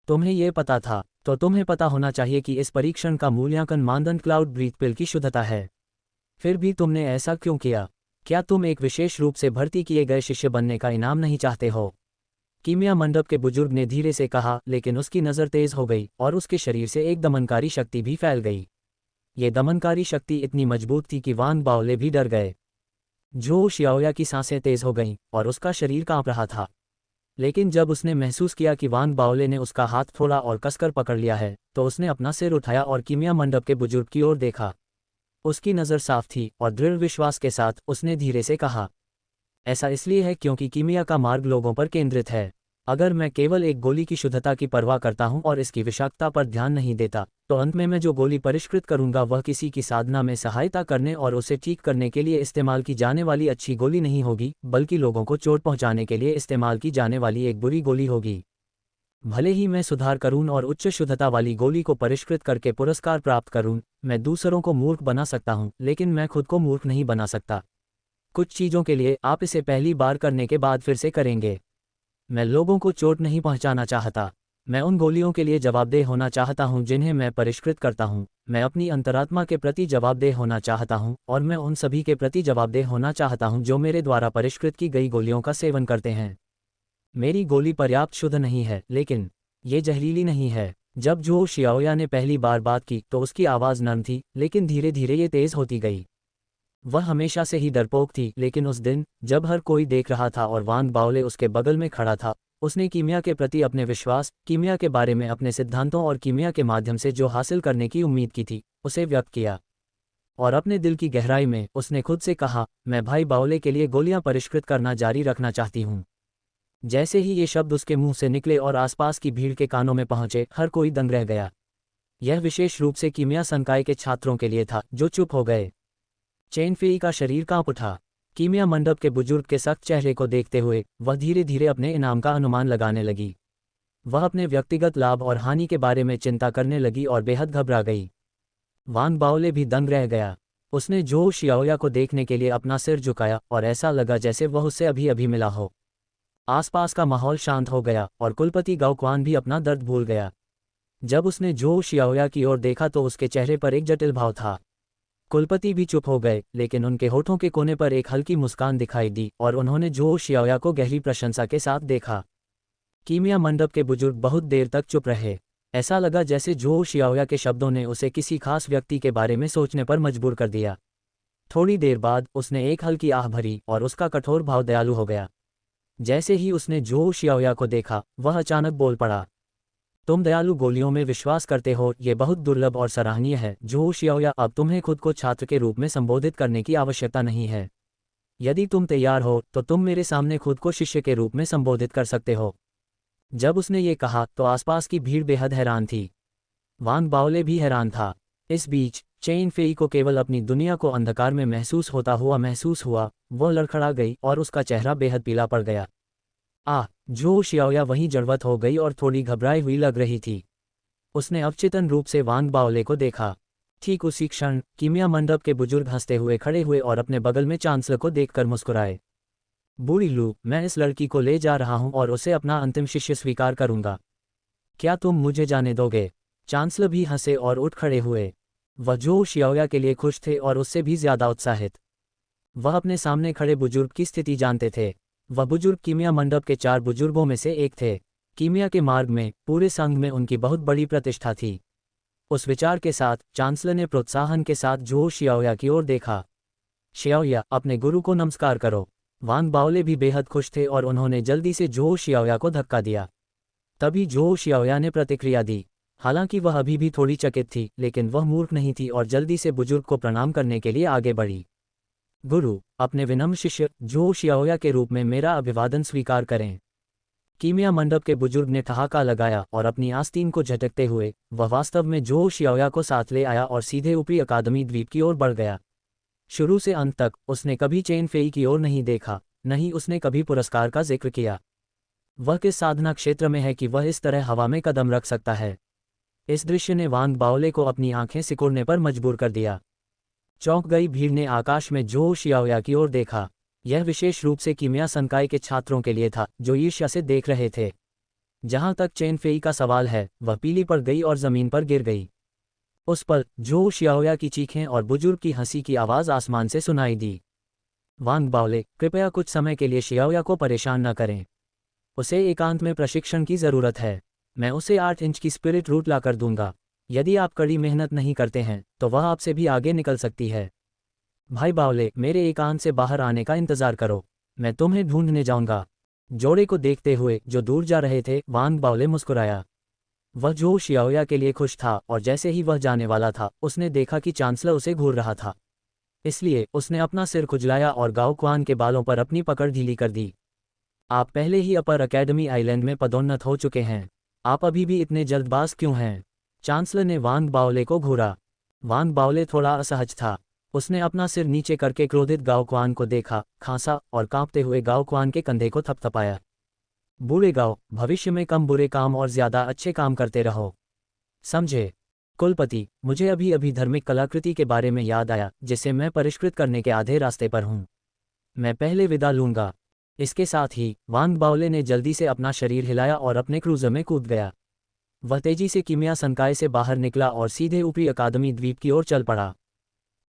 तुम्हें ये पता था, तो तुम्हें पता होना चाहिए कि इस परीक्षण का मूल्यांकन मानदंड क्लाउड ब्रीथ पिल की शुद्धता है। फिर भी तुमने ऐसा क्यों किया? क्या तुम एक विशेष रूप से भर्ती किए गए शिष्य बनने का इनाम नहीं चाहते हो? कीमिया मंडप के बुजुर्ग ने धीरे से कहा, लेकिन उसकी नज़र तेज हो गई और उसके शरीर से एक दमनकारी शक्ति भी फैल गई। ये दमनकारी शक्ति इतनी मजबूत थी कि वांग बाओले भी डर गए। झो शियाओया की सांसें तेज हो गईं और उसका शरीर कांप रहा था। लेकिन जब उसने महसूस किया कि वांग बाओले ने उसका हाथ थोड़ा और कसकर पकड़ लिया है, तो उसने अपना सिर उठाया और कीमिया मंडप के बुजुर्ग की ओर देखा। उसकी नज़र साफ थी और दृढ़ विश्वास के साथ उसने धीरे से कहा, ऐसा इसलिए है क्योंकि कीमिया का मार्ग लोगों पर केंद्रित है। अगर मैं केवल एक गोली की शुद्धता की परवाह करता हूं और इसकी विषाक्तता पर ध्यान नहीं देता, तो अंत में मैं जो गोली परिष्कृत करूंगा वह किसी की साधना में सहायता करने और उसे ठीक करने के लिए इस्तेमाल की जाने वाली अच्छी गोली नहीं होगी, बल्कि लोगों को चोट पहुंचाने के लिए इस्तेमाल की जाने वाली एक बुरी गोली होगी। भले ही मैं सुधार करूं और उच्च शुद्धता वाली गोली को परिष्कृत करके पुरस्कार प्राप्त करूं, मैं दूसरों को मूर्ख बना सकता हूं, लेकिन मैं खुद को मूर्ख नहीं बना सकता। कुछ चीज़ों के लिए आप इसे पहली बार करने के बाद फिर से करेंगे। मैं लोगों को चोट नहीं पहुंचाना चाहता। मैं उन गोलियों के लिए जवाबदेह होना चाहता हूं जिन्हें मैं परिष्कृत करता हूं। मैं अपनी अंतरात्मा के प्रति जवाबदेह होना चाहता हूं और मैं उन सभी के प्रति जवाबदेह होना चाहता हूं जो मेरे द्वारा परिष्कृत की गई गोलियों का सेवन करते हैं। मेरी गोली पर्याप्त शुद्ध नहीं है, लेकिन ये जहरीली नहीं है। जब झो शियाओया ने पहली बार बात की तो उसकी आवाज़ नर्म थी, लेकिन धीरे धीरे ये तेज़ होती गई। वह हमेशा से ही डरपोक थी, लेकिन उस दिन जब हर कोई देख रहा था और वांग बाओले उसके बगल में खड़ा था, उसने कीमिया के प्रति अपने विश्वास, कीमिया के बारे में अपने सिद्धांतों और कीमिया के माध्यम से जो हासिल करने की उम्मीद की थी, उसे व्यक्त किया। और अपने दिल की गहराई में उसने खुद से कहा, मैं भाई बाओले के लिए गोलियां परिष्कृत करना जारी रखना चाहती हूं। जैसे ही ये शब्द उसके मुंह से निकले और आसपास की भीड़ के कानों में पहुंचे, हर कोई दंग रह गया। यह विशेष रूप से कीमिया संकाय के छात्रों के लिए था, जो चुप हो गए। चेन फेई का शरीर कांप उठा। कीमिया मंडप के बुजुर्ग के सख्त चेहरे को देखते हुए वह धीरे धीरे अपने इनाम का अनुमान लगाने लगी। वह अपने व्यक्तिगत लाभ और हानि के बारे में चिंता करने लगी और बेहद घबरा गई। वांग बाओले भी दंग रह गया। उसने झो शियाओया को देखने के लिए अपना सिर झुकाया और ऐसा लगा जैसे वह उससे अभी अभी मिला हो। आसपास का माहौल शांत हो गया और कुलपति गाओक्वान भी अपना दर्द भूल गया। जब उसने झो शियाओया की ओर देखा तो उसके चेहरे पर एक जटिल भाव था। कुलपति भी चुप हो गए, लेकिन उनके होठों के कोने पर एक हल्की मुस्कान दिखाई दी और उन्होंने झो शियाओया को गहरी प्रशंसा के साथ देखा। कीमिया मंडप के बुजुर्ग बहुत देर तक चुप रहे। ऐसा लगा जैसे झो शियाओया के शब्दों ने उसे किसी खास व्यक्ति के बारे में सोचने पर मजबूर कर दिया। थोड़ी देर बाद उसने एक हल्की आह भरी और उसका कठोर भाव दयालु हो गया। जैसे ही उसने झो शियाओया को देखा, वह अचानक बोल पड़ा, तुम दयालु गोलियों में विश्वास करते हो, ये बहुत दुर्लभ और सराहनीय है। झो शियाओया, अब तुम्हें खुद को छात्र के रूप में संबोधित करने की आवश्यकता नहीं है। यदि तुम तैयार हो तो तुम मेरे सामने खुद को शिष्य के रूप में संबोधित कर सकते हो। जब उसने ये कहा तो आसपास की भीड़ बेहद हैरान थी। वांग बाओले भी हैरान था। इस बीच चेन फेई को केवल अपनी दुनिया को अंधकार में महसूस हुआ। वह लड़खड़ा गई और उसका चेहरा बेहद पीला पड़ गया। झो शियाओया वहीं जड़वत हो गई और थोड़ी घबराई हुई लग रही थी। उसने अवचेतन रूप से वांग बाओले को देखा। ठीक उसी क्षण कीमिया मंडप के बुजुर्ग हंसते हुए खड़े हुए और अपने बगल में चांसलर को देखकर मुस्कुराए। बूढ़ी लू, मैं इस लड़की को ले जा रहा हूं और उसे अपना अंतिम शिष्य स्वीकार करूंगा। क्या तुम मुझे जाने दोगे? चांसलर भी हंसे और उठ खड़े हुए। वह झो शियाओया के लिए खुश थे और उससे भी ज्यादा उत्साहित। वह अपने सामने खड़े बुजुर्ग की स्थिति जानते थे। वह बुजुर्ग कीमिया मंडप के 4 बुजुर्गों में से एक थे। कीमिया के मार्ग में पूरे संघ में उनकी बहुत बड़ी प्रतिष्ठा थी। उस विचार के साथ चांसलर ने प्रोत्साहन के साथ झो शियाओया की ओर देखा। शियाओया, अपने गुरु को नमस्कार करो। वांग बाओले भी बेहद खुश थे और उन्होंने जल्दी से झो शियाओया को धक्का दिया। तभी झो शियाओया ने प्रतिक्रिया दी। हालांकि वह अभी भी थोड़ी चकित थी, लेकिन वह मूर्ख नहीं थी और जल्दी से बुजुर्ग को प्रणाम करने के लिए आगे बढ़ी। गुरु, अपने विनम्र शिष्य झो शियाओया के रूप में मेरा अभिवादन स्वीकार करें। कीमिया मंडप के बुजुर्ग ने ठहाका लगाया और अपनी आस्तीन को झटकते हुए वह वास्तव में झो शियाओया को साथ ले आया और सीधे ऊपरी अकादमी द्वीप की ओर बढ़ गया। शुरू से अंत तक उसने कभी चेन फेई की ओर नहीं देखा, न ही उसने कभी पुरस्कार का जिक्र किया। वह किस साधना क्षेत्र में है कि वह इस तरह हवा में कदम रख सकता है? इस दृश्य ने वांग बाओले को अपनी आंखें सिकुड़ने पर मजबूर कर दिया। चौंक गई भीड़ ने आकाश में झो शियाओया की ओर देखा। यह विशेष रूप से कीमिया संकाय के छात्रों के लिए था, जो ईर्ष्या से देख रहे थे। जहां तक चेन फेई का सवाल है, वह पीली पड़ गई और जमीन पर गिर गई। उस पल झू शियाओया की चीखें और बुजुर्ग की हंसी की आवाज़ आसमान से सुनाई दी। वांग बाओले, कृपया कुछ समय के लिए शियाओया को परेशान न करें। उसे एकांत में प्रशिक्षण की ज़रूरत है। मैं उसे 8 इंच की स्पिरिट रूट ला कर दूंगा। यदि आप कड़ी मेहनत नहीं करते हैं तो वह आपसे भी आगे निकल सकती है। भाई बाओले, मेरे एकांत से बाहर आने का इंतज़ार करो, मैं तुम्हें ढूंढने जाऊंगा। जोड़े को देखते हुए जो दूर जा रहे थे, वांग बाओले मुस्कुराया। वह झू शियाओया के लिए खुश था और जैसे ही वह जाने वाला था उसने देखा कि चांसलर उसे घूर रहा था। इसलिए उसने अपना सिर खुजलाया और गाओ क्वान के बालों पर अपनी पकड़ ढीली कर दी। आप पहले ही अपर अकेडमी आइलैंड में पदोन्नत हो चुके हैं, आप अभी भी इतने जल्दबाज क्यों हैं? चांसलर ने वांग बाओले को घूरा। वांग बाओले थोड़ा असहज था। उसने अपना सिर नीचे करके क्रोधित गाओ क्वान को देखा, खांसा और कांपते हुए गाओ क्वान के कंधे को थपथपाया। बूढ़े गाओ, भविष्य में कम बुरे काम और ज्यादा अच्छे काम करते रहो, समझे? कुलपति, मुझे अभी अभी धार्मिक कलाकृति के बारे में याद आया जिसे मैं परिष्कृत करने के आधे रास्ते पर हूँ। मैं पहले विदा लूंगा। इसके साथ ही वांग बाओले ने जल्दी से अपना शरीर हिलाया और अपने क्रूजर में कूद गया। वह तेजी से कीमिया संकाय से बाहर निकला और सीधे ऊपरी अकादमी द्वीप की ओर चल पड़ा।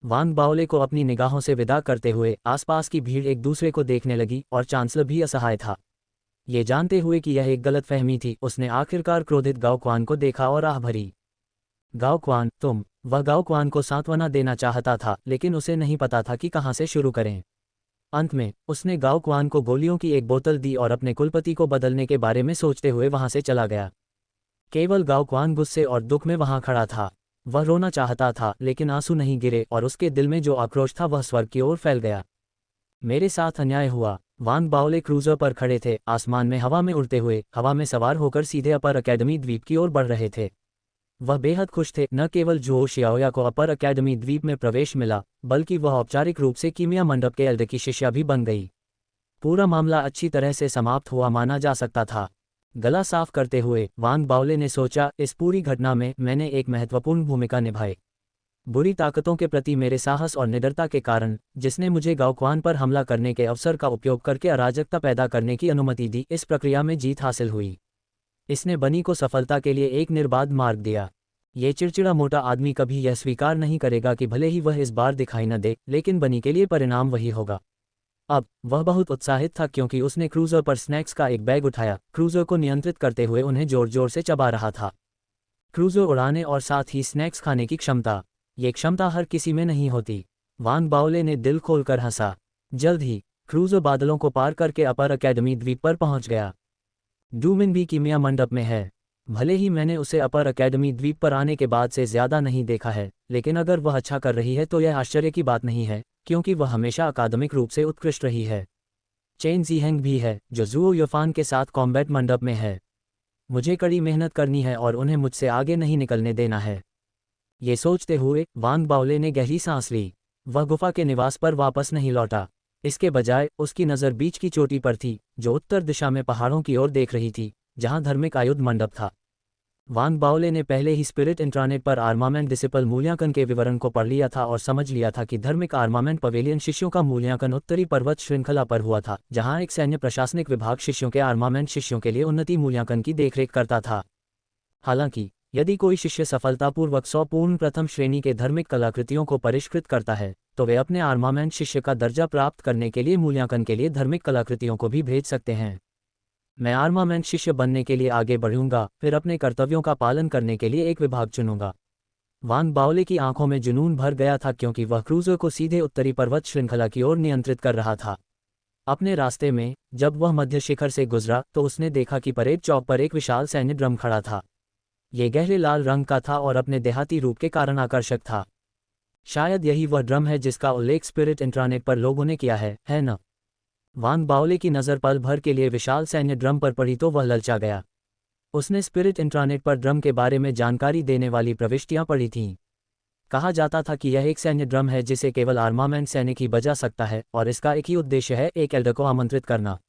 वांग बाओले को अपनी निगाहों से विदा करते हुए आसपास की भीड़ एक दूसरे को देखने लगी और चांसलर भी असहाय था। ये जानते हुए कि यह एक गलतफहमी थी, उसने आखिरकार क्रोधित गाओ क्वान को देखा और आह भरी। गाओ क्वान, तुम? वह गाओ क्वान को सांत्वना देना चाहता था लेकिन उसे नहीं पता था कि कहाँ से शुरू करें। अंत में उसने गाओ क्वान को गोलियों की एक बोतल दी और अपने कुलपति को बदलने के बारे में सोचते हुए वहां से चला गया। केवल गाओ क्वान गुस्से और दुख में वहां खड़ा था। वह रोना चाहता था लेकिन आंसू नहीं गिरे और उसके दिल में जो आक्रोश था वह स्वर्ग की ओर फैल गया। मेरे साथ अन्याय हुआ। वांग बाओले क्रूजर पर खड़े थे, आसमान में हवा में उड़ते हुए, हवा में सवार होकर सीधे अपर अकेडमी द्वीप की ओर बढ़ रहे थे। वह बेहद खुश थे। न केवल झू शियाओया को अपर अकेडमी द्वीप में प्रवेश मिला, बल्कि वह औपचारिक रूप से कीमिया मंडप के एल्डर की शिष्या भी बन गई। पूरा मामला अच्छी तरह से समाप्त हुआ माना जा सकता था। गला साफ करते हुए वांग बाओले ने सोचा, इस पूरी घटना में मैंने एक महत्वपूर्ण भूमिका निभाई। बुरी ताकतों के प्रति मेरे साहस और निडरता के कारण, जिसने मुझे गाओ क्वान पर हमला करने के अवसर का उपयोग करके अराजकता पैदा करने की अनुमति दी, इस प्रक्रिया में जीत हासिल हुई। इसने बनी को सफलता के लिए एक निर्बाध मार्ग दिया। ये चिड़चिड़ा मोटा आदमी कभी यह स्वीकार नहीं करेगा कि भले ही वह इस बार दिखाई न दे, लेकिन बनी के लिए परिणाम वही होगा। अब वह बहुत उत्साहित था क्योंकि उसने क्रूजर पर स्नैक्स का एक बैग उठाया, क्रूजर को नियंत्रित करते हुए उन्हें जोर जोर से चबा रहा था। क्रूजर उड़ाने और साथ ही स्नैक्स खाने की क्षमता, ये क्षमता हर किसी में नहीं होती। वांग बाओले ने दिल खोलकर हंसा। जल्द ही क्रूजर बादलों को पार करके अपर अकेडमी द्वीप पर पहुंच गया। डूमिन भी कीमिया मंडप में है। भले ही मैंने उसे अपर अकेडमी द्वीप पर आने के बाद से ज्यादा नहीं देखा है, लेकिन अगर वह अच्छा कर रही है तो यह आश्चर्य की बात नहीं है, क्योंकि वह हमेशा अकादमिक रूप से उत्कृष्ट रही है। चेन ज़ीहेंग भी है, जो ज़ुओ युफान के साथ कॉम्बैट मंडप में है। मुझे कड़ी मेहनत करनी है और उन्हें मुझसे आगे नहीं निकलने देना है। ये सोचते हुए वांग बाओले ने गहरी सांस ली। वह गुफा के निवास पर वापस नहीं लौटा। इसके बजाय उसकी नज़र बीच की चोटी पर थी, जो उत्तर दिशा में पहाड़ों की ओर देख रही थी, जहां धार्मिक आयुध मंडप था। वांग बाओले ने पहले ही स्पिरिट इंट्रानेट पर आर्मामेंट डिसिपल मूल्यांकन के विवरण को पढ़ लिया था और समझ लिया था कि धार्मिक आर्मामेंट पवेलियन शिष्यों का मूल्यांकन उत्तरी पर्वत श्रृंखला पर हुआ था, जहां एक सैन्य प्रशासनिक विभाग शिष्यों के आर्मामेंट शिष्यों के लिए उन्नति मूल्यांकन की देखरेख करता था। हालांकि यदि कोई शिष्य सफलतापूर्वक 100 पूर्ण प्रथम श्रेणी के धार्मिक कलाकृतियों को परिष्कृत करता है, तो वे अपने आर्मामेंट शिष्य का दर्जा प्राप्त करने के लिए मूल्यांकन के लिए धार्मिक कलाकृतियों को भी भेज सकते हैं। मैं आर्मामेंट शिष्य बनने के लिए आगे बढ़ूंगा, फिर अपने कर्तव्यों का पालन करने के लिए एक विभाग चुनूंगा। वांग बाओले की आंखों में जुनून भर गया था क्योंकि वह क्रूजर को सीधे उत्तरी पर्वत श्रृंखला की ओर नियंत्रित कर रहा था। अपने रास्ते में जब वह मध्य शिखर से गुजरा तो उसने देखा कि परेड चौक पर एक विशाल सैन्य ड्रम खड़ा था। ये गहरे लाल रंग का था और अपने देहाती रूप के कारण आकर्षक था। शायद यही वह ड्रम है जिसका उल्लेख स्पिरिट इंट्रानेट पर लोगों ने किया है न? वांग बाओले की नज़र पल भर के लिए विशाल सैन्य ड्रम पर पड़ी तो वह ललचा गया। उसने स्पिरिट इंट्रानेट पर ड्रम के बारे में जानकारी देने वाली प्रविष्टियां पढ़ी थीं। कहा जाता था कि यह एक सैन्य ड्रम है जिसे केवल आर्मामेंट सैनिक ही बजा सकता है और इसका एक ही उद्देश्य है, एक एल्डर को आमंत्रित करना।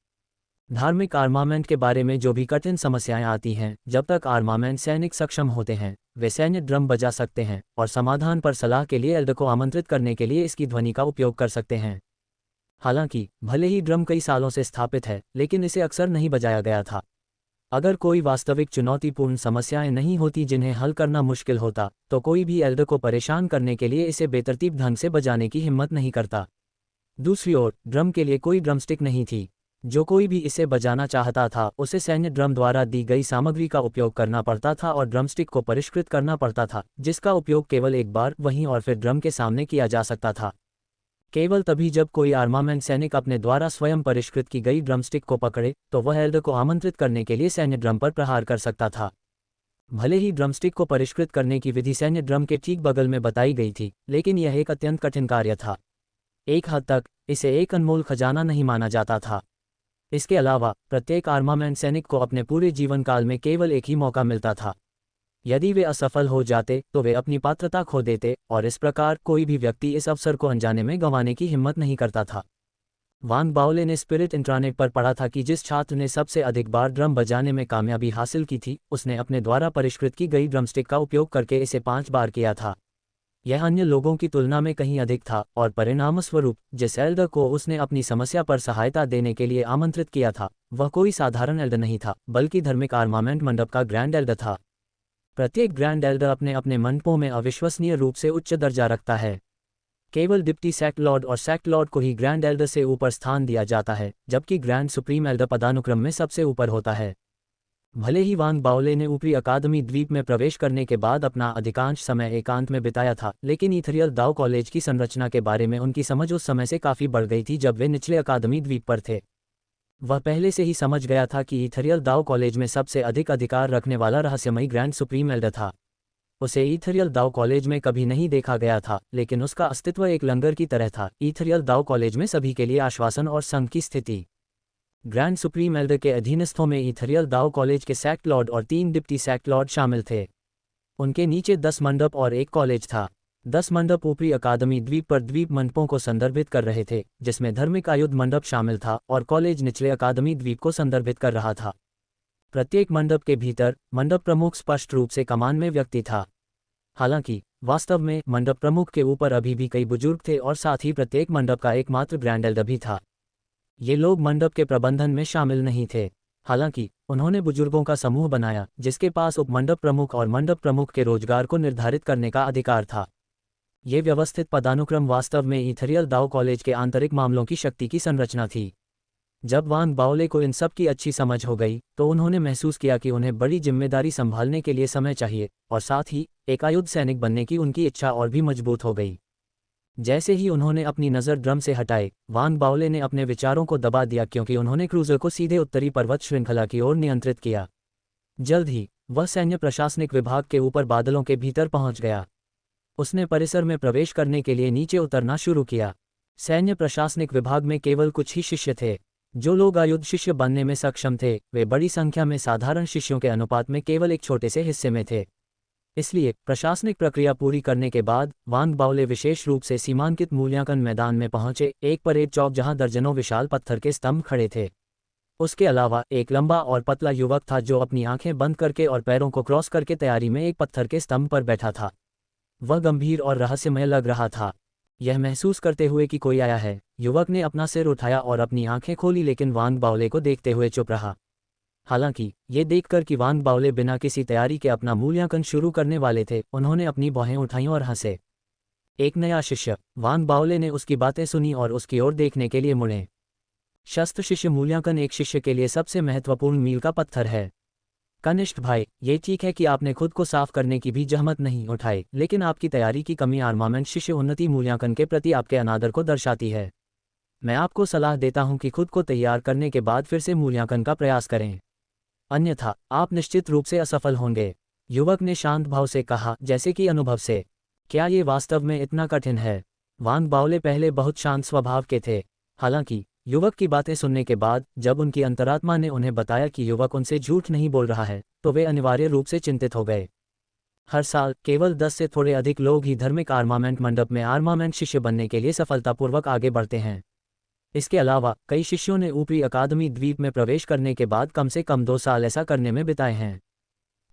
धार्मिक आर्मामेंट के बारे में जो भी कठिन समस्याएं आती हैं, जब तक आर्मामेंट सैनिक सक्षम होते हैं वे सैन्य ड्रम बजा सकते हैं और समाधान पर सलाह के लिए एल्डर को आमंत्रित करने के लिए इसकी ध्वनि का उपयोग कर सकते हैं। हालांकि भले ही ड्रम कई सालों से स्थापित है, लेकिन इसे अक्सर नहीं बजाया गया था। अगर कोई वास्तविक चुनौतीपूर्ण समस्याएं नहीं होती जिन्हें हल करना मुश्किल होता, तो कोई भी एल्डर को परेशान करने के लिए इसे बेतरतीब ढंग से बजाने की हिम्मत नहीं करता। दूसरी ओर ड्रम के लिए कोई ड्रमस्टिक नहीं थी। जो कोई भी इसे बजाना चाहता था उसे सैन्य ड्रम द्वारा दी गई सामग्री का उपयोग करना पड़ता था और ड्रमस्टिक को परिष्कृत करना पड़ता था, जिसका उपयोग केवल एक बार वहीं और फिर ड्रम के सामने किया जा सकता था। केवल तभी जब कोई आर्मामेंट सैनिक अपने द्वारा स्वयं परिष्कृत की गई ड्रमस्टिक को पकड़े तो वह एल्डर को आमंत्रित करने के लिए सैन्य ड्रम पर प्रहार कर सकता था। भले ही ड्रमस्टिक को परिष्कृत करने की विधि सैन्य ड्रम के ठीक बगल में बताई गई थी, लेकिन यह एक अत्यंत कठिन कार्य था। एक हद तक इसे एक अनमोल खजाना नहीं माना जाता था। इसके अलावा प्रत्येक आर्मामेंट सैनिक को अपने पूरे जीवन काल में केवल एक ही मौका मिलता था। यदि वे असफल हो जाते तो वे अपनी पात्रता खो देते और इस प्रकार कोई भी व्यक्ति इस अवसर को अनजाने में गंवाने की हिम्मत नहीं करता था। वांग बाओले ने स्पिरिट इंट्रानेट पर पढ़ा था कि जिस छात्र ने सबसे अधिक बार ड्रम बजाने में कामयाबी हासिल की थी उसने अपने द्वारा परिष्कृत की गई ड्रमस्टिक का उपयोग करके इसे 5 बार किया था। यह अन्य लोगों की तुलना में कहीं अधिक था और परिणामस्वरूप जिस एल्डर को उसने अपनी समस्या पर सहायता देने के लिए आमंत्रित किया था वह कोई साधारण एल्डर नहीं था, बल्कि धार्मिक आर्मामेंट मंडप का ग्रैंड एल्डर था। प्रत्येक ग्रैंड एल्डर अपने अपने मंडपों में अविश्वसनीय रूप से उच्च दर्जा रखता है। केवल डिप्टी सेक्ट लॉर्ड और सेक्ट लॉर्ड को ही ग्रैंड एल्डर से ऊपर स्थान दिया जाता है, जबकि ग्रैंड सुप्रीम एल्डर पदानुक्रम में सबसे ऊपर होता है। भले ही वांग बाओले ने ऊपरी अकादमी द्वीप में प्रवेश करने के बाद अपना अधिकांश समय एकांत में बिताया था, लेकिन ईथरियल दाओ कॉलेज की संरचना के बारे में उनकी समझ उस समय से काफ़ी बढ़ गई थी जब वे निचले अकादमी द्वीप पर थे। वह पहले से ही समझ गया था कि ईथरियल दाओ कॉलेज में सबसे अधिक अधिकार रखने वाला रहस्यमयी ग्रैंड सुप्रीम एल्डर था। उसे ईथरियल दाओ कॉलेज में कभी नहीं देखा गया था, लेकिन उसका अस्तित्व एक लंगर की तरह था। ईथरियल दाओ कॉलेज में सभी के लिए आश्वासन और संघ की स्थिति। ग्रैंड सुप्रीम एल्डर के अधीनस्थों में ईथरियल दाओ कॉलेज के सेक्ट लॉर्ड और 3 डिप्टी सेक्ट लॉर्ड शामिल थे। उनके नीचे 10 मंडप और एक कॉलेज था। 10 मंडप ऊपरी अकादमी द्वीप पर द्वीप मंडपों को संदर्भित कर रहे थे, जिसमें धार्मिक आयुध मंडप शामिल था, और कॉलेज निचले अकादमी द्वीप को संदर्भित कर रहा था। प्रत्येक मंडप के भीतर मंडप प्रमुख स्पष्ट रूप से कमान में व्यक्ति था। हालांकि वास्तव में मंडप प्रमुख के ऊपर अभी भी कई बुजुर्ग थे और साथ ही प्रत्येक मंडप का एकमात्र ग्रैंड एल्डर भी था। ये लोग मंडप के प्रबंधन में शामिल नहीं थे। हालांकि उन्होंने बुजुर्गों का समूह बनाया जिसके पास उपमंडप प्रमुख और मंडप प्रमुख के रोजगार को निर्धारित करने का अधिकार था। ये व्यवस्थित पदानुक्रम वास्तव में ईथरियल दाओ कॉलेज के आंतरिक मामलों की शक्ति की संरचना थी। जब वांग बाओले को इन सब की अच्छी समझ हो गई तो उन्होंने महसूस किया कि उन्हें बड़ी जिम्मेदारी संभालने के लिए समय चाहिए, और साथ ही एक आयुध सैनिक बनने की उनकी इच्छा और भी मजबूत हो गई। जैसे ही उन्होंने अपनी नज़र ड्रम से हटाए, वांग बाओले ने अपने विचारों को दबा दिया क्योंकि उन्होंने क्रूजर को सीधे उत्तरी पर्वत श्रृंखला की ओर नियंत्रित किया। जल्द ही वह सैन्य प्रशासनिक विभाग के ऊपर बादलों के भीतर पहुंच गया। उसने परिसर में प्रवेश करने के लिए नीचे उतरना शुरू किया। सैन्य प्रशासनिक विभाग में केवल कुछ ही शिष्य थे। जो लोग आयुध शिष्य बनने में सक्षम थे वे बड़ी संख्या में साधारण शिष्यों के अनुपात में केवल एक छोटे से हिस्से में थे। इसलिए प्रशासनिक प्रक्रिया पूरी करने के बाद वांग बाओले विशेष रूप से सीमांकित मूल्यांकन मैदान में पहुंचे, एक परेड चौक जहां दर्जनों विशाल पत्थर के स्तंभ खड़े थे। उसके अलावा एक लंबा और पतला युवक था जो अपनी आंखें बंद करके और पैरों को क्रॉस करके तैयारी में एक पत्थर के स्तंभ पर बैठा था। वह गंभीर और रहस्यमय लग रहा था। यह महसूस करते हुए कि कोई आया है, युवक ने अपना सिर उठाया और अपनी आंखें खोली, लेकिन वांग बाओले को देखते हुए चुप रहा। हालांकि ये देखकर कि वांग बाओले बिना किसी तैयारी के अपना मूल्यांकन शुरू करने वाले थे, उन्होंने अपनी बाहें उठाईं और हंसे। एक नया शिष्य। वांग बाओले ने उसकी बातें सुनी और उसकी ओर देखने के लिए मुड़े। शस्त्र शिष्य मूल्यांकन एक शिष्य के लिए सबसे महत्वपूर्ण मील का पत्थर है। कनिष्ठ भाई, ये ठीक है कि आपने खुद को साफ करने की भी जहमत नहीं उठाई, लेकिन आपकी तैयारी की कमी आर्मामेंट शिष्य उन्नति मूल्यांकन के प्रति आपके अनादर को दर्शाती है। मैं आपको सलाह देता हूं कि खुद को तैयार करने के बाद फिर से मूल्यांकन का प्रयास करें, अन्यथा आप निश्चित रूप से असफल होंगे। युवक ने शांत भाव से कहा, जैसे कि अनुभव से। क्या ये वास्तव में इतना कठिन है? वांग बाओले पहले बहुत शांत स्वभाव के थे। हालांकि युवक की बातें सुनने के बाद जब उनकी अंतरात्मा ने उन्हें बताया कि युवक उनसे झूठ नहीं बोल रहा है, तो वे अनिवार्य रूप से चिंतित हो गए। हर साल केवल 10 से थोड़े अधिक लोग ही धार्मिक आर्मामेंट मंडप में आर्मामेंट शिष्य बनने के लिए सफलतापूर्वक आगे बढ़ते हैं। इसके अलावा कई शिष्यों ने ऊपरी अकादमी द्वीप में प्रवेश करने के बाद कम से कम 2 साल ऐसा करने में बिताए हैं।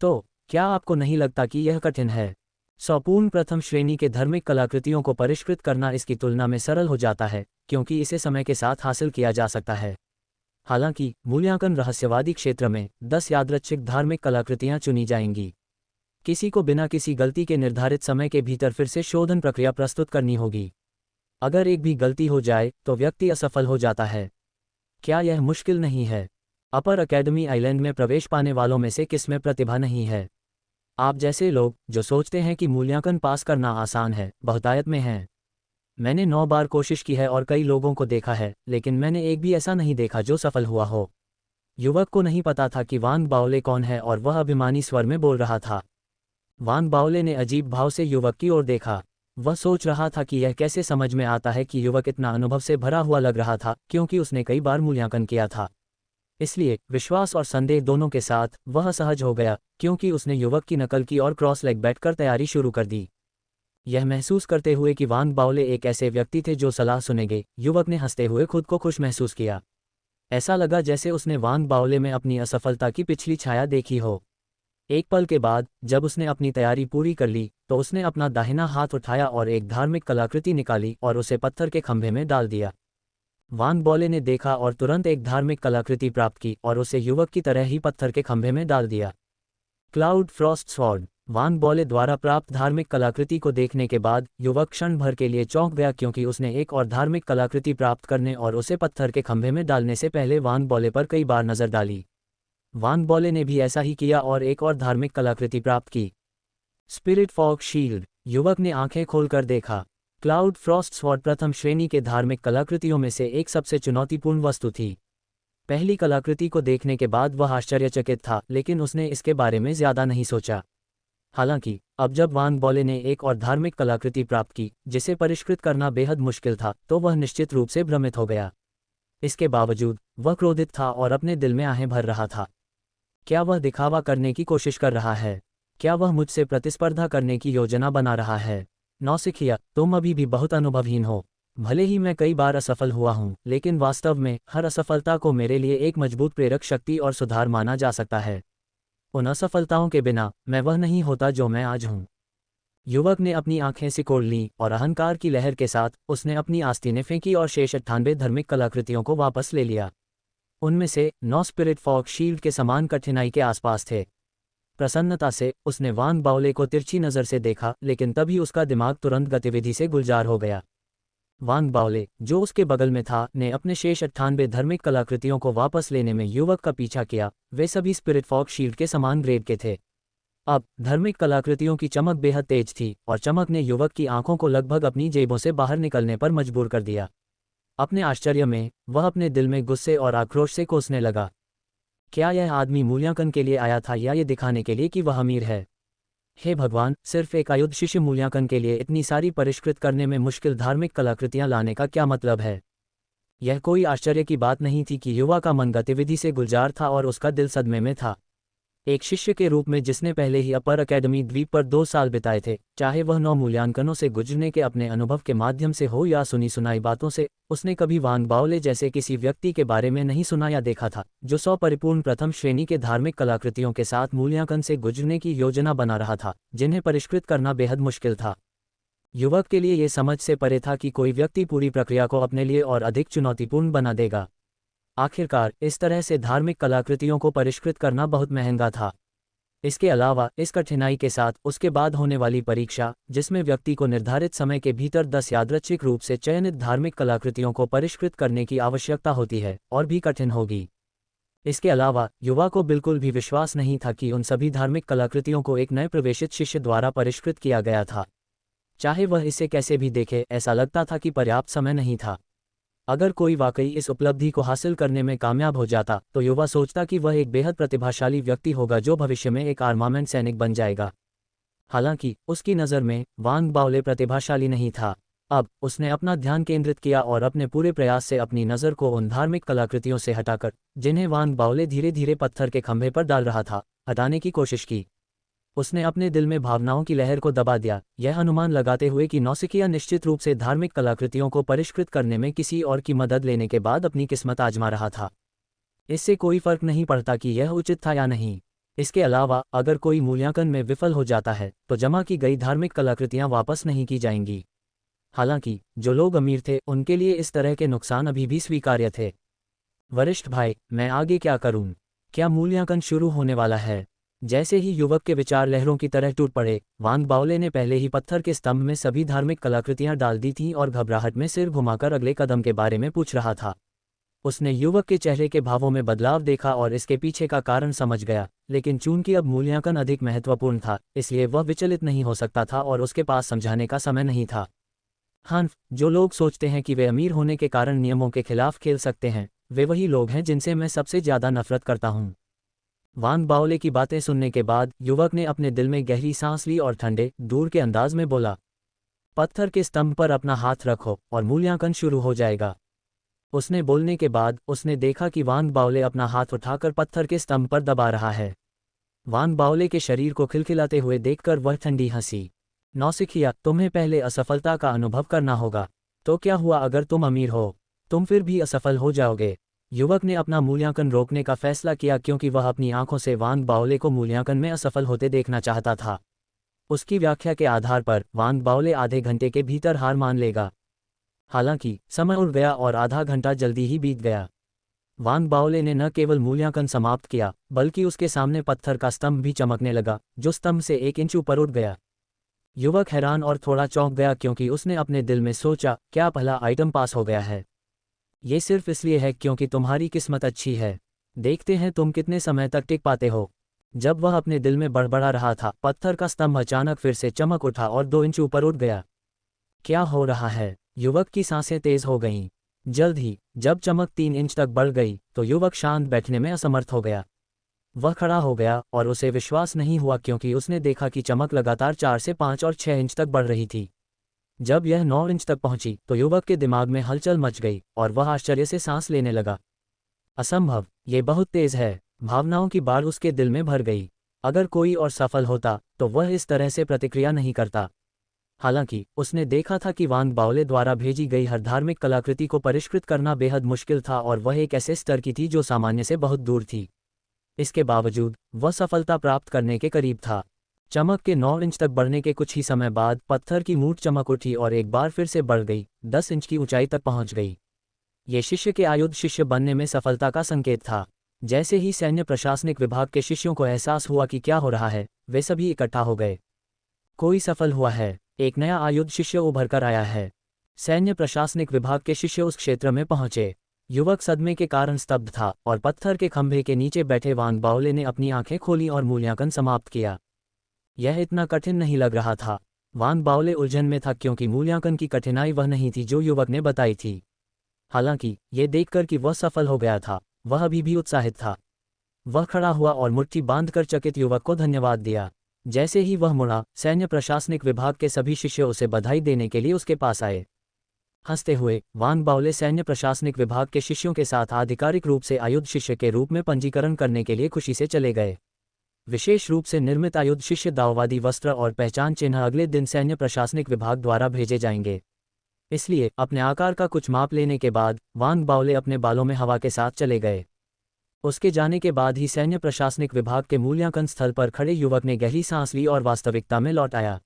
तो क्या आपको नहीं लगता कि यह कठिन है? संपूर्ण प्रथम श्रेणी के धार्मिक कलाकृतियों को परिष्कृत करना इसकी तुलना में सरल हो जाता है, क्योंकि इसे समय के साथ हासिल किया जा सकता है। हालांकि मूल्यांकन रहस्यवादी क्षेत्र में 10 यादृच्छिक धार्मिक कलाकृतियां चुनी जाएंगी। किसी को बिना किसी गलती के निर्धारित समय के भीतर फिर से शोधन प्रक्रिया प्रस्तुत करनी होगी। अगर एक भी गलती हो जाए तो व्यक्ति असफल हो जाता है। क्या यह मुश्किल नहीं है? अपर अकेडमी आइलैंड में प्रवेश पाने वालों में से किसमें प्रतिभा नहीं है? आप जैसे लोग जो सोचते हैं कि मूल्यांकन पास करना आसान है, बहुतायत में हैं। मैंने 9 बार कोशिश की है और कई लोगों को देखा है, लेकिन मैंने एक भी ऐसा नहीं देखा जो सफल हुआ हो। युवक को नहीं पता था कि वान बाओले कौन है और वह अभिमानी स्वर में बोल रहा था। वान बाओले ने अजीब भाव से युवक की ओर देखा। वह सोच रहा था कि यह कैसे समझ में आता है कि युवक इतना अनुभव से भरा हुआ लग रहा था, क्योंकि उसने कई बार मूल्यांकन किया था। इसलिए विश्वास और संदेह दोनों के साथ वह सहज हो गया, क्योंकि उसने युवक की नकल की और क्रॉस लेग बैठकर तैयारी शुरू कर दी। यह महसूस करते हुए कि वान बाओले एक ऐसे व्यक्ति थे जो सलाह सुनेंगे, युवक ने हंसते हुए खुद को खुश महसूस किया। ऐसा लगा जैसे उसने वान बाओले में अपनी असफलता की पिछली छाया देखी हो। एक पल के बाद जब उसने अपनी तैयारी पूरी कर ली तो उसने अपना दाहिना हाथ उठाया और एक धार्मिक कलाकृति निकाली और उसे पत्थर के खंभे में डाल दिया। वान बाओले ने देखा और तुरंत एक धार्मिक कलाकृति प्राप्त की और उसे युवक की तरह ही पत्थर के खंभे में डाल दिया। Cloud frost sword. Wan Baole द्वारा प्राप्त धार्मिक कलाकृति को देखने के बाद युवक क्षण भर के लिए चौंक गया, क्योंकि उसने एक और धार्मिक कलाकृति प्राप्त करने और उसे पत्थर के खंभे में डालने से पहले वान बाओले पर कई बार नजर डाली। वान बाओले ने भी ऐसा ही किया और एक और धार्मिक कलाकृति प्राप्त की, स्पिरिट फॉग शील्ड। युवक ने आंखें खोलकर देखा। क्लाउड फ्रॉस्ट स्वॉर्ड प्रथम श्रेणी के धार्मिक कलाकृतियों में से एक सबसे चुनौतीपूर्ण वस्तु थी। पहली कलाकृति को देखने के बाद वह आश्चर्यचकित था, लेकिन उसने इसके बारे में ज्यादा नहीं सोचा। हालांकि अब जब वान बाओले ने एक और धार्मिक कलाकृति प्राप्त की जिसे परिष्कृत करना बेहद मुश्किल था, तो वह निश्चित रूप से भ्रमित हो गया। इसके बावजूद वह क्रोधित था और अपने दिल में आहें भर रहा था। क्या वह दिखावा करने की कोशिश कर रहा है? क्या वह मुझसे प्रतिस्पर्धा करने की योजना बना रहा है? नौसिखिया, तुम अभी भी बहुत अनुभवहीन हो। भले ही मैं कई बार असफल हुआ हूं, लेकिन वास्तव में हर असफलता को मेरे लिए एक मजबूत प्रेरक शक्ति और सुधार माना जा सकता है। उन असफलताओं के बिना मैं वह नहीं होता जो मैं आज हूं। युवक ने अपनी आंखें सिकोड़ लीं और अहंकार की लहर के साथ उसने अपनी आस्तीनें फेंकी और शेष 98 धार्मिक कलाकृतियों को वापस ले लिया। उनमें से 9 स्पिरिट फॉग शील्ड के समान कठिनाई के आसपास थे। प्रसन्नता से उसने वान बाओले को तिरछी नज़र से देखा, लेकिन तभी उसका दिमाग तुरंत गतिविधि से गुलजार हो गया। वान बाओले, जो उसके बगल में था, ने अपने शेष 98 धार्मिक कलाकृतियों को वापस लेने में युवक का पीछा किया। वे सभी स्पिरिट फॉग शील्ड के समान ग्रेड के थे। अब धार्मिक कलाकृतियों की चमक बेहद तेज थी और चमक ने युवक की आंखों को लगभग अपनी जेबों से बाहर निकलने पर मजबूर कर दिया। अपने आश्चर्य में वह अपने दिल में गुस्से और आक्रोश से कोसने लगा। क्या यह आदमी मूल्यांकन के लिए आया था या ये दिखाने के लिए कि वह अमीर है? हे भगवान, सिर्फ एक आयुध शिष्य मूल्यांकन के लिए इतनी सारी परिष्कृत करने में मुश्किल धार्मिक कलाकृतियां लाने का क्या मतलब है? यह कोई आश्चर्य की बात नहीं थी कि युवा का मन गतिविधि से गुलजार था और उसका दिल सदमे में था। एक शिष्य के रूप में जिसने पहले ही अपर अकेडमी द्वीप पर 2 साल बिताए थे, चाहे वह 9 मूल्यांकनों से गुजरने के अपने अनुभव के माध्यम से हो या सुनी सुनाई बातों से, उसने कभी वान बाओले जैसे किसी व्यक्ति के बारे में नहीं सुना या देखा था जो 100 परिपूर्ण प्रथम श्रेणी के धार्मिक कलाकृतियों के साथ मूल्यांकन से गुजरने की योजना बना रहा था, जिन्हें परिष्कृत करना बेहद मुश्किल था। युवक के लिए यह समझ से परे था कि कोई व्यक्ति पूरी प्रक्रिया को अपने लिए और अधिक चुनौतीपूर्ण बना देगा। आखिरकार इस तरह से धार्मिक कलाकृतियों को परिष्कृत करना बहुत महंगा था। इसके अलावा इस कठिनाई के साथ उसके बाद होने वाली परीक्षा, जिसमें व्यक्ति को निर्धारित समय के भीतर 10 यादृच्छिक रूप से चयनित धार्मिक कलाकृतियों को परिष्कृत करने की आवश्यकता होती है, और भी कठिन होगी। इसके अलावा युवा को बिल्कुल भी विश्वास नहीं था कि उन सभी धार्मिक कलाकृतियों को एक नए प्रवेशित शिष्य द्वारा परिष्कृत किया गया था। चाहे वह इसे कैसे भी देखे, ऐसा लगता था कि पर्याप्त समय नहीं था। अगर कोई वाकई इस उपलब्धि को हासिल करने में कामयाब हो जाता तो युवा सोचता कि वह एक बेहद प्रतिभाशाली व्यक्ति होगा जो भविष्य में एक आर्मामेंट सैनिक बन जाएगा। हालांकि उसकी नज़र में वान बाओले प्रतिभाशाली नहीं था। अब उसने अपना ध्यान केंद्रित किया और अपने पूरे प्रयास से अपनी नज़र को उन धार्मिक कलाकृतियों से हटाकर, जिन्हें वान बाओले धीरे धीरे पत्थर के खंभे पर डाल रहा था, हटाने की कोशिश की। उसने अपने दिल में भावनाओं की लहर को दबा दिया, यह अनुमान लगाते हुए कि नौसिखिया निश्चित रूप से धार्मिक कलाकृतियों को परिष्कृत करने में किसी और की मदद लेने के बाद अपनी किस्मत आजमा रहा था। इससे कोई फर्क नहीं पड़ता कि यह उचित था या नहीं। इसके अलावा अगर कोई मूल्यांकन में विफल हो जाता है तो जमा की गई धार्मिक कलाकृतियां वापस नहीं की जाएंगी। हालांकि जो लोग अमीर थे उनके लिए इस तरह के नुकसान अभी भी स्वीकार्य थे। वरिष्ठ भाई, मैं आगे क्या करूं? क्या मूल्यांकन शुरू होने वाला है? जैसे ही युवक के विचार लहरों की तरह टूट पड़े, वांग बावले ने पहले ही पत्थर के स्तंभ में सभी धार्मिक कलाकृतियां डाल दी थीं और घबराहट में सिर घुमाकर अगले कदम के बारे में पूछ रहा था। उसने युवक के चेहरे के भावों में बदलाव देखा और इसके पीछे का कारण समझ गया, लेकिन चूंकि अब मूल्यांकन अधिक महत्वपूर्ण था, इसलिए वह विचलित नहीं हो सकता था और उसके पास समझाने का समय नहीं था। हन्फ, जो लोग सोचते हैं कि वे अमीर होने के कारण नियमों के खिलाफ खेल सकते हैं, वे वही लोग हैं जिनसे मैं सबसे ज्यादा नफरत करता हूँ। वांग बावले की बातें सुनने के बाद युवक ने अपने दिल में गहरी सांस ली और ठंडे, दूर के अंदाज में बोला, पत्थर के स्तंभ पर अपना हाथ रखो और मूल्यांकन शुरू हो जाएगा। उसने बोलने के बाद उसने देखा कि वांग बावले अपना हाथ उठाकर पत्थर के स्तंभ पर दबा रहा है। वांग बावले के शरीर को खिलखिलाते हुए देखकर वह ठंडी हंसी। नौसिखिया, तुम्हें पहले असफलता का अनुभव करना होगा। तो क्या हुआ अगर तुम अमीर हो? तुम फिर भी असफल हो जाओगे। युवक ने अपना मूल्यांकन रोकने का फैसला किया क्योंकि वह अपनी आंखों से वांग बावले को मूल्यांकन में असफल होते देखना चाहता था। उसकी व्याख्या के आधार पर वांग बावले आधे घंटे के भीतर हार मान लेगा। हालांकि समय उड़ गया और आधा घंटा जल्दी ही बीत गया। वांग बावले ने न केवल मूल्यांकन समाप्त किया, बल्कि उसके सामने पत्थर का स्तंभ भी चमकने लगा, जो स्तंभ से 1 इंच ऊपर उठ गया। युवक हैरान और थोड़ा चौंक गया क्योंकि उसने अपने दिल में सोचा, क्या पहला आइटम पास हो गया है? ये सिर्फ इसलिए है क्योंकि तुम्हारी किस्मत अच्छी है। देखते हैं तुम कितने समय तक टिक पाते हो। जब वह अपने दिल में बड़बड़ा रहा था, पत्थर का स्तंभ अचानक फिर से चमक उठा और 2 इंच ऊपर उठ गया। क्या हो रहा है? युवक की सांसें तेज हो गईं। जल्द ही जब चमक 3 इंच तक बढ़ गई तो युवक शांत बैठने में असमर्थ हो गया। वह खड़ा हो गया और उसे विश्वास नहीं हुआ क्योंकि उसने देखा कि चमक लगातार 4 से 5 और 6 इंच तक बढ़ रही थी। जब यह 9 इंच तक पहुंची तो युवक के दिमाग में हलचल मच गई और वह आश्चर्य से सांस लेने लगा। असंभव, ये बहुत तेज है। भावनाओं की बाढ़ उसके दिल में भर गई। अगर कोई और सफल होता तो वह इस तरह से प्रतिक्रिया नहीं करता। हालांकि उसने देखा था कि वांग बावले द्वारा भेजी गई हर धार्मिक कलाकृति को परिष्कृत करना बेहद मुश्किल था और वह एक ऐसे स्तर की थी जो सामान्य से बहुत दूर थी। इसके बावजूद वह सफलता प्राप्त करने के करीब था। चमक के 9 इंच तक बढ़ने के कुछ ही समय बाद पत्थर की मूठ चमक उठी और एक बार फिर से बढ़ गई, 10 इंच की ऊंचाई तक पहुंच गई। ये शिष्य के आयुध शिष्य बनने में सफलता का संकेत था। जैसे ही सैन्य प्रशासनिक विभाग के शिष्यों को एहसास हुआ कि क्या हो रहा है, वे सभी इकट्ठा हो गए। कोई सफल हुआ है, एक नया आयुध शिष्य उभर कर आया है। सैन्य प्रशासनिक विभाग के शिष्य उस क्षेत्र में पहुंचे। युवक सदमे के कारण स्तब्ध था और पत्थर के खंभे के नीचे बैठे वांग बावले ने अपनी आंखें खोली और मूल्यांकन समाप्त किया। यह इतना कठिन नहीं लग रहा था। वांग बावले उलझन में था क्योंकि मूल्यांकन की कठिनाई वह नहीं थी जो युवक ने बताई थी। हालांकि ये देखकर कि वह सफल हो गया था, वह अभी भी उत्साहित था। वह खड़ा हुआ और मुट्ठी बांधकर चकित युवक को धन्यवाद दिया। जैसे ही वह मुड़ा, सैन्य प्रशासनिक विभाग के सभी शिष्य उसे बधाई देने के लिए उसके पास आए। हंसते हुए वांग बावले सैन्य प्रशासनिक विभाग के शिष्यों के साथ आधिकारिक रूप से आयुध शिष्य के रूप में पंजीकरण करने के लिए खुशी से चले गए। विशेष रूप से निर्मित आयुध शिष्य दाववादी वस्त्र और पहचान चिन्ह अगले दिन सैन्य प्रशासनिक विभाग द्वारा भेजे जाएंगे। इसलिए अपने आकार का कुछ माप लेने के बाद वांग बावले अपने बालों में हवा के साथ चले गए। उसके जाने के बाद ही सैन्य प्रशासनिक विभाग के मूल्यांकन स्थल पर खड़े युवक ने गहरी सांस ली और वास्तविकता में लौट आया।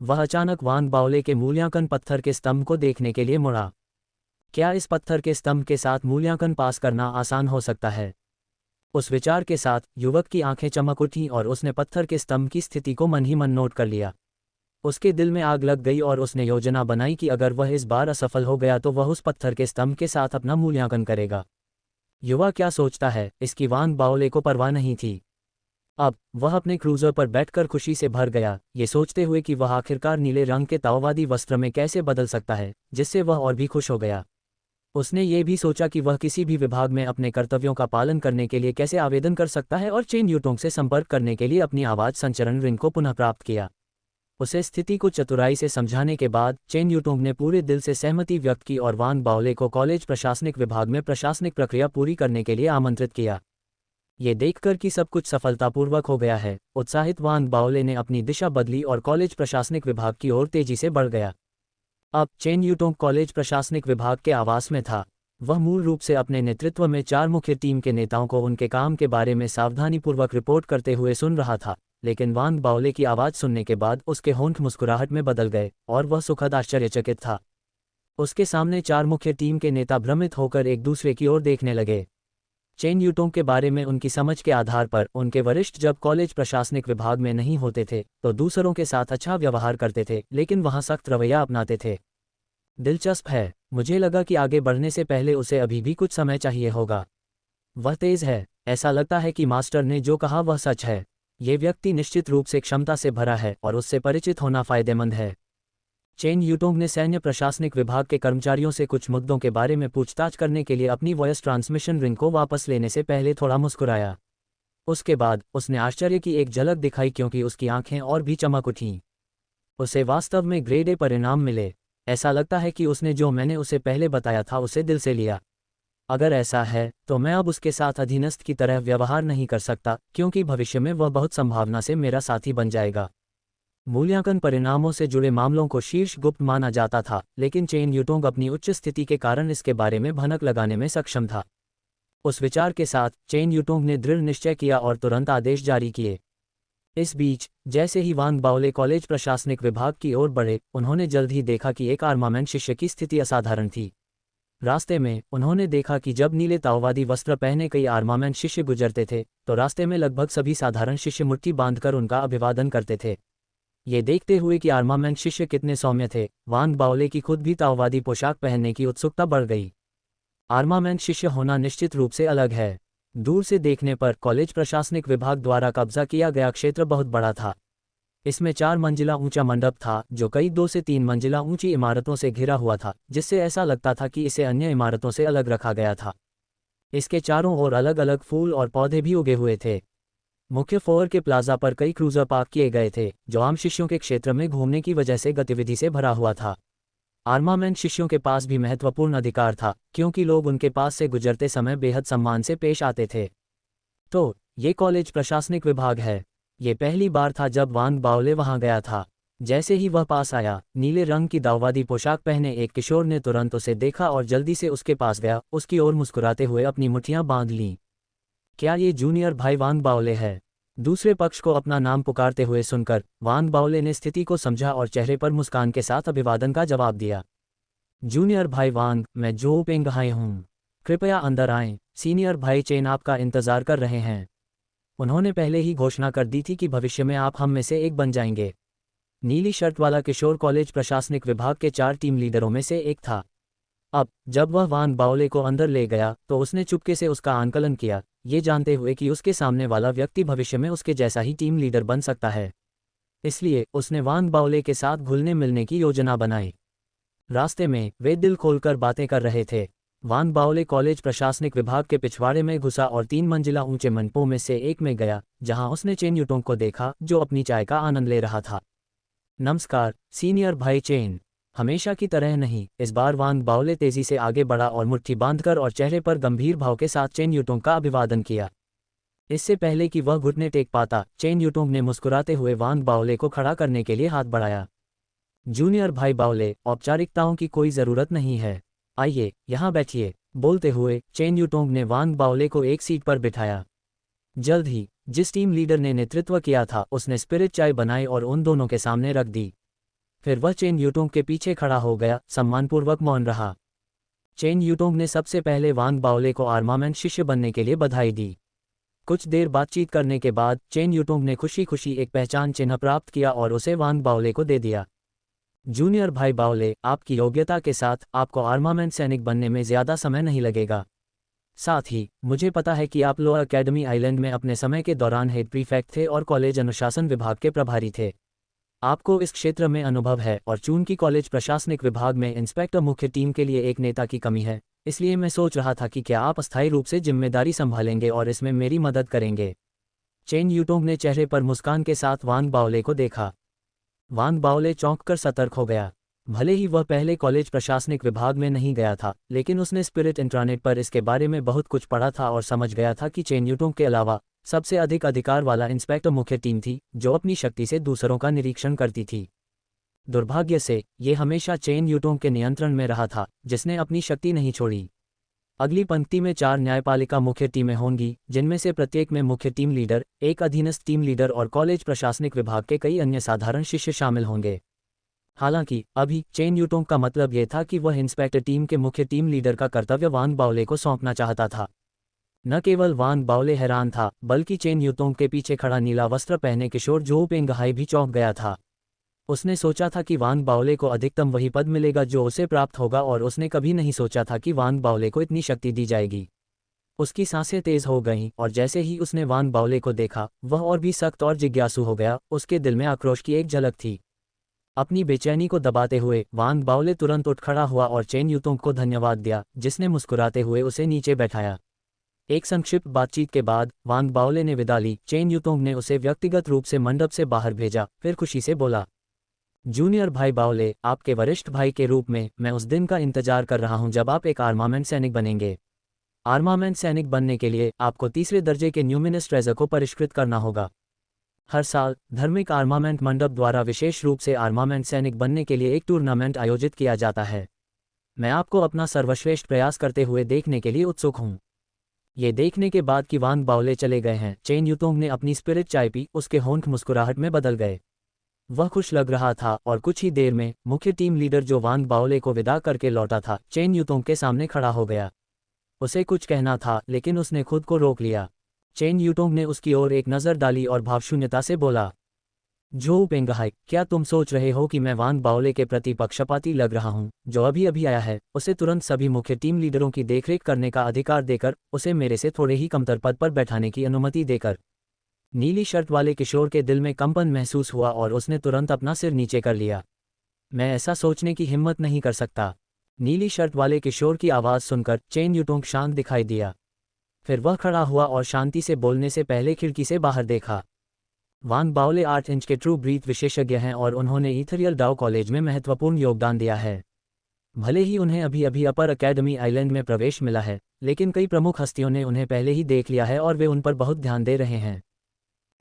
वह अचानक वांग बावले के मूल्यांकन पत्थर के स्तंभ को देखने के लिए मुड़ा। क्या इस पत्थर के स्तंभ के साथ मूल्यांकन पास करना आसान हो सकता है? उस विचार के साथ युवक की आंखें चमक उठीं और उसने पत्थर के स्तंभ की स्थिति को मन ही मन नोट कर लिया। उसके दिल में आग लग गई और उसने योजना बनाई कि अगर वह इस बार असफल हो गया तो वह उस पत्थर के स्तंभ के साथ अपना मूल्यांकन करेगा। युवा क्या सोचता है, इसकी वांग बावले को परवाह नहीं थी। अब वह अपने क्रूजर पर बैठकर खुशी से भर गया, ये सोचते हुए कि वह आखिरकार नीले रंग के ताओवादी वस्त्र में कैसे बदल सकता है, जिससे वह और भी खुश हो गया। उसने ये भी सोचा कि वह किसी भी विभाग में अपने कर्तव्यों का पालन करने के लिए कैसे आवेदन कर सकता है और चेन यूटोंग से संपर्क करने के लिए अपनी आवाज संचरण रिंग को पुनः प्राप्त किया। उसे स्थिति को चतुराई से समझाने के बाद चेन यूटोंग ने पूरे दिल से सहमति व्यक्त की और वांग बावले को कॉलेज प्रशासनिक विभाग में प्रशासनिक प्रक्रिया पूरी करने के लिए आमंत्रित किया। ये देखकर कि सब कुछ सफलतापूर्वक हो गया है, उत्साहित वांग बावले ने अपनी दिशा बदली और कॉलेज प्रशासनिक विभाग की ओर तेजी से बढ़ गया। अब चेन यूटोंग कॉलेज प्रशासनिक विभाग के आवास में था। वह मूल रूप से अपने नेतृत्व में 4 मुख्य टीम के नेताओं को उनके काम के बारे में सावधानीपूर्वक रिपोर्ट करते हुए सुन रहा था, लेकिन वांग बावले की आवाज़ सुनने के बाद उसके होंठ मुस्कुराहट में बदल गए और वह सुखद आश्चर्यचकित था। उसके सामने 4 मुख्य टीम के नेता भ्रमित होकर एक दूसरे की ओर देखने लगे। चेन यूटोंग के बारे में उनकी समझ के आधार पर उनके वरिष्ठ जब कॉलेज प्रशासनिक विभाग में नहीं होते थे तो दूसरों के साथ अच्छा व्यवहार करते थे, लेकिन वहां सख्त रवैया अपनाते थे। दिलचस्प है, मुझे लगा कि आगे बढ़ने से पहले उसे अभी भी कुछ समय चाहिए होगा। वह तेज है, ऐसा लगता है कि मास्टर ने जो कहा वह सच है। ये व्यक्ति निश्चित रूप से क्षमता से भरा है और उससे परिचित होना फायदेमंद है। चेन यूटोंग ने सैन्य प्रशासनिक विभाग के कर्मचारियों से कुछ मुद्दों के बारे में पूछताछ करने के लिए अपनी वॉयस ट्रांसमिशन रिंग को वापस लेने से पहले थोड़ा मुस्कुराया। उसके बाद उसने आश्चर्य की एक झलक दिखाई क्योंकि उसकी आंखें और भी चमक उठीं। उसे वास्तव में ग्रेड ए परिणाम मिले। ऐसा लगता है कि उसने जो मैंने उसे पहले बताया था उसे दिल से लिया। अगर ऐसा है तो मैं अब उसके साथ अधीनस्थ की तरह व्यवहार नहीं कर सकता, क्योंकि भविष्य में वह बहुत संभावना से मेरा साथी बन जाएगा। मूल्यांकन परिणामों से जुड़े मामलों को शीर्ष गुप्त माना जाता था, लेकिन चेन यूटोंग अपनी उच्च स्थिति के कारण इसके बारे में भनक लगाने में सक्षम था। उस विचार के साथ चेन यूटोंग ने दृढ़ निश्चय किया और तुरंत आदेश जारी किए। इस बीच जैसे ही वांग बाओले कॉलेज प्रशासनिक विभाग की ओर बढ़े, उन्होंने जल्द ही देखा कि एक आर्मामेंट शिष्य की स्थिति असाधारण थी। रास्ते में उन्होंने देखा कि जब नीले ताओवादी वस्त्र पहने कई आर्मामेंट शिष्य गुजरते थे तो रास्ते में लगभग सभी साधारण शिष्य मुट्ठी बांधकर उनका अभिवादन करते थे। ये देखते हुए कि आर्मामेंट शिष्य कितने सौम्य थे, वांग बाओले की खुद भी ताओवादी पोशाक पहनने की उत्सुकता बढ़ गई। आर्मामेंट शिष्य होना निश्चित रूप से अलग है। दूर से देखने पर कॉलेज प्रशासनिक विभाग द्वारा कब्जा किया गया क्षेत्र बहुत बड़ा था। इसमें 4 मंजिला ऊंचा मंडप था जो कई 2 से 3 मंजिला ऊंची इमारतों से घिरा हुआ था, जिससे ऐसा लगता था कि इसे अन्य इमारतों से अलग रखा गया था। इसके चारों ओर अलग अलग फूल और पौधे भी उगे हुए थे। मुख्य फ्लोर के प्लाजा पर कई क्रूजर पार्क किए गए थे, जो आम शिष्यों के क्षेत्र में घूमने की वजह से गतिविधि से भरा हुआ था। आर्मामेंट शिष्यों के पास भी महत्वपूर्ण अधिकार था, क्योंकि लोग उनके पास से गुजरते समय बेहद सम्मान से पेश आते थे। तो ये कॉलेज प्रशासनिक विभाग है। ये पहली बार था जब वांग बाओले वहां गया था। जैसे ही वह पास आया, नीले रंग की दाववादी पोशाक पहने एक किशोर ने तुरंत उसे देखा और जल्दी से उसके पास गया, उसकी ओर मुस्कुराते हुए अपनी मुट्ठियां बांध लीं। क्या ये जूनियर भाई वांग बाओले है? दूसरे पक्ष को अपना नाम पुकारते हुए सुनकर वांग बाओले ने स्थिति को समझा और चेहरे पर मुस्कान के साथ अभिवादन का जवाब दिया। जूनियर भाई वांग, मैं जो पेंगहाई हूँ। कृपया अंदर आएं, सीनियर भाई चेन आपका इंतजार कर रहे हैं। उन्होंने पहले ही घोषणा कर दी थी कि भविष्य में आप हम में से एक बन जाएंगे। नीली शर्ट वाला किशोर कॉलेज प्रशासनिक विभाग के 4 टीम लीडरों में से एक था। अब जब वह वांग बाओले को अंदर ले गया तो उसने चुपके से उसका आंकलन किया, ये जानते हुए कि उसके सामने वाला व्यक्ति भविष्य में उसके जैसा ही टीम लीडर बन सकता है। इसलिए उसने वांग बाओले के साथ घुलने मिलने की योजना बनाई। रास्ते में वे दिल खोलकर बातें कर रहे थे। वांग बाओले कॉलेज प्रशासनिक विभाग के पिछवाड़े में घुसा और 3 मंजिला ऊंचे मंडपों में से एक में गया, जहां उसने चेन यूटोंग को देखा जो अपनी चाय का आनंद ले रहा था। नमस्कार सीनियर भाई चेन। हमेशा की तरह नहीं, इस बार वांग बाओले तेजी से आगे बढ़ा और मुट्ठी बांधकर और चेहरे पर गंभीर भाव के साथ चेन यूटोंग का अभिवादन किया। इससे पहले कि वह घुटने टेक पाता, चेन यूटोंग ने मुस्कुराते हुए वांग बाओले को खड़ा करने के लिए हाथ बढ़ाया। जूनियर भाई बाओले, औपचारिकताओं की कोई ज़रूरत नहीं है। आइए यहाँ बैठिए। बोलते हुए चेन यूटोंग ने वांग बाओले को एक सीट पर बिठाया। जल्द ही जिस टीम लीडर ने नेतृत्व किया था उसने स्पिरिट चाय बनाई और उन दोनों के सामने रख दी। फिर वह चेन यूटोंग के पीछे खड़ा हो गया, सम्मानपूर्वक मौन रहा। चेन यूटोंग ने सबसे पहले वांग बाओले को आर्मामेंट शिष्य बनने के लिए बधाई दी। कुछ देर बातचीत करने के बाद चेन यूटोंग ने खुशी खुशी एक पहचान चिन्ह प्राप्त किया और उसे वांग बाओले को दे दिया। जूनियर भाई बाओले, आपकी योग्यता के साथ आपको आर्मामेंट सैनिक बनने में ज़्यादा समय नहीं लगेगा। साथ ही मुझे पता है कि आप लोअर अकेडमी आइलैंड में अपने समय के दौरान हेड प्रीफेक्ट थे और कॉलेज अनुशासन विभाग के प्रभारी थे। आपको इस क्षेत्र में अनुभव है और चूंकि कॉलेज प्रशासनिक विभाग में इंस्पेक्टर मुख्य टीम के लिए एक नेता की कमी है, इसलिए मैं सोच रहा था कि क्या आप अस्थायी रूप से जिम्मेदारी संभालेंगे और इसमें मेरी मदद करेंगे। चेन यूटोंग ने चेहरे पर मुस्कान के साथ वांग बाओले को देखा। वांग बाओले चौंककर सतर्क हो गया। भले ही वह पहले कॉलेज प्रशासनिक विभाग में नहीं गया था, लेकिन उसने स्पिरिट इंट्रानेट पर इसके बारे में बहुत कुछ पढ़ा था और समझ गया था कि चेन यूटोंग के अलावा सबसे अधिक अधिकार वाला इंस्पेक्टर मुख्य टीम थी, जो अपनी शक्ति से दूसरों का निरीक्षण करती थी। दुर्भाग्य से ये हमेशा चेन यूटोंग के नियंत्रण में रहा था, जिसने अपनी शक्ति नहीं छोड़ी। अगली पंक्ति में 4 न्यायपालिका मुख्य टीमें होंगी, जिनमें से प्रत्येक में मुख्य टीम लीडर, एक अधीनस्थ टीम लीडर और कॉलेज प्रशासनिक विभाग के कई अन्य साधारण शिष्य शामिल होंगे। हालांकि अभी चेन यूटोंग का मतलब यह था कि वह इंस्पेक्टर टीम के मुख्य टीम लीडर का कर्तव्य वांग बाओले को सौंपना चाहता था। न केवल वांग बाओले हैरान था, बल्कि चेन यूतोंग के पीछे खड़ा नीला वस्त्र पहने किशोर जो पेंगहाई भी चौंक गया था। उसने सोचा था कि वांग बाओले को अधिकतम वही पद मिलेगा जो उसे प्राप्त होगा, और उसने कभी नहीं सोचा था कि वांग बाओले को इतनी शक्ति दी जाएगी। उसकी सांसें तेज हो गईं, और जैसे ही उसने वांग बाओले को देखा, वह और भी सख्त और जिज्ञासु हो गया। उसके दिल में आक्रोश की एक झलक थी। अपनी बेचैनी को दबाते हुए वांग बाओले तुरंत उठ खड़ा हुआ और चेन यूतोंग को धन्यवाद दिया, जिसने मुस्कुराते हुए उसे नीचे बैठाया। एक संक्षिप्त बातचीत के बाद वांग बाओले ने विदा ली। चेन यूतोंग ने उसे व्यक्तिगत रूप से मंडप से बाहर भेजा, फिर खुशी से बोला, जूनियर भाई बाओले, आपके वरिष्ठ भाई के रूप में मैं उस दिन का इंतजार कर रहा हूं जब आप एक आर्मामेंट सैनिक बनेंगे। आर्मामेंट सैनिक बनने के लिए आपको तीसरे दर्जे के न्यूमिनस ट्रेजर को परिष्कृत करना होगा। हर साल धार्मिक आर्मामेंट मंडप द्वारा विशेष रूप से आर्मामेंट सैनिक बनने के लिए एक टूर्नामेंट आयोजित किया जाता है। मैं आपको अपना सर्वश्रेष्ठ प्रयास करते हुए देखने के लिए उत्सुक हूं। ये देखने के बाद कि वांग बाओले चले गए हैं, चेन यूतोंग ने अपनी स्पिरिट चाय पी। उसके होंठ मुस्कुराहट में बदल गए। वह खुश लग रहा था, और कुछ ही देर में मुख्य टीम लीडर जो वांग बाओले को विदा करके लौटा था, चेन यूतोंग के सामने खड़ा हो गया। उसे कुछ कहना था, लेकिन उसने खुद को रोक लिया। चेन यूटोंग ने उसकी ओर एक नज़र डाली और भावशून्यता से बोला, जो पेंगहाई, क्या तुम सोच रहे हो कि मैं वांग बाओले के प्रति पक्षपाती लग रहा हूं, जो अभी अभी आया है? उसे तुरंत सभी मुख्य टीम लीडरों की देखरेख करने का अधिकार देकर, उसे मेरे से थोड़े ही कमतर पद पर बैठाने की अनुमति देकर। नीली शर्ट वाले किशोर के दिल में कंपन महसूस हुआ और उसने तुरंत अपना सिर नीचे कर लिया। मैं ऐसा सोचने की हिम्मत नहीं कर सकता। नीली शर्ट वाले किशोर की आवाज़ सुनकर चेन यूटोंग शांत दिखाई दिया। फिर वह खड़ा हुआ और शांति से बोलने से पहले खिड़की से बाहर देखा। वांग बाओले 8 इंच के ट्रू ब्रीथ विशेषज्ञ हैं और उन्होंने इथरियल डाओ कॉलेज में महत्वपूर्ण योगदान दिया है। भले ही उन्हें अभी अभी अपर अकेडमी आइलैंड में प्रवेश मिला है, लेकिन कई प्रमुख हस्तियों ने उन्हें पहले ही देख लिया है और वे उन पर बहुत ध्यान दे रहे हैं।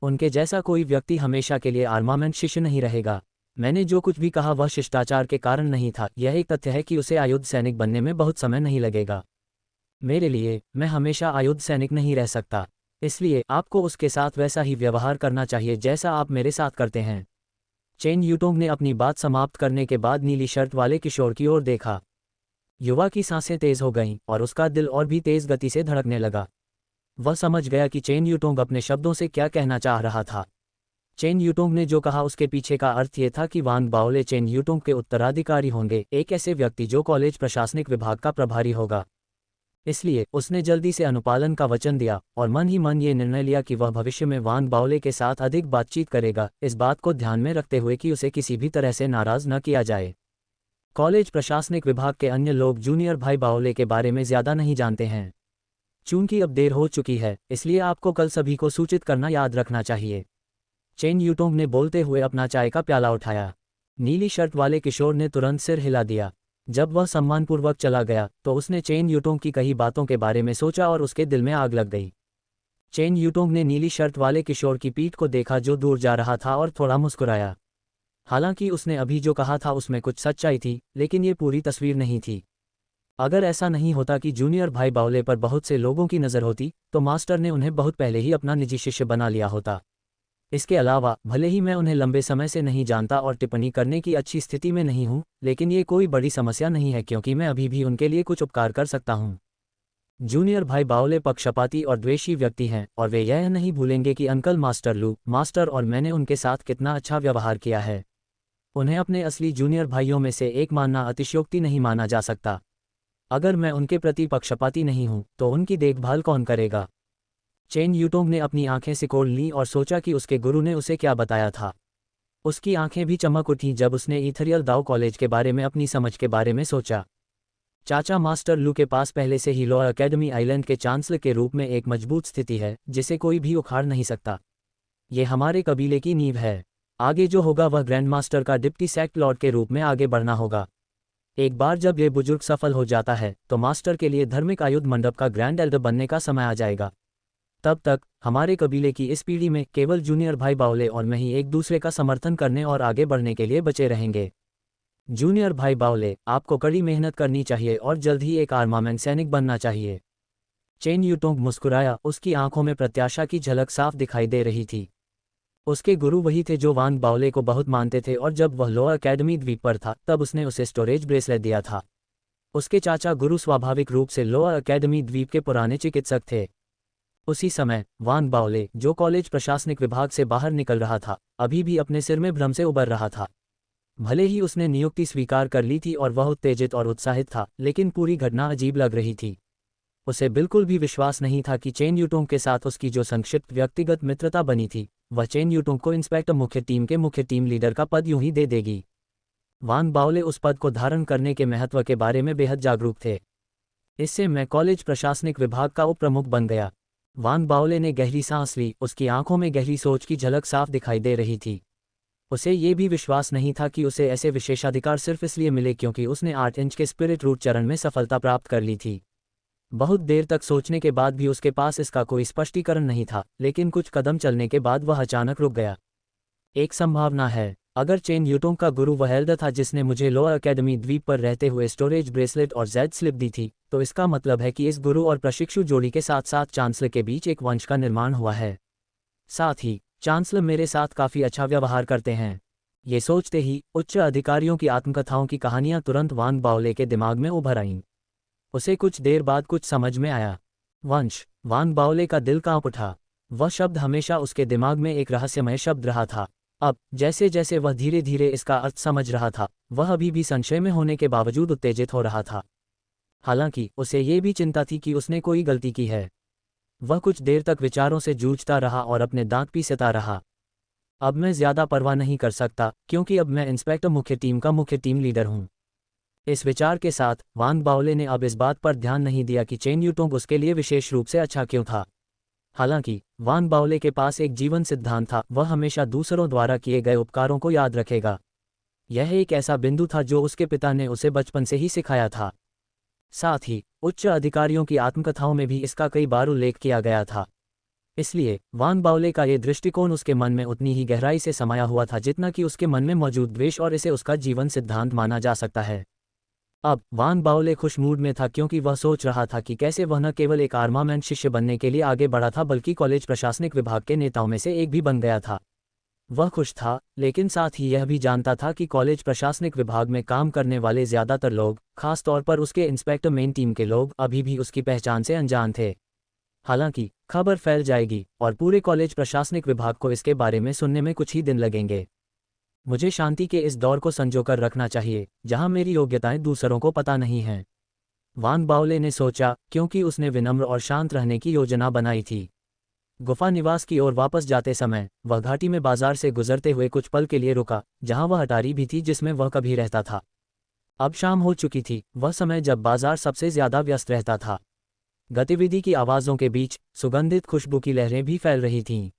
उनके जैसा कोई व्यक्ति हमेशा के लिए आर्मामेंट शिष्य नहीं रहेगा। मैंने जो कुछ भी कहा वह शिष्टाचार के कारण नहीं था। यह एक तथ्य है कि उसे आयुध सैनिक बनने में बहुत समय नहीं लगेगा। मेरे लिए, मैं हमेशा आयुध सैनिक नहीं रह सकता, इसलिए आपको उसके साथ वैसा ही व्यवहार करना चाहिए जैसा आप मेरे साथ करते हैं। चेन यूटोंग ने अपनी बात समाप्त करने के बाद नीली शर्ट वाले किशोर की ओर देखा। युवा की सांसें तेज हो गईं और उसका दिल और भी तेज गति से धड़कने लगा। वह समझ गया कि चेन यूटोंग अपने शब्दों से क्या कहना चाह रहा था। चेन यूटोंग ने जो कहा उसके पीछे का अर्थ ये था कि वांग बाओले चेन यूटोंग के उत्तराधिकारी होंगे, एक ऐसे व्यक्ति जो कॉलेज प्रशासनिक विभाग का प्रभारी होगा। इसलिए उसने जल्दी से अनुपालन का वचन दिया और मन ही मन ये निर्णय लिया कि वह भविष्य में वांग बाओले के साथ अधिक बातचीत करेगा, इस बात को ध्यान में रखते हुए कि उसे किसी भी तरह से नाराज न किया जाए। कॉलेज प्रशासनिक विभाग के अन्य लोग जूनियर भाई बाओले के बारे में ज़्यादा नहीं जानते हैं। चूंकि अब देर हो चुकी है, इसलिए आपको कल सभी को सूचित करना याद रखना चाहिए। चेन यूटोंग ने बोलते हुए अपना चाय का प्याला उठाया। नीली शर्ट वाले किशोर ने तुरंत सिर हिला दिया। जब वह सम्मानपूर्वक चला गया तो उसने चेन यूटोंग की कही बातों के बारे में सोचा और उसके दिल में आग लग गई। चेन यूटोंग ने नीली शर्ट वाले किशोर की पीठ को देखा जो दूर जा रहा था और थोड़ा मुस्कुराया। हालांकि उसने अभी जो कहा था उसमें कुछ सच्चाई थी, लेकिन ये पूरी तस्वीर नहीं थी। अगर ऐसा नहीं होता कि जूनियर भाई बाओले पर बहुत से लोगों की नज़र होती, तो मास्टर ने उन्हें बहुत पहले ही अपना निजी शिष्य बना लिया होता। इसके अलावा, भले ही मैं उन्हें लंबे समय से नहीं जानता और टिप्पणी करने की अच्छी स्थिति में नहीं हूं, लेकिन ये कोई बड़ी समस्या नहीं है क्योंकि मैं अभी भी उनके लिए कुछ उपकार कर सकता हूं। जूनियर भाई बाओले पक्षपाती और द्वेषी व्यक्ति हैं, और वे यह नहीं भूलेंगे कि अंकल मास्टर लू, मास्टर और मैंने उनके साथ कितना अच्छा व्यवहार किया है। उन्हें अपने असली जूनियर भाइयों में से एक मानना अतिशयोक्ति नहीं माना जा सकता। अगर मैं उनके प्रति पक्षपाती नहीं हूं, तो उनकी देखभाल कौन करेगा? चेन यूटोंग ने अपनी आंखें सिकोड़ लीं और सोचा कि उसके गुरु ने उसे क्या बताया था। उसकी आंखें भी चमक उठीं जब उसने इथरियल दाओ कॉलेज के बारे में अपनी समझ के बारे में सोचा। चाचा मास्टर लू के पास पहले से ही लॉ एकेडमी आइलैंड के चांसलर के रूप में एक मजबूत स्थिति है, जिसे कोई भी उखाड़ नहीं सकता। ये हमारे कबीले की नींव है। आगे जो होगा वह ग्रैंड मास्टर का डिप्टी सेक्ट लॉर्ड के रूप में आगे बढ़ना होगा। एक बार जब ये बुजुर्ग सफल हो जाता है, तो मास्टर के लिए धार्मिक आयुध मंडप का ग्रैंड एल्डर बनने का समय आ जाएगा। तब तक हमारे कबीले की इस पीढ़ी में केवल जूनियर भाई बाओले और मैं ही एक दूसरे का समर्थन करने और आगे बढ़ने के लिए बचे रहेंगे। जूनियर भाई बाओले, आपको कड़ी मेहनत करनी चाहिए और जल्द ही एक आर्मामेंट सैनिक बनना चाहिए। चेन यूटोंग मुस्कुराया, उसकी आंखों में प्रत्याशा की झलक साफ दिखाई दे रही थी। उसके गुरु वही थे जो वान बाओले को बहुत मानते थे और जब वह लोअर अकेडमी द्वीप पर था तब उसने उसे स्टोरेज ब्रेसलेट दिया था। उसके चाचा गुरु स्वाभाविक रूप से लोअर अकेडमी द्वीप के पुराने चिकित्सक थे। उसी समय वान बाओले, जो कॉलेज प्रशासनिक विभाग से बाहर निकल रहा था, अभी भी अपने सिर में भ्रम से उबर रहा था। भले ही उसने नियुक्ति स्वीकार कर ली थी और वह उत्तेजित और उत्साहित था, लेकिन पूरी घटना अजीब लग रही थी। उसे बिल्कुल भी विश्वास नहीं था कि चेन यूटोंग के साथ उसकी जो संक्षिप्त व्यक्तिगत मित्रता बनी थी, वह चेन यूटोंग को इंस्पेक्टर मुख्य टीम के मुख्य टीम लीडर का पद यूं ही दे देगी। वान बाओले उस पद को धारण करने के महत्व के बारे में बेहद जागरूक थे। इससे मैं कॉलेज प्रशासनिक विभाग का उप प्रमुख बन गया। वान बाओले ने गहरी सांस ली, उसकी आंखों में गहरी सोच की झलक साफ दिखाई दे रही थी। उसे ये भी विश्वास नहीं था कि उसे ऐसे विशेषाधिकार सिर्फ इसलिए मिले क्योंकि उसने 8 इंच के स्पिरिट रूट चरण में सफलता प्राप्त कर ली थी। बहुत देर तक सोचने के बाद भी उसके पास इसका कोई स्पष्टीकरण नहीं था, लेकिन कुछ कदम चलने के बाद वह अचानक रुक गया। एक संभावना है, अगर चेन यूटोंग का गुरु वह एल्डर था जिसने मुझे लोअर अकेडमी द्वीप पर रहते हुए स्टोरेज ब्रेसलेट और जेड स्लिप दी थी, तो इसका मतलब है कि इस गुरु और प्रशिक्षु जोड़ी के साथ साथ चांसलर के बीच एक वंश का निर्माण हुआ है। साथ ही चांसलर मेरे साथ काफ़ी अच्छा व्यवहार करते हैं। ये सोचते ही उच्च अधिकारियों की आत्मकथाओं की कहानियां तुरंत वान बाओले के दिमाग में उभर आईं। उसे कुछ देर बाद कुछ समझ में आया। वंश। वान बाओले का दिल कांप उठा। वह शब्द हमेशा उसके दिमाग में एक रहस्यमय शब्द रहा था। अब जैसे जैसे वह धीरे धीरे इसका अर्थ समझ रहा था, वह अभी भी संशय में होने के बावजूद उत्तेजित हो रहा था। हालांकि उसे ये भी चिंता थी कि उसने कोई गलती की है। वह कुछ देर तक विचारों से जूझता रहा और अपने दांत पीसता रहा। अब मैं ज्यादा परवाह नहीं कर सकता, क्योंकि अब मैं इंस्पेक्टर मुख्य टीम का मुख्य टीम लीडर हूं। इस विचार के साथ वान बाओले ने अब इस बात पर ध्यान नहीं दिया कि चेन यूटोंग उसके लिए विशेष रूप से अच्छा क्यों था। हालांकि वान बाओले के पास एक जीवन सिद्धांत था, वह हमेशा दूसरों द्वारा किए गए उपकारों को याद रखेगा। यह एक ऐसा बिंदु था जो उसके पिता ने उसे बचपन से ही सिखाया था। साथ ही उच्च अधिकारियों की आत्मकथाओं में भी इसका कई बार उल्लेख किया गया था। इसलिए वान बाओले का ये दृष्टिकोण उसके मन में उतनी ही गहराई से समाया हुआ था जितना कि उसके मन में मौजूद द्वेष, और इसे उसका जीवन सिद्धांत माना जा सकता है। अब वान बाओले खुश मूड में था, क्योंकि वह सोच रहा था कि कैसे वह न केवल एक आर्मामेंट शिष्य बनने के लिए आगे बढ़ा था, बल्कि कॉलेज प्रशासनिक विभाग के नेताओं में से एक भी बन गया था। वह खुश था, लेकिन साथ ही यह भी जानता था कि कॉलेज प्रशासनिक विभाग में काम करने वाले ज्यादातर लोग, खास तौर पर उसके इंस्पेक्टर मेन टीम के लोग, अभी भी उसकी पहचान से अनजान थे। हालांकि खबर फैल जाएगी और पूरे कॉलेज प्रशासनिक विभाग को इसके बारे में सुनने में कुछ ही दिन लगेंगे। मुझे शांति के इस दौर को संजोकर रखना चाहिए, जहां मेरी योग्यताएं दूसरों को पता नहीं हैं। वान बाओले ने सोचा, क्योंकि उसने विनम्र और शांत रहने की योजना बनाई थी। गुफा निवास की ओर वापस जाते समय वह घाटी में बाजार से गुजरते हुए कुछ पल के लिए रुका, जहां वह अटारी भी थी जिसमें वह कभी रहता था। अब शाम हो चुकी थी, वह समय जब बाजार सबसे ज्यादा व्यस्त रहता था। गतिविधि की आवाज़ों के बीच सुगंधित खुशबू की लहरें भी फैल रही थीं।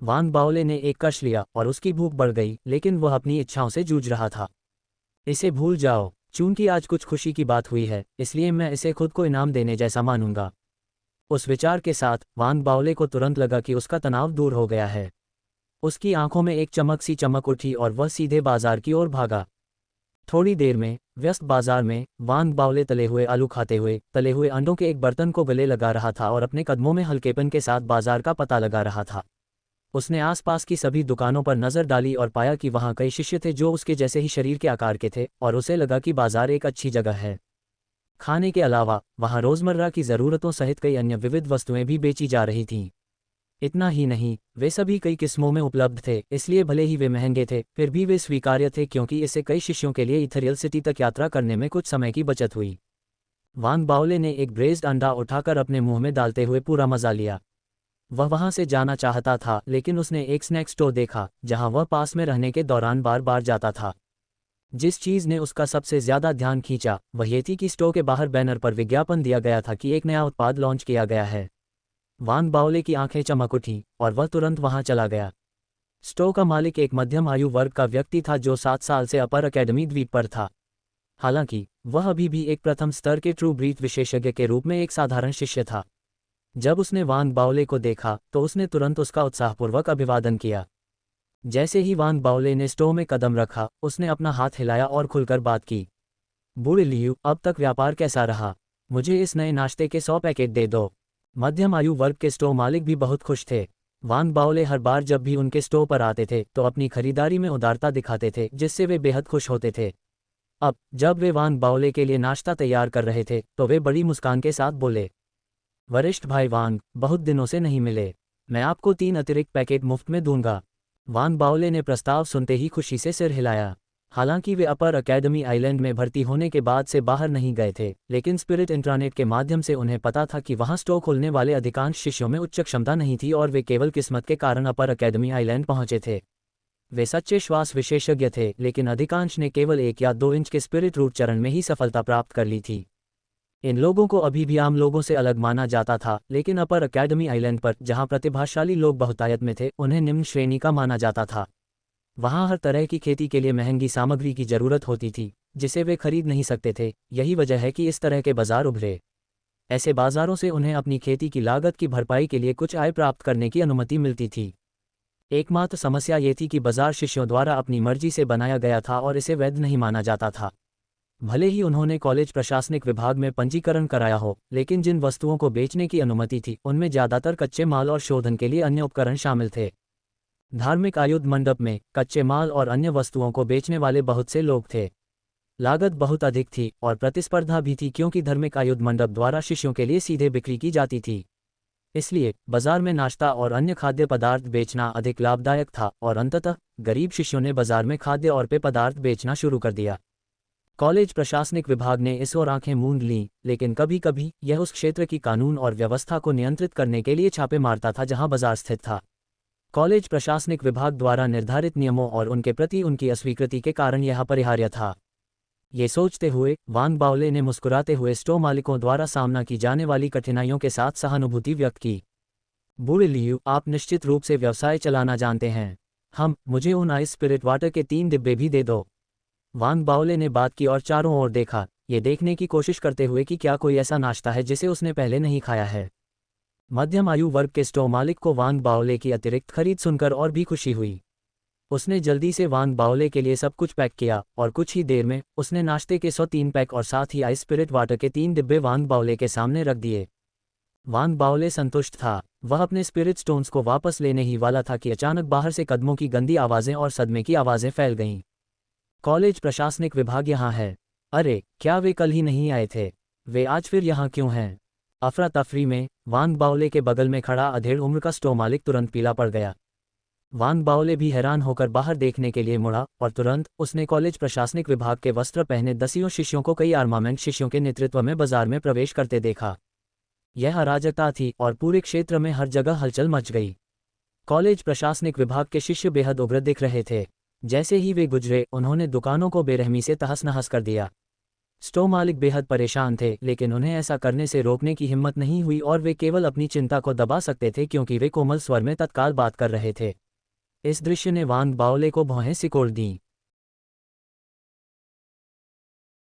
वान बाओले ने एक कश लिया और उसकी भूख बढ़ गई, लेकिन वह अपनी इच्छाओं से जूझ रहा था। इसे भूल जाओ, चूंकि आज कुछ खुशी की बात हुई है, इसलिए मैं इसे खुद को इनाम देने जैसा मानूंगा। उस विचार के साथ वान बाओले को तुरंत लगा कि उसका तनाव दूर हो गया है। उसकी आंखों में एक चमक सी चमक उठी और वह सीधे बाजार की ओर भागा। थोड़ी देर में व्यस्त बाजार में वान बाओले तले हुए आलू खाते हुए तले हुए अंडों के एक बर्तन को गले लगा रहा था और अपने कदमों में हल्केपन के साथ बाजार का पता लगा रहा था। उसने आसपास की सभी दुकानों पर नजर डाली और पाया कि वहां कई शिष्य थे जो उसके जैसे ही शरीर के आकार के थे, और उसे लगा कि बाजार एक अच्छी जगह है। खाने के अलावा वहां रोजमर्रा की जरूरतों सहित कई अन्य विविध वस्तुएं भी बेची जा रही थीं। इतना ही नहीं, वे सभी कई किस्मों में उपलब्ध थे, इसलिए भले ही वे महंगे थे, फिर भी वे स्वीकार्य थे, क्योंकि इससे कई शिष्यों के लिए इथेरियल सिटी तक यात्रा करने में कुछ समय की बचत हुई। वान बाओले ने एक ब्रेज्ड अंडा उठाकर अपने मुंह में डालते हुए पूरा मजा लिया। वह वहां से जाना चाहता था, लेकिन उसने एक स्नैक स्टोर देखा जहां वह पास में रहने के दौरान बार बार जाता था। जिस चीज ने उसका सबसे ज्यादा ध्यान खींचा वह ये थी कि स्टोर के बाहर बैनर पर विज्ञापन दिया गया था कि एक नया उत्पाद लॉन्च किया गया है। वान बाओले की आंखें चमक उठीं और वह तुरंत वहां चला गया। स्टोर का मालिक एक मध्यम आयु वर्ग का व्यक्ति था जो 7 साल से अपर अकेडमी द्वीप पर था। हालांकि वह अभी भी एक प्रथम स्तर के ट्रू ब्रीथ विशेषज्ञ के रूप में एक साधारण शिष्य था। जब उसने वान बाओले को देखा तो उसने तुरंत उसका उत्साहपूर्वक अभिवादन किया। जैसे ही वान बाओले ने स्टोर में कदम रखा, उसने अपना हाथ हिलाया और खुलकर बात की। बूढ़े लियू, अब तक व्यापार कैसा रहा? मुझे इस नए नाश्ते के 100 पैकेट दे दो। मध्यम आयु वर्ग के स्टोर मालिक भी बहुत खुश थे। वांग बाओले हर बार जब भी उनके स्टोर पर आते थे तो अपनी खरीदारी में उदारता दिखाते थे, जिससे वे बेहद खुश होते थे। अब जब वे वांग बाओले के लिए नाश्ता तैयार कर रहे थे तो वे बड़ी मुस्कान के साथ बोले, वरिष्ठ भाई वांग, बहुत दिनों से नहीं मिले, मैं आपको 3 अतिरिक्त पैकेट मुफ्त में दूंगा। वांग बाओले ने प्रस्ताव सुनते ही खुशी से सिर हिलाया। हालांकि वे अपर अकेडमी आइलैंड में भर्ती होने के बाद से बाहर नहीं गए थे, लेकिन स्पिरिट इंट्रानेट के माध्यम से उन्हें पता था कि वहां स्टोर खोलने वाले अधिकांश शिष्यों में उच्च क्षमता नहीं थी और वे केवल किस्मत के कारण अपर अकेडमी आइलैंड पहुंचे थे। वे सच्चे श्वास विशेषज्ञ थे, लेकिन अधिकांश ने केवल 1 या 2 इंच के स्पिरिट रूट चरण में ही सफलता प्राप्त कर ली थी। इन लोगों को अभी भी आम लोगों से अलग माना जाता था, लेकिन अपर अकेडमी आइलैंड पर जहां प्रतिभाशाली लोग बहुतायत में थे, उन्हें निम्न श्रेणी का माना जाता था। वहां हर तरह की खेती के लिए महंगी सामग्री की जरूरत होती थी, जिसे वे खरीद नहीं सकते थे। यही वजह है कि इस तरह के बाजार उभरे। ऐसे बाजारों से उन्हें अपनी खेती की लागत की भरपाई के लिए कुछ आय प्राप्त करने की अनुमति मिलती थी। एकमात्र समस्या ये थी कि बाजार शिष्यों द्वारा अपनी मर्जी से बनाया गया था और इसे वैध नहीं माना जाता था। भले ही उन्होंने कॉलेज प्रशासनिक विभाग में पंजीकरण कराया हो, लेकिन जिन वस्तुओं को बेचने की अनुमति थी उनमें ज़्यादातर कच्चे माल और शोधन के लिए अन्य उपकरण शामिल थे। धार्मिक आयुध मंडप में कच्चे माल और अन्य वस्तुओं को बेचने वाले बहुत से लोग थे। लागत बहुत अधिक थी और प्रतिस्पर्धा भी थी, क्योंकि धार्मिक आयुध मंडप द्वारा शिष्यों के लिए सीधे बिक्री की जाती थी। इसलिए बाजार में नाश्ता और अन्य खाद्य पदार्थ बेचना अधिक लाभदायक था और अंततः गरीब शिष्यों ने बाजार में खाद्य और पेय पदार्थ बेचना शुरू कर दिया। कॉलेज प्रशासनिक विभाग ने इस ओर आंखें मूंद लीं, लेकिन कभी कभी यह उस क्षेत्र की कानून और व्यवस्था को नियंत्रित करने के लिए छापे मारता था जहां बाजार स्थित था। कॉलेज प्रशासनिक विभाग द्वारा निर्धारित नियमों और उनके प्रति उनकी अस्वीकृति के कारण यह अपरिहार्य था। ये सोचते हुए वांग बाओले ने मुस्कुराते हुए स्टोर मालिकों द्वारा सामना की जाने वाली कठिनाइयों के साथ सहानुभूति व्यक्त की। बूढ़े लियू, आप निश्चित रूप से व्यवसाय चलाना जानते हैं। मुझे उन आइस स्पिरिट वाटर के 3 डिब्बे भी दे दो। वांग बाओले ने बात की और चारों ओर देखा, ये देखने की कोशिश करते हुए कि क्या कोई ऐसा नाश्ता है जिसे उसने पहले नहीं खाया है। मध्यम आयु वर्ग के स्टोर मालिक को वांग बाओले की अतिरिक्त खरीद सुनकर और भी खुशी हुई। उसने जल्दी से वांग बाओले के लिए सब कुछ पैक किया और कुछ ही देर में उसने नाश्ते के 103 पैक और साथ ही आइस स्पिरिट वाटर के 3 डिब्बे वांग बाओले के सामने रख दिए। वांग बाओले संतुष्ट था। वह अपने स्पिरिट स्टोन्स को वापस लेने ही वाला था कि अचानक बाहर से कदमों की गंदी आवाज़ें और सदमे की आवाज़ें फैल गईं। कॉलेज प्रशासनिक विभाग यहाँ है। अरे, क्या वे कल ही नहीं आए थे? वे आज फिर यहाँ क्यों हैं? अफरा तफरी में वांग बाओले के बगल में खड़ा अधेड़ उम्र का स्टोर मालिक तुरंत पीला पड़ गया। वांग बाओले भी हैरान होकर बाहर देखने के लिए मुड़ा और तुरंत उसने कॉलेज प्रशासनिक विभाग के वस्त्र पहने दसियों शिष्यों को कई आर्मामेंट शिष्यों के नेतृत्व में बाजार में प्रवेश करते देखा। यह अराजकता थी और पूरे क्षेत्र में हर जगह हलचल मच गई। कॉलेज प्रशासनिक विभाग के शिष्य बेहद उग्र दिख रहे थे। जैसे ही वे गुजरे, उन्होंने दुकानों को बेरहमी से तहस नहस कर दिया। स्टोर मालिक बेहद परेशान थे, लेकिन उन्हें ऐसा करने से रोकने की हिम्मत नहीं हुई और वे केवल अपनी चिंता को दबा सकते थे, क्योंकि वे कोमल स्वर में तत्काल बात कर रहे थे। इस दृश्य ने वांग बाओले को भौहें सिकोड़ दीं।